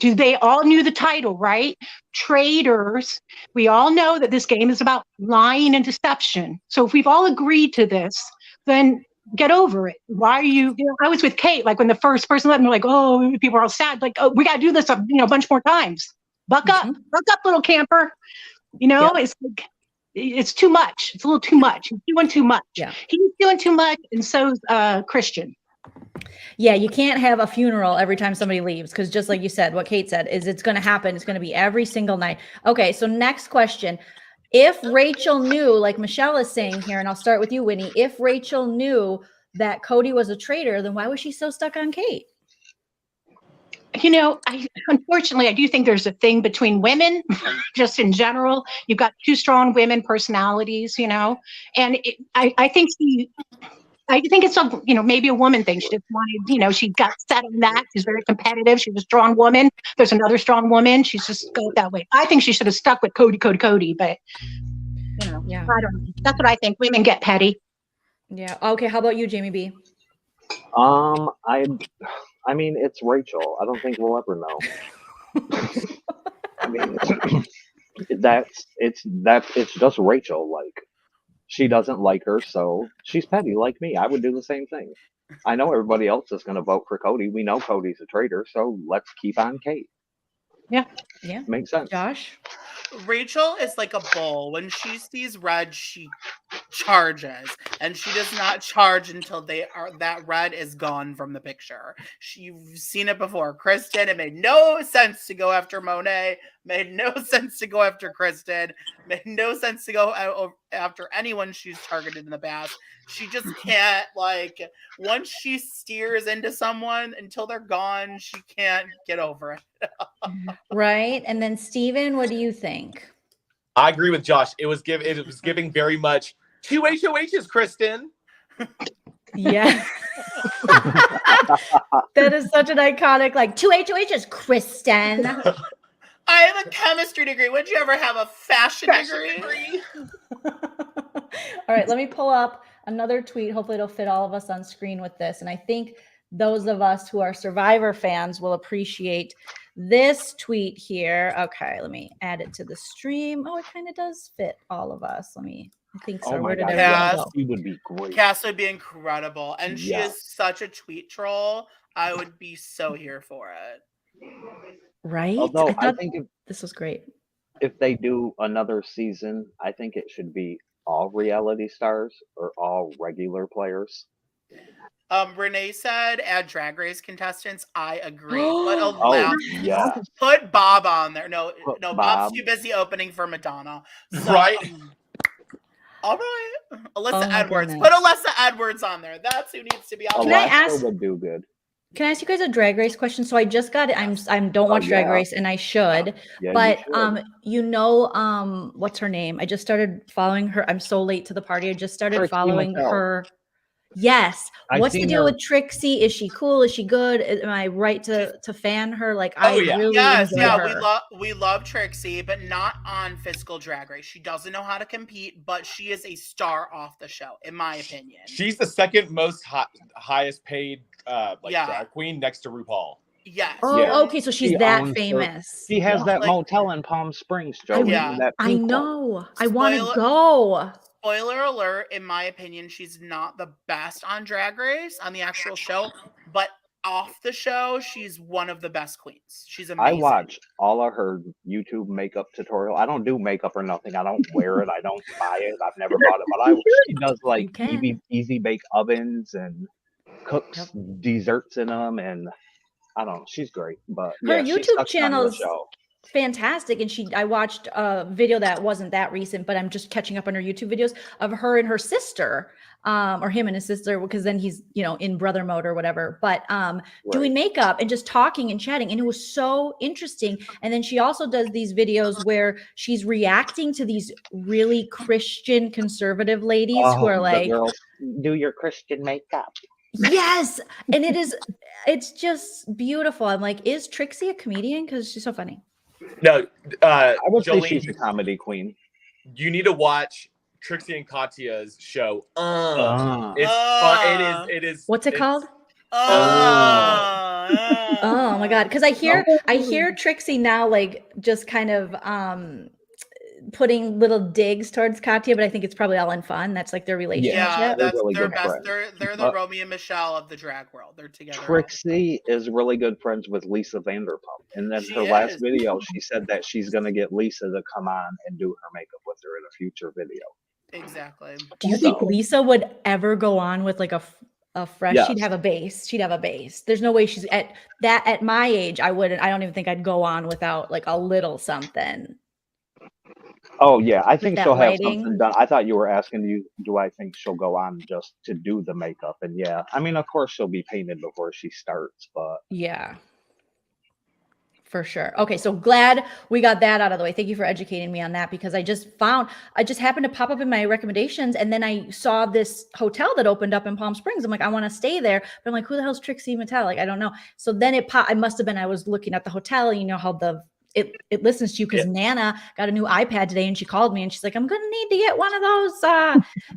they all knew the title, right? Traitors. We all know that this game is about lying and deception. So if we've all agreed to this, then get over it. Why are you know, I was with Kate, like when the first person left, and we're like, oh, people are all sad. Like, oh, we got to do this a bunch more times. Buck up, little camper. It's like, it's too much. It's a little too much. He's doing too much. Yeah. He's doing too much, and so's Christian. Yeah, you can't have a funeral every time somebody leaves, because just like you said, what Kate said is it's going to happen. It's going to be every single night. Okay, so next question. If Rachel knew, like Michelle is saying here, and I'll start with you, Winnie, if Rachel knew that Cody was a traitor, then why was she so stuck on Kate? Unfortunately, I do think there's a thing between women, just in general. You've got two strong women personalities, and I think it's maybe a woman thing. She just wanted, she got set on that. She's very competitive. She's a strong woman. There's another strong woman. She's just go that way. I think she should have stuck with Cody, but I don't know. That's what I think. Women get petty. Yeah. Okay. How about you, Jamie B? I mean, it's Rachel. I don't think we'll ever know. I mean, it's just Rachel. Like, she doesn't like her, so she's petty like me. I would do the same thing. I know everybody else is going to vote for Cody. We know Cody's a traitor, so let's keep on Kate. Yeah. Makes sense. Josh? Rachel is like a bull. When she sees red, she charges, and she does not charge until that red is gone from the picture. You've seen it before. Kristen, it made no sense to go after Monet, made no sense to go after Kristen, made no sense to go after anyone she's targeted in the past. She just can't, like, once she steers into someone until they're gone, she can't get over it. Right. And then Steven, what do you think? I agree with Josh. It was giving very much two HOHs, Kristen. Yeah. That is such an iconic, like, two HOHs, Kristen. I have a chemistry degree. Would you ever have a fashion degree? All right, let me pull up another tweet. Hopefully it'll fit all of us on screen with this. And I think those of us who are Survivor fans will appreciate this tweet here. Okay, let me add it to the stream. Oh, it kind of does fit all of us. I think so. Oh Where my did God, everyone go? He would be great. Cass would be incredible. And she Yeah. is such a tweet troll. I would be so here for it. Right? Although I thought think this was great. if they do another season, I think it should be all reality stars or all regular players. Renee said add Drag Race contestants. I agree. But allow Yeah. put Bob on there. No, Put Bob's Bob. too busy opening for Madonna. So, Right. All right. Alyssa Oh my Edwards. goodness. Put Alyssa Edwards on there. That's who needs to be on Can I there. Alaska ask- would do good. Can I ask you guys a Drag Race question? So I just got it. I don't watch Drag yeah. Race, and I should. Yeah, But you should. what's her name? I just started following her. I'm so late to the party. I just started Trixie following Mattel. her. Yes. I've What's the seen deal her- with Trixie? Is she cool? Is she good? Am I right to fan her? Like, I Oh, yeah. really Yes, enjoy yeah, her. we love Trixie, but not on Physical Drag Race. She doesn't know how to compete, but she is a star off the show, in my opinion. She's the second most highest paid Yeah. drag queen next to RuPaul. Yes. Oh, Yeah. okay. So she's She that owns her- famous. She has Yeah. that Like- motel in Palm Springs, I- Joe. Yeah. That I Peacock. know. I want to Spoiler- go. Spoiler alert, in my opinion, she's not the best on Drag Race, on the actual show, but off the show, she's one of the best queens. She's I amazing. watch all of her YouTube makeup tutorial. I don't do makeup or nothing. I don't wear it. I don't buy it. I've never bought it. But she does like You can. easy bake ovens and cooks desserts in them. And I don't know. She's great. But Her yeah, she YouTube sucks on the channel's show. fantastic, and I watched a video that wasn't that recent, but I'm just catching up on her YouTube videos of her and her sister, or him and his sister, because then he's in brother mode or whatever, but doing makeup and just talking and chatting, and it was so interesting. And then she also does these videos where she's reacting to these really Christian conservative ladies who are the like, girls, do your Christian makeup. yes, and it's just beautiful. I'm like, is Trixie a comedian? Because she's so funny. No, I would say Joleen, she's a comedy queen. you need to watch Trixie and Katya's show. Uh. It's fun. It is. What's it called? Oh, Oh my god, because I hear Trixie now, like, just kind of putting little digs towards Katya, but I think it's probably all in fun. That's like their relationship. yeah, They're that's really their good best. friends. They're the Romeo and Michelle of the drag world. They're together. Trixie is really good friends with Lisa Vanderpump. And then She her last is. video, she said that she's going to get Lisa to come on and do her makeup with her in a future video. Exactly. Do you think So- Lisa would ever go on with like a fresh? Yes. She'd have a base. She'd have a base. There's no way she's at my age. I don't even think I'd go on without like a little something. Oh, yeah. I think that she'll have lighting. something done. I thought you were asking, do I think she'll go on just to do the makeup? And yeah, I mean, of course, she'll be painted before she starts, but Yeah. For sure. Okay, so glad we got that out of the way. Thank you for educating me on that, because I just happened to pop up in my recommendations, and then I saw this hotel that opened up in Palm Springs. I'm like, I want to stay there, but I'm like, who the hell's Trixie Mattel? Like, I don't know. So then I must have been, I was looking at the hotel, you know how it listens to you, because Nana got a new iPad today and she called me and she's like, I'm gonna need to get one of those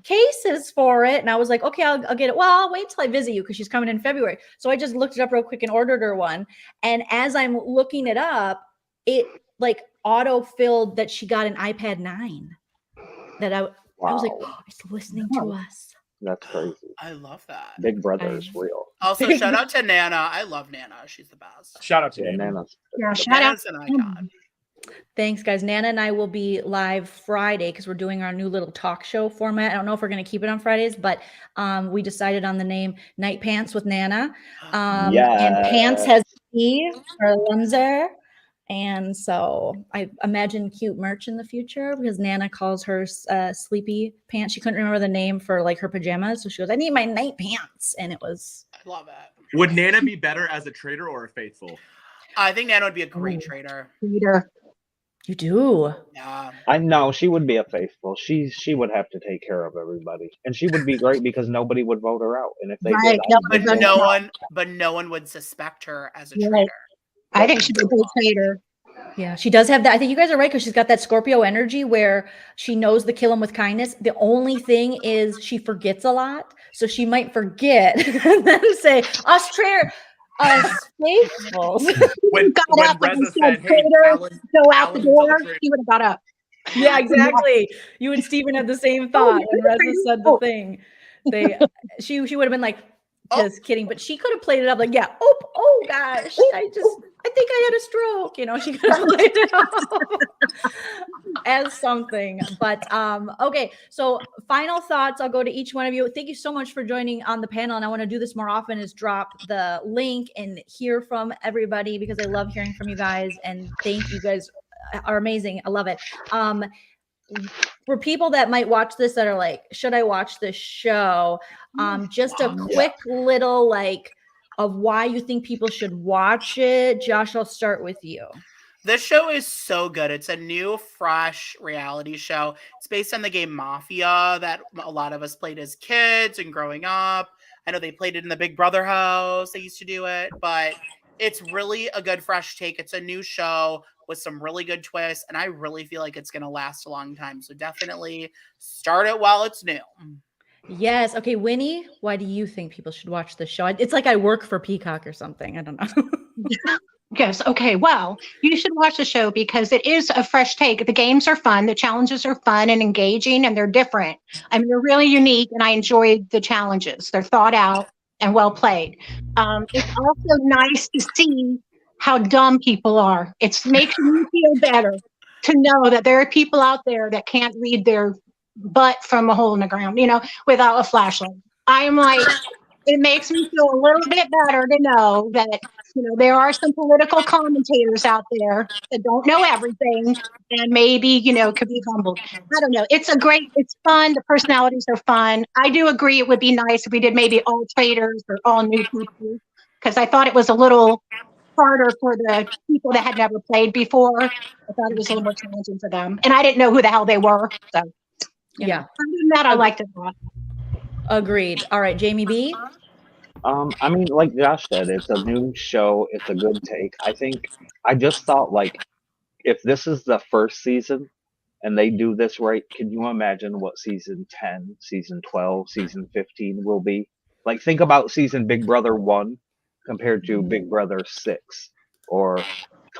cases for it. And I was like, okay, I'll get it. Well, I'll wait till I visit you, because she's coming in February. So I just looked it up real quick and ordered her one. And as I'm looking it up, it like auto-filled that she got an iPad 9. That I was like, wow, oh, it's listening to us. that's crazy. I love that. Big Brother is real. Also, shout out to Nana. I love Nana. She's the best. Shout out to Yeah, Nana. Nana's Yeah, shout out. Nana's an icon. Thanks, guys. Nana and I will be live Friday because we're doing our new little talk show format. I don't know if we're going to keep it on Fridays, but we decided on the name Night Pants with Nana. And Pants has Steve or Lemzer. And so I imagine cute merch in the future because Nana calls her sleepy pants. She couldn't remember the name for like her pajamas. So she goes, I need my night pants. And it was. I love it. Would Nana be better as a traitor or a faithful? I think Nana would be a great traitor. You do? Yeah. I know she would be a faithful. She would have to take care of everybody, and she would be great because nobody would vote her out. And if they did, but no one would suspect her as a traitor. I think she'd be a good traitor. Yeah, she does have that. I think you guys are right because she's got that Scorpio energy where she knows to kill him with kindness. The only thing is she forgets a lot, so she might forget and then say, "Us traitor, us faithfuls." When Reza said, "Hey, Alan, go out the door," traitor. he would have got up. Yeah, exactly. You and Steven had the same thought when Reza said the thing. She would have been like, just kidding, but she could have played it up like, yeah, oh gosh, I think I had a stroke. You know, she could have played it up as something. But okay, so final thoughts. I'll go to each one of you. Thank you so much for joining on the panel. And I want to do this more often is drop the link and hear from everybody because I love hearing from you guys. And thank you guys are amazing. I love it. For people that might watch this that are like, should I watch this show? Just a quick little like of why you think people should watch it. Josh, I'll start with you. This show is so good. It's a new, fresh reality show. It's based on the game Mafia that a lot of us played as kids and growing up. I know they played it in the Big Brother house. They used to do it, but it's really a good, fresh take. It's a new show with some really good twists, and I really feel like it's going to last a long time. So definitely start it while it's new. Yes. Okay, Winnie, why do you think people should watch the show? It's like I work for Peacock or something. I don't know. Yes. Okay. Well, you should watch the show because it is a fresh take. The games are fun. The challenges are fun and engaging, and they're different. I mean, they're really unique, and I enjoyed the challenges. They're thought out and well played. It's also nice to see how dumb people are. It makes me feel better to know that there are people out there that can't read their butt from a hole in the ground, you know, without a flashlight. I am like, it makes me feel a little bit better to know that, you know, there are some political commentators out there that don't know everything and maybe, you know, could be humbled. I don't know. It's fun. The personalities are fun. I do agree it would be nice if we did maybe all traitors or all new people because I thought it was a little harder for the people that had never played before. I thought it was a little more challenging for them. And I didn't know who the hell they were. So, yeah. Other than that, I liked it a lot. Agreed. All right, Jamie B. I mean, like Josh said, it's a new show. It's a good take. I just thought, like, if this is the first season and they do this right, can you imagine what season 10, season 12, season 15 will be? Like, think about season Big Brother 1 compared to Big Brother 6 or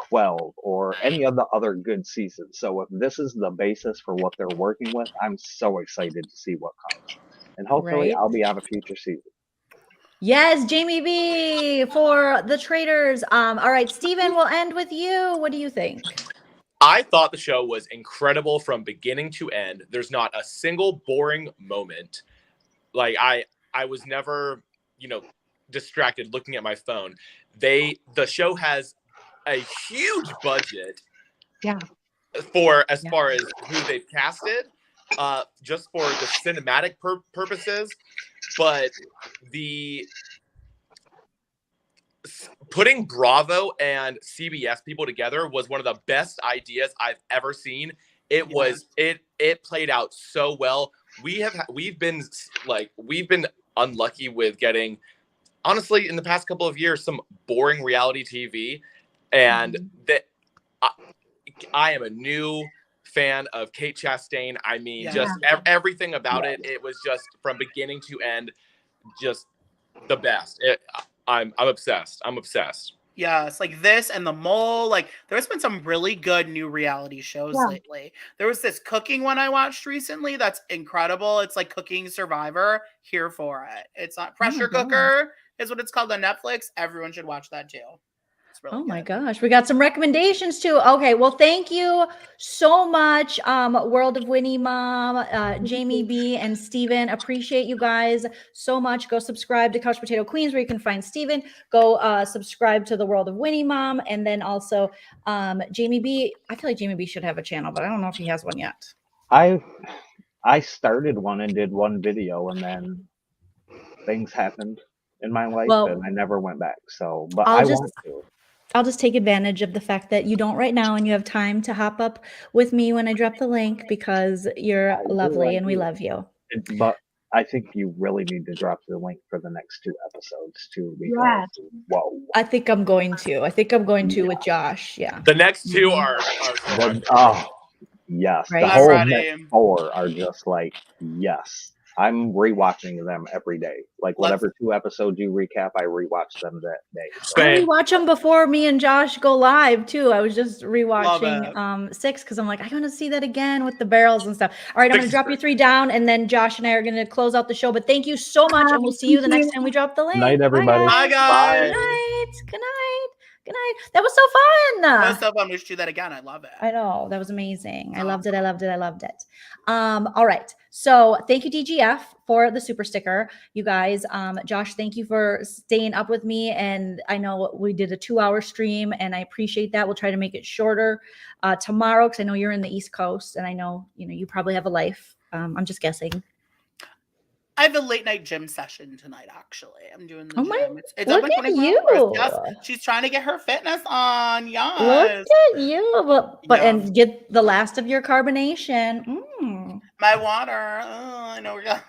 12 or any of the other good seasons. So if this is the basis for what they're working with, I'm so excited to see what comes. And hopefully I'll be on a future season. Yes, Jamie B for the Traitors. All right, Steven, we'll end with you. What do you think? I thought the show was incredible from beginning to end. There's not a single boring moment. Like I was never, you know, distracted looking at my phone. The show has a huge budget. Yeah. For as far as who they've casted, just for the cinematic purposes, but the putting Bravo and CBS people together was one of the best ideas I've ever seen. It played out so well. We've been unlucky with getting, honestly, in the past couple of years, some boring reality TV, and that I am a new fan of Kate Chastain. I mean, just everything about it. It was just from beginning to end, just the best. I'm obsessed. I'm obsessed. Yes, like this and The Mole. Like, there's been some really good new reality shows lately. There was this cooking one I watched recently that's incredible. It's like Cooking Survivor. Here for it. It's not Pressure Cooker is what it's called on Netflix. Everyone should watch that too. It's really Oh my good. gosh, we got some recommendations too. Okay, well, thank you so much, World of Winnie Mom, Jamie B, and Steven. Appreciate you guys so much. Go subscribe to Couch Potato Queens where you can find Steven. Go subscribe to the World of Winnie Mom, and then also Jamie B. I feel like Jamie B should have a channel, but I don't know if he has one yet. I started one and did one video, and then things happened in my life, Well, and I never went back. So, but I'll I just- want to. I'll just take advantage of the fact that you don't right now and you have time to hop up with me when I drop the link because you're I do, lovely I and we do. love you. But I think you really need to drop the link for the next 2 episodes too, because Yes. whoa. I think I'm going to. I think I'm going to with Josh. Yeah. The next 2 Mhm. are so The- hard. yes, Right? the I'm whole ready. next 4 are just like yes. I'm rewatching them every day. Like whatever 2 episodes you recap, I rewatch them that day. So, I Same. rewatch them before me and Josh go live too. I was just Love rewatching 6 because I'm like, I want to see that again with the barrels and stuff. All right, I'm 6 gonna is drop you great. 3 down, and then Josh and I are gonna close out the show. But thank you so much, and we'll see you the next time we drop the link. night, everybody. Bye, Bye, guys. Good night. Good night. Good night. That was so fun. That was so fun. We should do that again. I love it. I know, that was amazing. I It's loved it. I loved it. I loved it. All right. So thank you, DGF, for the super sticker. You guys, Josh, thank you for staying up with me. And I know we did a 2-hour stream and I appreciate that. We'll try to make it shorter tomorrow because I know you're in the East Coast and I know, you probably have a life. I'm just guessing. I have a late night gym session tonight, actually. I'm doing the Oh my- gym. It's look open at 24 you. hours. Yes, she's trying to get her fitness on. Yes. Look at you. But Yeah. and get the last of your carbonation. My water. Oh, I know we're going.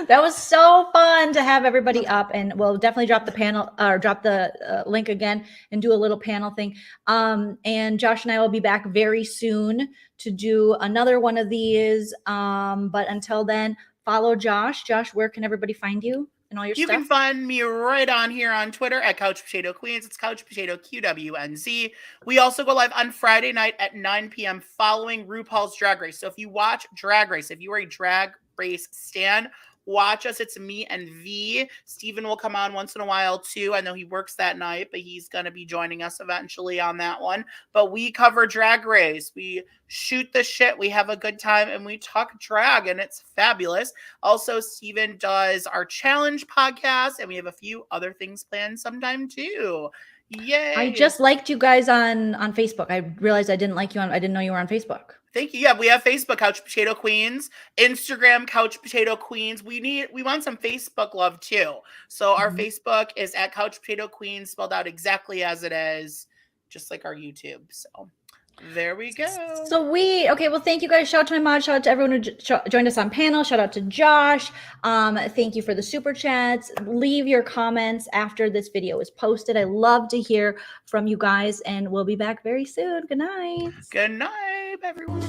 That was so fun to have everybody up, and we'll definitely drop the panel or drop the link again and do a little panel thing. And Josh and I will be back very soon to do another one of these. But until then, follow Josh. Josh, where can everybody find you and all your You stuff? can find me right on here on Twitter at Couch Potato Queens. It's Couch Potato QWNZ. We also go live on Friday night at 9 p.m. following RuPaul's Drag Race. So if you watch Drag Race, if you are a Drag Race stan, watch us. It's me and V. Steven will come on once in a while too. I know he works that night, but he's going to be joining us eventually on that one. But we cover Drag Race. We shoot the shit. We have a good time and we talk drag and it's fabulous. Also, Steven does our challenge podcast and we have a few other things planned sometime too. Yay. I just liked you guys on Facebook. I realized I didn't know you were on Facebook. Thank you. Yeah, we have Facebook, Couch Potato Queens, Instagram, Couch Potato Queens. We want some Facebook love too. So our Facebook is at Couch Potato Queens, spelled out exactly as it is, just like our YouTube. So there we go. Okay, well, thank you guys. Shout out to my mod. Shout out to everyone who joined us on panel. Shout out to Josh. Thank you for the super chats. Leave your comments after this video is posted. I love to hear from you guys, and we'll be back very soon. Good night. Good night, everyone.